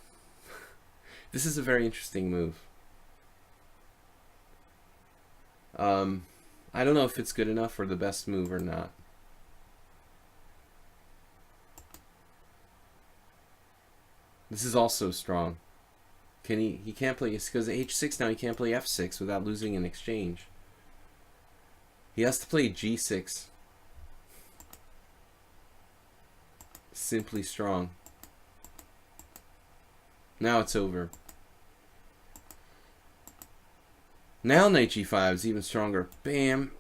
This is a very interesting move. I don't know if it's good enough for the best move or not. This is also strong. Can he can't play, it's because h6 now he can't play f6 without losing an exchange. He has to play g6. Simply strong. Now it's over. Now knight g5 is even stronger. Bam.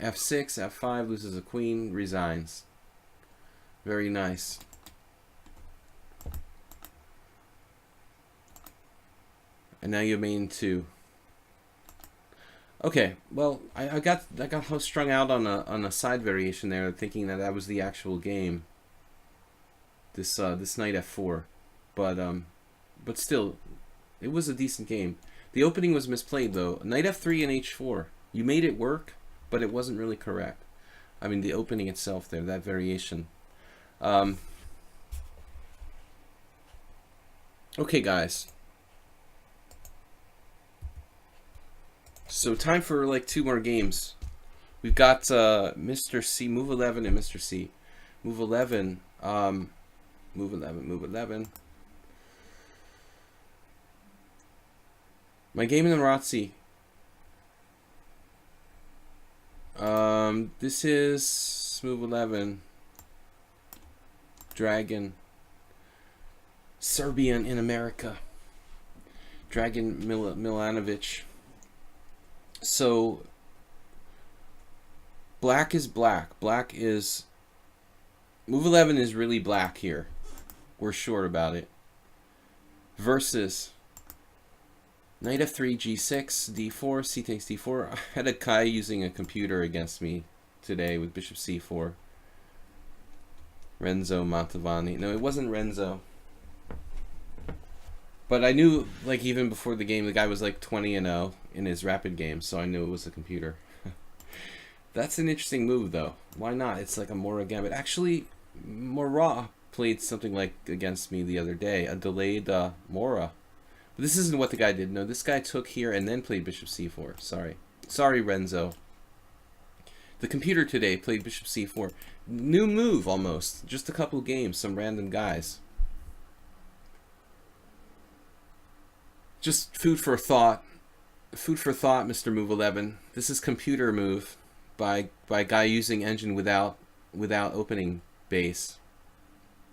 f6, f5, loses a queen, resigns. Very nice. And now you main 2. Okay, well, I got strung out on a side variation there, thinking that that was the actual game. This knight f4, but still, it was a decent game. The opening was misplayed though. Knight f3 and h4. You made it work, but it wasn't really correct. I mean, the opening itself there, that variation. Okay, guys. So time for like 2 more games. We've got Mr. C, move 11 and Mr. C. Move 11, move 11, move 11. My game in the Marazzi. This is move 11. Dragon. Serbian in America. Dragon Milanovic. So black is black. Black is move 11 is really black here. We're sure about it. Versus knight f3, g6, d4, c takes d4. I had a guy using a computer against me today with bishop c4. Renzo Montavani. No, it wasn't Renzo. But I knew, like, even before the game, the guy was like 20-0 in his rapid game, so I knew it was a computer. That's an interesting move, though. Why not? It's like a Mora gambit. Actually, Mora played something like against me the other day, a delayed Mora. But this isn't what the guy did. No, this guy took here and then played bishop c4. Sorry, Renzo. The computer today played bishop c4. New move, almost. Just a couple games, some random guys. Just food for thought. Food for thought, Mr. Move 11. This is computer move by guy using engine without opening base.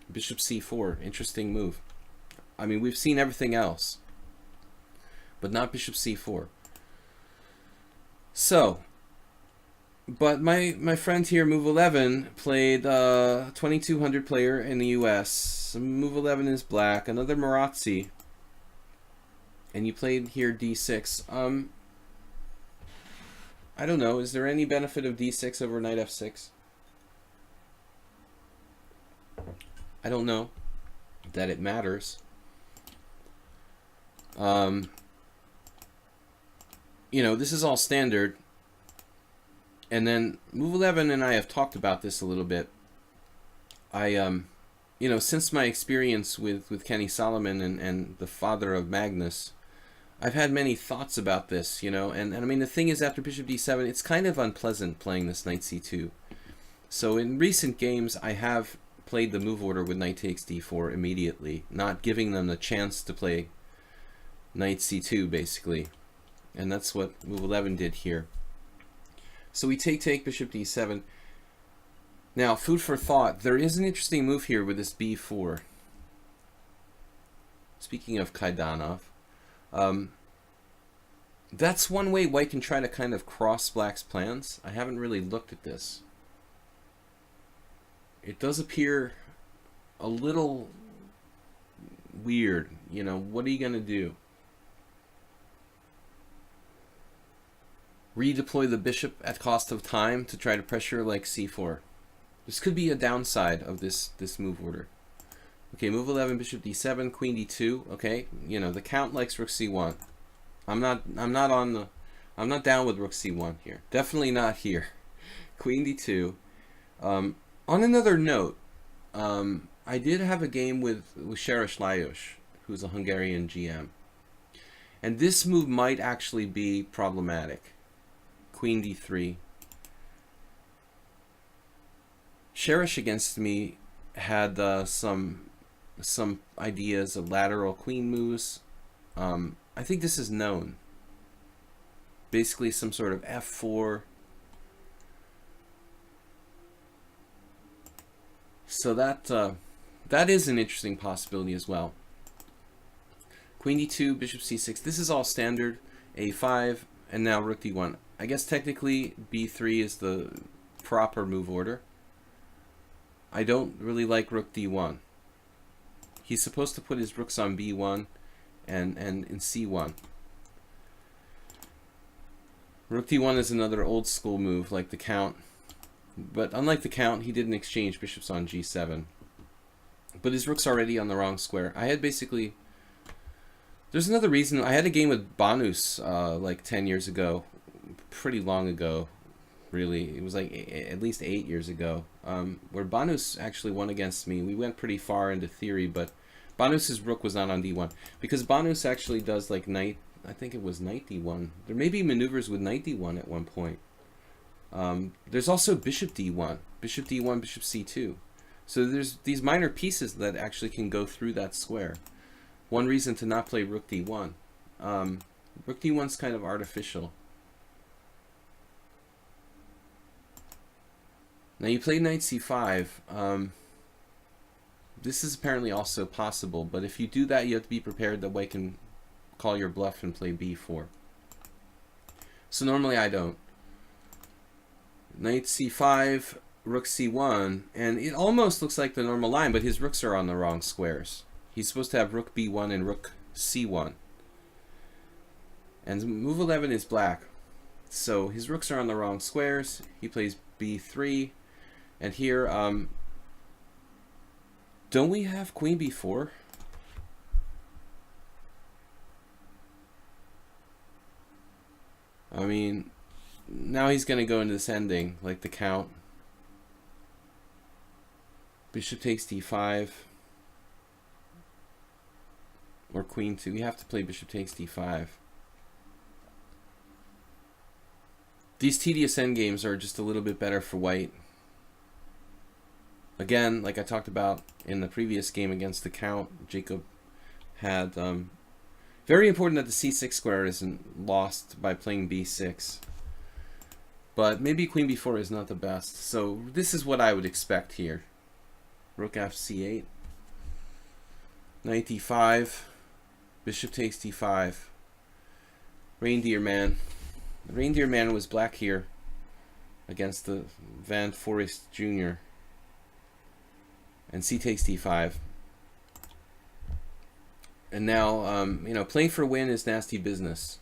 Bishop c4. Interesting move. I mean, we've seen everything else, but not bishop c4. So, but my friend here, Move 11, played 2200 player in the US. Move 11 is black. Another Marazzi. And you played here d6. I don't know. Is there any benefit of d6 over knight f6? I don't know that it matters. You know, this is all standard. And then Move 11 and I have talked about this a little bit. You know, since my experience with Kenny Solomon and the father of Magnus, I've had many thoughts about this, you know, and I mean, the thing is, after bishop d7, it's kind of unpleasant playing this knight c2. So in recent games, I have played the move order with knight takes d4 immediately, not giving them the chance to play knight c2, basically. And that's what Move 11 did here. So we take bishop d7. Now, food for thought. There is an interesting move here with this b4. Speaking of Kaidanov, that's one way white can try to kind of cross black's plans. I haven't really looked at this. It does appear a little weird. You know, what are you going to do? Redeploy the bishop at cost of time to try to pressure like c4. This could be a downside of this move order. Okay, move 11, bishop d7, queen d2. Okay, you know, the count likes rook c1. I'm not down with rook c1 here. Definitely not here. Queen d2. On another note, I did have a game with Sherish Lajos, who's a Hungarian GM, and this move might actually be problematic. Queen d3. Sherish against me had some ideas of lateral queen moves. I think this is known. Basically some sort of f4. So that is an interesting possibility as well. Queen d2, bishop c6. This is all standard. a5, and now rook d1. I guess technically b3 is the proper move order. I don't really like rook d1. He's supposed to put his rooks on b1 and in c1. Rook d1 is another old school move like the count. But unlike the count, he didn't exchange bishops on g7. But his rook's already on the wrong square. I had basically... There's another reason. I had a game with Banus like 10 years ago. Pretty long ago, really. It was like at least 8 years ago. Where Banus actually won against me. We went pretty far into theory, but Banus's rook was not on d1. Because Banus actually does like knight... I think it was knight d1. There may be maneuvers with knight d1 at one point. There's also bishop d1, bishop d1, bishop c2. So there's these minor pieces that actually can go through that square. One reason to not play rook d1. Rook d1's kind of artificial. Now you play knight c5. This is apparently also possible, but if you do that, you have to be prepared that white can call your bluff and play b4. So normally I don't. Knight c5, rook c1, and it almost looks like the normal line, but his rooks are on the wrong squares. He's supposed to have rook b1 and rook c1. And move 11 is black. So his rooks are on the wrong squares. He plays b3. And here, don't we have queen b4? I mean, now he's going to go into this ending, like the count. Bishop takes d5. Or queen 2. We have to play bishop takes d5. These tedious endgames are just a little bit better for white. Again, like I talked about in the previous game against the count, Jacob had... very important that the c6 square isn't lost by playing b6. But maybe queen b4 is not the best. So this is what I would expect here. Rook f c8. Knight d5. Bishop takes d5. Reindeer man. The Reindeer man was black here against the Van Forest Jr. And c takes d5. And now, you know, playing for a win is nasty business.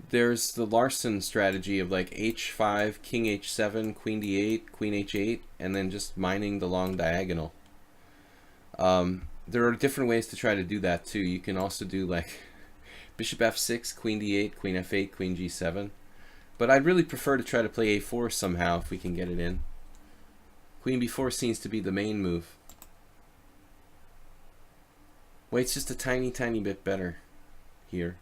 There's the Larson strategy of like h5, king h7, queen d8, queen h8, and then just mining the long diagonal. There are different ways to try to do that too. You can also do like bishop f6, queen d8, queen f8, queen g7. But I'd really prefer to try to play a4 somehow if we can get it in. Queen b4 seems to be the main move. White's just a tiny, tiny bit better here.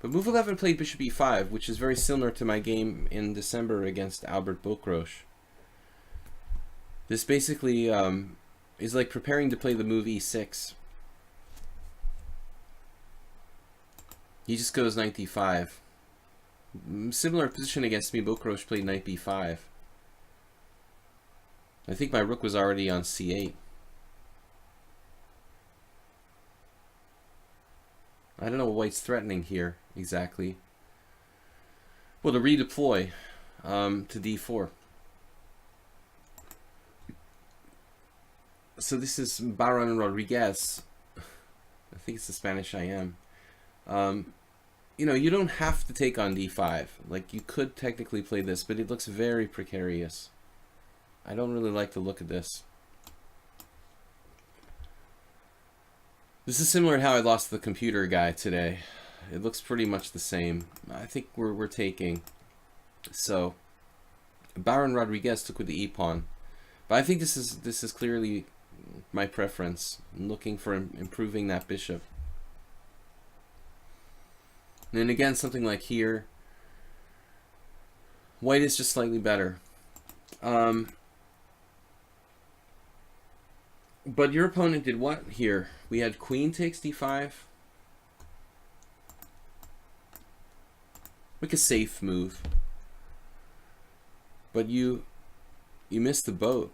But move 11 played bishop e5, which is very similar to my game in December against Albert Bokrosh. This basically is like preparing to play the move e6. He just goes knight d5. Similar position against me, Bokrosh played knight b5. I think my rook was already on c8. I don't know what white's threatening here exactly. Well, to redeploy to d4. So this is Baron Rodriguez. I think it's the Spanish I am. You know, you don't have to take on d5. Like, you could technically play this, but it looks very precarious. I don't really like the look of this. This is similar to how I lost the computer guy today. It looks pretty much the same. I think we're taking. So Baron Rodriguez took with the e-pawn. But I think this is clearly my preference. I'm looking for improving that bishop. And then again, something like here, white is just slightly better. But your opponent did what here? We had queen takes d5. Like a safe move. But you missed the boat.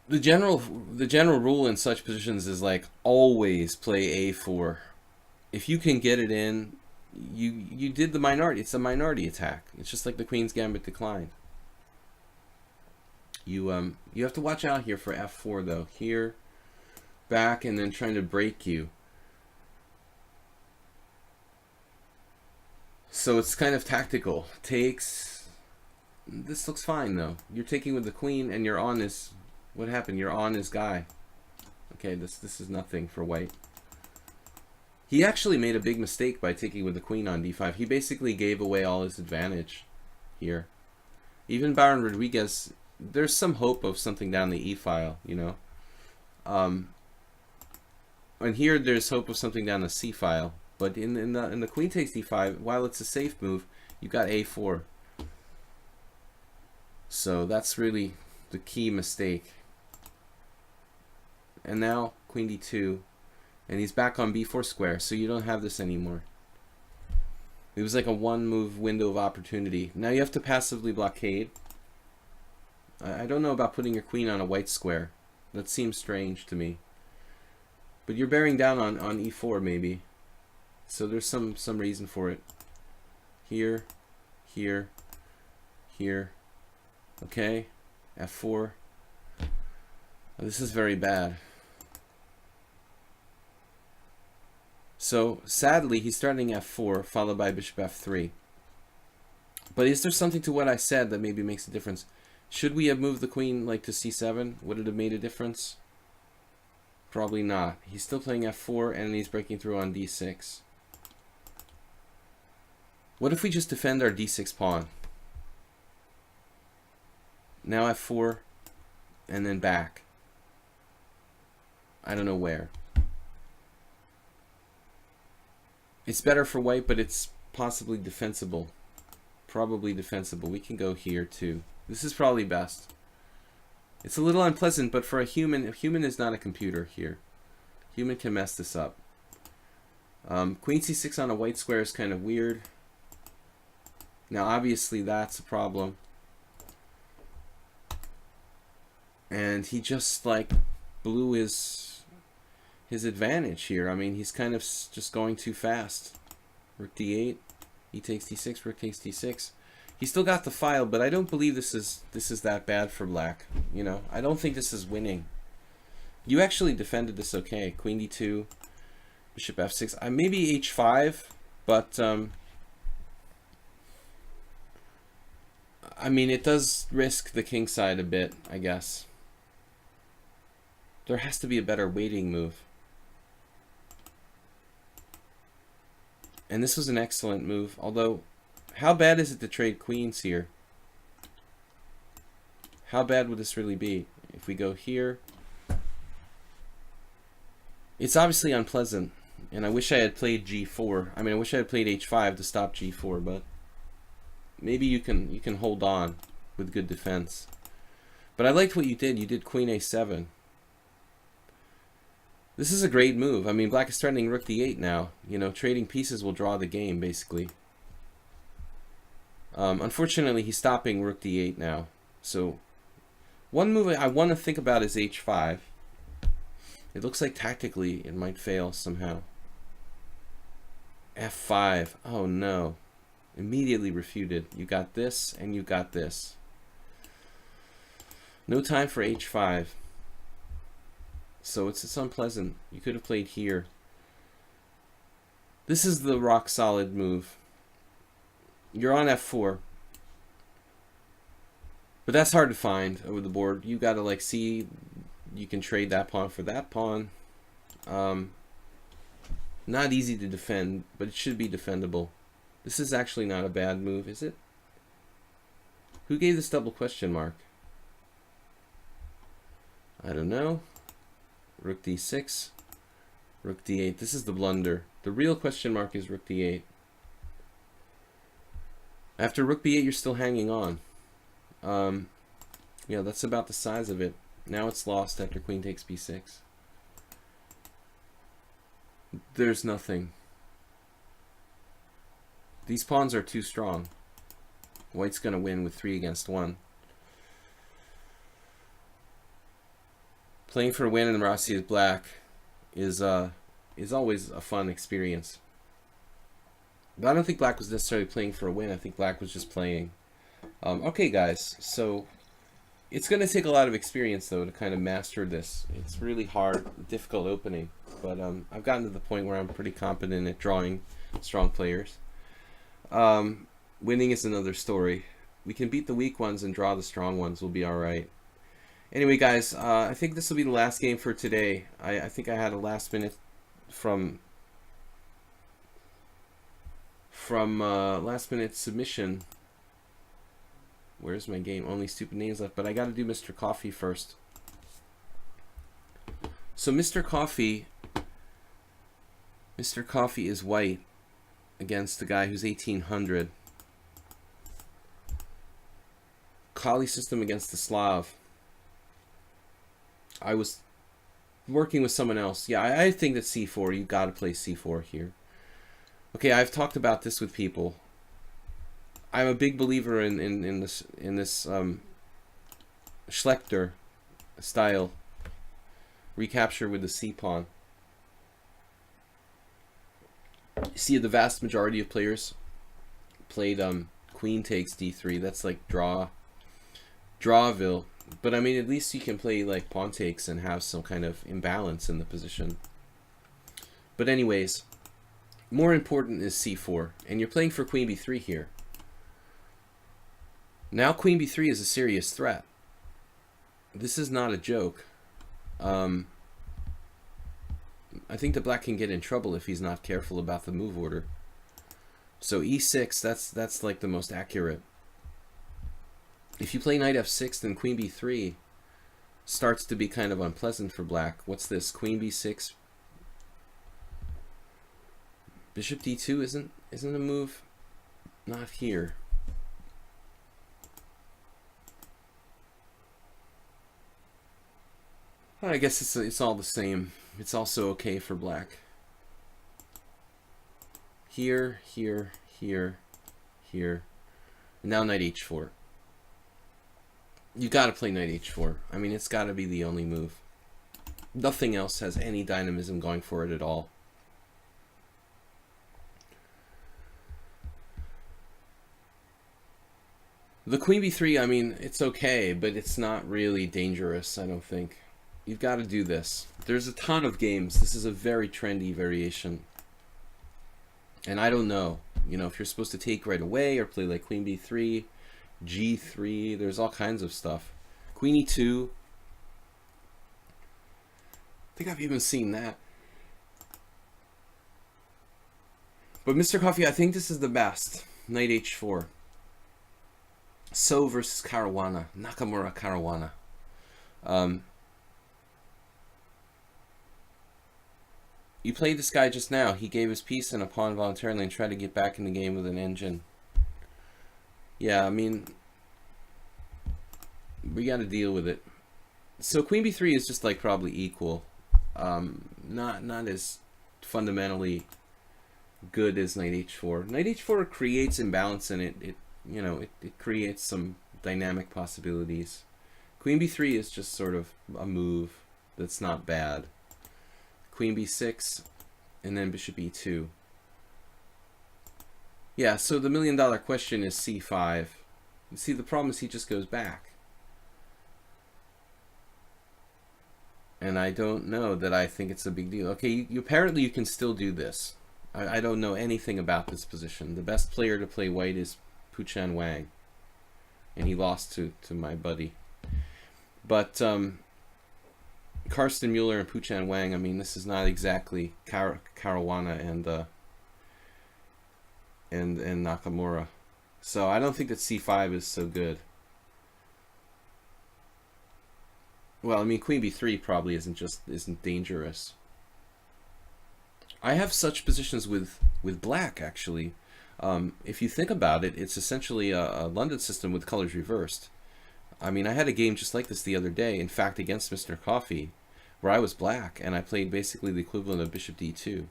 the general rule in such positions is like always play a4. If you can get it in, you did the minority. It's a minority attack. It's just like the Queen's Gambit declined. You have to watch out here for f4 though. Here, back, and then trying to break you. So it's kind of tactical. Takes. This looks fine though. You're taking with the queen, and you're on this. What happened? You're on his guy. Okay, this is nothing for white. He actually made a big mistake by taking with the queen on d5. He basically gave away all his advantage here. Even Baron Rodriguez, there's some hope of something down the e-file, you know. And here there's hope of something down the c-file. But in the queen takes d5, while it's a safe move, you got a4. So that's really the key mistake. And now queen d2, and he's back on b4 square, so you don't have this anymore. It was like a one-move window of opportunity. Now you have to passively blockade. I don't know about putting your queen on a white square. That seems strange to me. But you're bearing down on e4 maybe. So there's some reason for it. Here, here, here. Okay, f4. This is very bad. So sadly, he's starting f4, followed by bishop f3. But is there something to what I said that maybe makes a difference? Should we have moved the queen like to c7? Would it have made a difference? Probably not. He's still playing f4, and he's breaking through on d6. What if we just defend our d6 pawn? Now f4, and then back. I don't know where. It's better for white, but it's possibly defensible. Probably defensible. We can go here too. This is probably best. It's a little unpleasant, but for a human is not a computer here. Human can mess this up. Queen c6 on a white square is kind of weird. Now obviously that's a problem. And he just like blew his advantage here. I mean, he's kind of just going too fast. Rook d8, he takes d6, rook takes d6. He still got the file, but I don't believe this is that bad for black. You know, I don't think this is winning. You actually defended this okay. Queen d2, bishop f6. Maybe h5, but I mean, it does risk the king side a bit, I guess. There has to be a better waiting move. And this was an excellent move, although how bad is it to trade queens here? How bad would this really be? If we go here, it's obviously unpleasant, and I wish I had played g4. I mean, I wish I had played h5 to stop g4, but maybe you can hold on with good defense. But I liked what you did. You did queen a7. This is a great move. I mean, black is threatening rook d8 now. You know, trading pieces will draw the game, basically. Unfortunately, he's stopping rook d8 now. So, one move I want to think about is h5. It looks like tactically it might fail somehow. f5. Oh, no. Immediately refuted. You got this, and you got this. No time for h5. So it's unpleasant. You could have played here. This is the rock solid move. You're on f4. But that's hard to find over the board. You gotta like see you can trade that pawn for that pawn. Not easy to defend, but it should be defendable. This is actually not a bad move, is it? Who gave this double question mark? I don't know. Rook d6, rook d8. This is the blunder. The real question mark is rook d8. After rook b8, you're still hanging on. Yeah, that's about the size of it. Now it's lost after queen takes b6. There's nothing. These pawns are too strong. White's going to win with 3 against 1. Playing for a win in Rossi as black is always a fun experience. But I don't think black was necessarily playing for a win. I think black was just playing. Okay, guys, so it's going to take a lot of experience, though, to kind of master this. It's really hard, difficult opening. But I've gotten to the point where I'm pretty competent at drawing strong players. Winning is another story. We can beat the weak ones and draw the strong ones. We'll be all right. Anyway, guys, I think this will be the last game for today. I think I had a last minute from last minute submission. Where's my game? Only stupid names left, but I got to do Mr. Coffee first. So Mr. Coffee is white against the guy who's 1800. Kali system against the Slav. I was working with someone else. Yeah, I think that c4, you got to play c4 here. Okay, I've talked about this with people. I'm a big believer in this Schlechter style recapture with the c pawn. You see, the vast majority of players played queen takes d3. That's like drawville. But I mean, at least you can play like pawn takes and have some kind of imbalance in the position. But anyways, more important is c4, and you're playing for queen b3 here. Now queen b3 is a serious threat. This is not a joke. I think the black can get in trouble if he's not careful about the move order. So e6, that's like the most accurate. If you play knight f6, then queen b3 starts to be kind of unpleasant for black. What's this? Queen b6. Bishop d2 isn't a move. Not here. I guess it's all the same. It's also okay for black. Here, here, here, here. And now knight h4. You got to play knight h4. I mean, it's got to be the only move. Nothing else has any dynamism going for it at all. The queen b3, I mean, it's okay, but it's not really dangerous, I don't think. You've got to do this. There's a ton of games. This is a very trendy variation. And I don't know, you know, if you're supposed to take right away or play like queen b3, g3, there's all kinds of stuff. Queen e2. I think I've even seen that. But Mr. Coffee, I think this is the best. Knight h4. So versus Caruana. Nakamura Caruana. You played this guy just now. He gave his piece and a pawn voluntarily and tried to get back in the game with an engine. Yeah, I mean, we got to deal with it. So queen b3 is just like probably equal. Not as fundamentally good as knight h4. Knight h4 creates imbalance in it. It creates some dynamic possibilities. Queen b3 is just sort of a move that's not bad. Queen b6, and then bishop e2. Yeah, so the million-dollar question is c5. You see, the problem is he just goes back. And I don't know that I think it's a big deal. Okay, apparently you can still do this. I don't know anything about this position. The best player to play white is Puchan Wang. And he lost to my buddy. But Karsten Mueller and Puchan Wang, I mean, this is not exactly Caruana and Nakamura. So I don't think that c5 is so good. Well, I mean, queen b3 probably isn't dangerous. I have such positions with black, actually. If you think about it, it's essentially a London system with colors reversed. I mean, I had a game just like this the other day, in fact, against Mr. Coffee, where I was black, and I played basically the equivalent of bishop d2.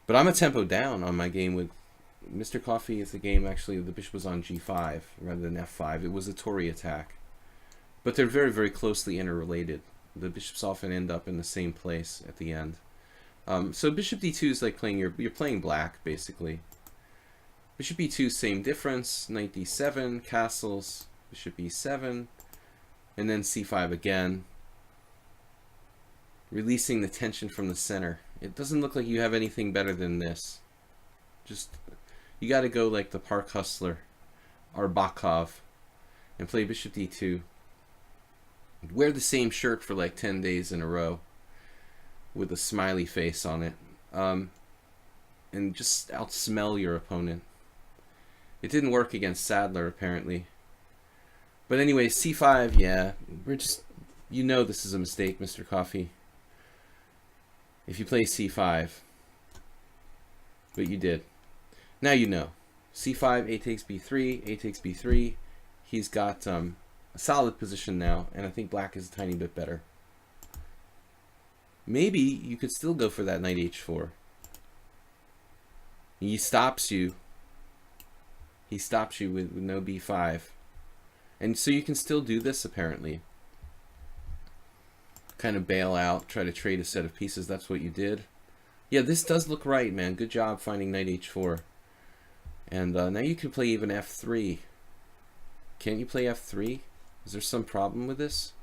But I'm a tempo down on my game with Mr. Coffee. Is the game, actually, the bishop was on g5 rather than f5. It was a Tory attack. But they're very, very closely interrelated. The bishops often end up in the same place at the end. So bishop d2 is like playing you're playing black basically. Bishop e2, same difference. Knight d7, castles, bishop e7, and then c5 again, releasing the tension from the center. It doesn't look like you have anything better than this. Just, you got to go like the Park Hustler, Arbakov, and play bishop d2. Wear the same shirt for like 10 days in a row with a smiley face on it, and just outsmell your opponent. It didn't work against Sadler apparently. But anyway, c5, yeah, we're just, you know this is a mistake, Mr. Coffee. If you play c5, but you did. Now you know. c5, a takes b3, a takes b3. He's got a solid position now, and I think black is a tiny bit better. Maybe you could still go for that knight h4. He stops you. He stops you with no b5. And so you can still do this apparently. Kind of bail out, try to trade a set of pieces. That's what you did. Yeah, this does look right, man. Good job finding knight h4. And now you can play even f3. Can't you play f3? Is there some problem with this?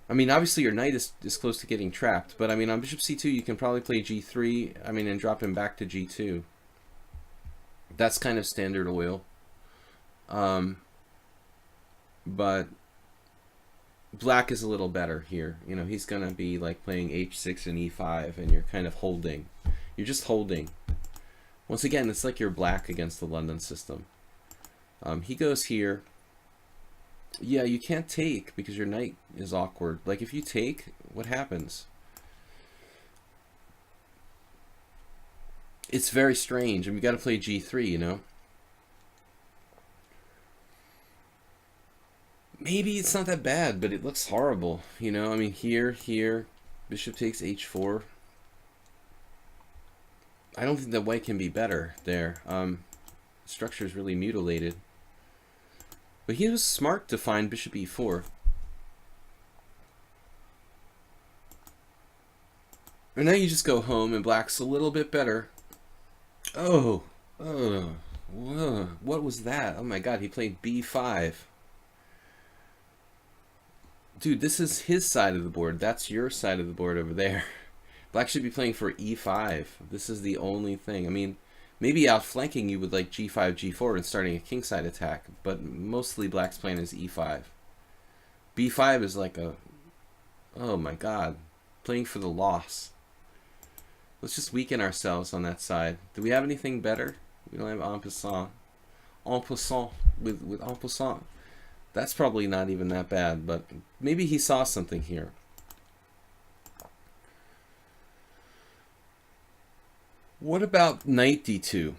I mean, obviously your knight is close to getting trapped, but I mean, on bishop c2 you can probably play g3, I mean, and drop him back to g2. That's kind of standard oil. But black is a little better here. You know, he's going to be like playing h6 and e5, and you're kind of holding. You're just holding. Once again, it's like you're black against the London system. He goes here. Yeah, you can't take because your knight is awkward. Like if you take, what happens? It's very strange, and we got to play g3, you know. Maybe it's not that bad, but it looks horrible, you know. I mean, here, bishop takes h4. I don't think that white can be better there. Structure is really mutilated. But he was smart to find bishop e4. And now you just go home, and black's a little bit better. Oh, what was that? Oh my god, he played b5. Dude, this is his side of the board. That's your side of the board over there. Black should be playing for e5. This is the only thing. I mean, maybe outflanking you with like g5, g4 and starting a kingside attack, but mostly black's plan is e5. b5 is like a, oh my god, playing for the loss. Let's just weaken ourselves on that side. Do we have anything better? We don't have en passant. En passant with en passant. That's probably not even that bad, but maybe he saw something here. What about knight d2?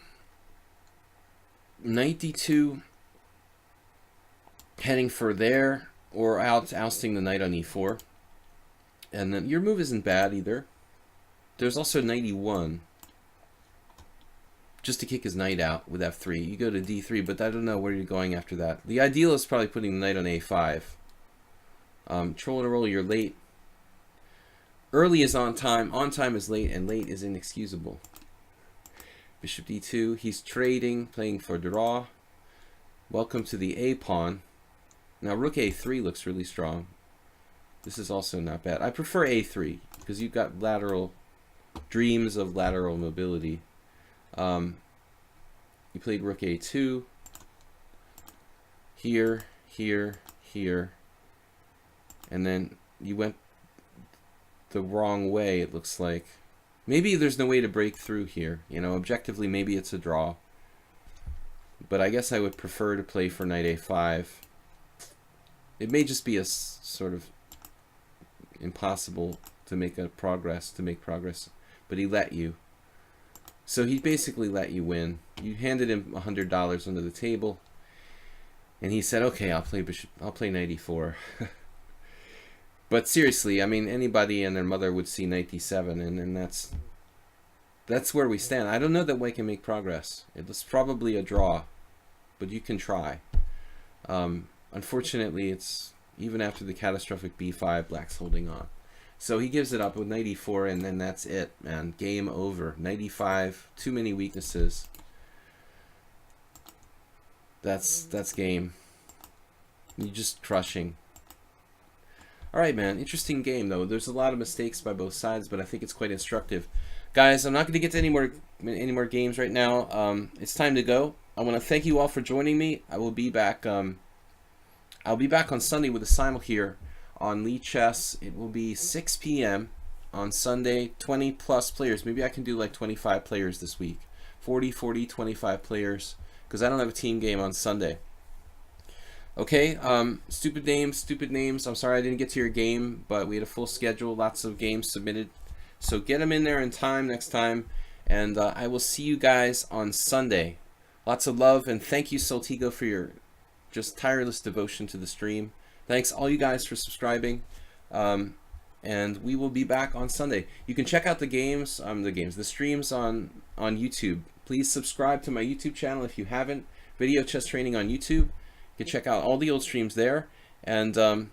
Knight d2 heading for there, or ousting the knight on e4. And then your move isn't bad either. There's also knight e1. Just to kick his knight out with f3. You go to d3, but I don't know where you're going after that. The ideal is probably putting the knight on a5. Troll and roll, you're late. Early is on time is late, and late is inexcusable. Bishop d2, he's trading, playing for draw. Welcome to the a pawn. Now rook a3 looks really strong. This is also not bad. I prefer a3 because you've got lateral dreams of lateral mobility. You played rook a2. Here, and then you went the wrong way, it looks like. Maybe there's no way to break through here. You know, objectively, maybe it's a draw. But I guess I would prefer to play for knight a5. It may just be a sort of impossible to make progress, but he let you. So he basically let you win. You handed him $100 under the table, and he said, "Okay, I'll play knight e4." But seriously, I mean, anybody and their mother would see knight d7, and that's where we stand. I don't know that white can make progress. It's probably a draw, but you can try. unfortunately, it's even after the catastrophic b5, black's holding on. So he gives it up with knight e4, and then that's it, man. Game over. Knight e5, too many weaknesses. That's game. You're just crushing. Alright, man. Interesting game, though. There's a lot of mistakes by both sides, but I think it's quite instructive. Guys, I'm not going to get to any more games right now. It's time to go. I want to thank you all for joining me. I will be back. I'll be back on Sunday with a simul here on lichess. It will be 6 p.m. on Sunday. 20 plus players. Maybe I can do like 25 players this week. 40, 25 players. Because I don't have a team game on Sunday. Okay, stupid names. I'm sorry I didn't get to your game, but we had a full schedule, lots of games submitted. So get them in there in time next time, and I will see you guys on Sunday. Lots of love, and thank you, Soltigo, for your just tireless devotion to the stream. Thanks all you guys for subscribing, and we will be back on Sunday. You can check out the streams on YouTube. Please subscribe to my YouTube channel if you haven't. Video Chess Training on YouTube. You can check out all the old streams there. And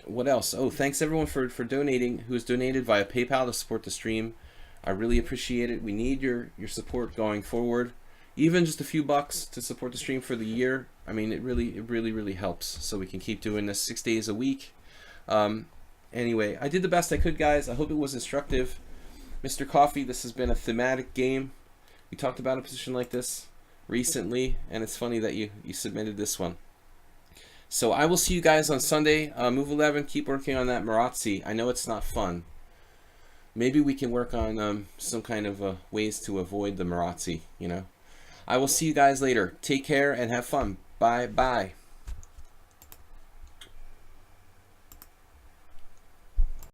what else? Oh, thanks everyone for donating, who's donated via PayPal to support the stream. I really appreciate it. We need your support going forward. Even just a few bucks to support the stream for the year. I mean, it really helps. So we can keep doing this 6 days a week. Anyway, I did the best I could, guys. I hope it was instructive. Mr. Coffee, this has been a thematic game. We talked about a position like this recently, and it's funny that you submitted this one. So I will see you guys on Sunday. Move 11, keep working on that Marazzi. I know it's not fun. Maybe we can work on some kind of ways to avoid the Marazzi, you know. I will see you guys later. Take care and have fun. Bye.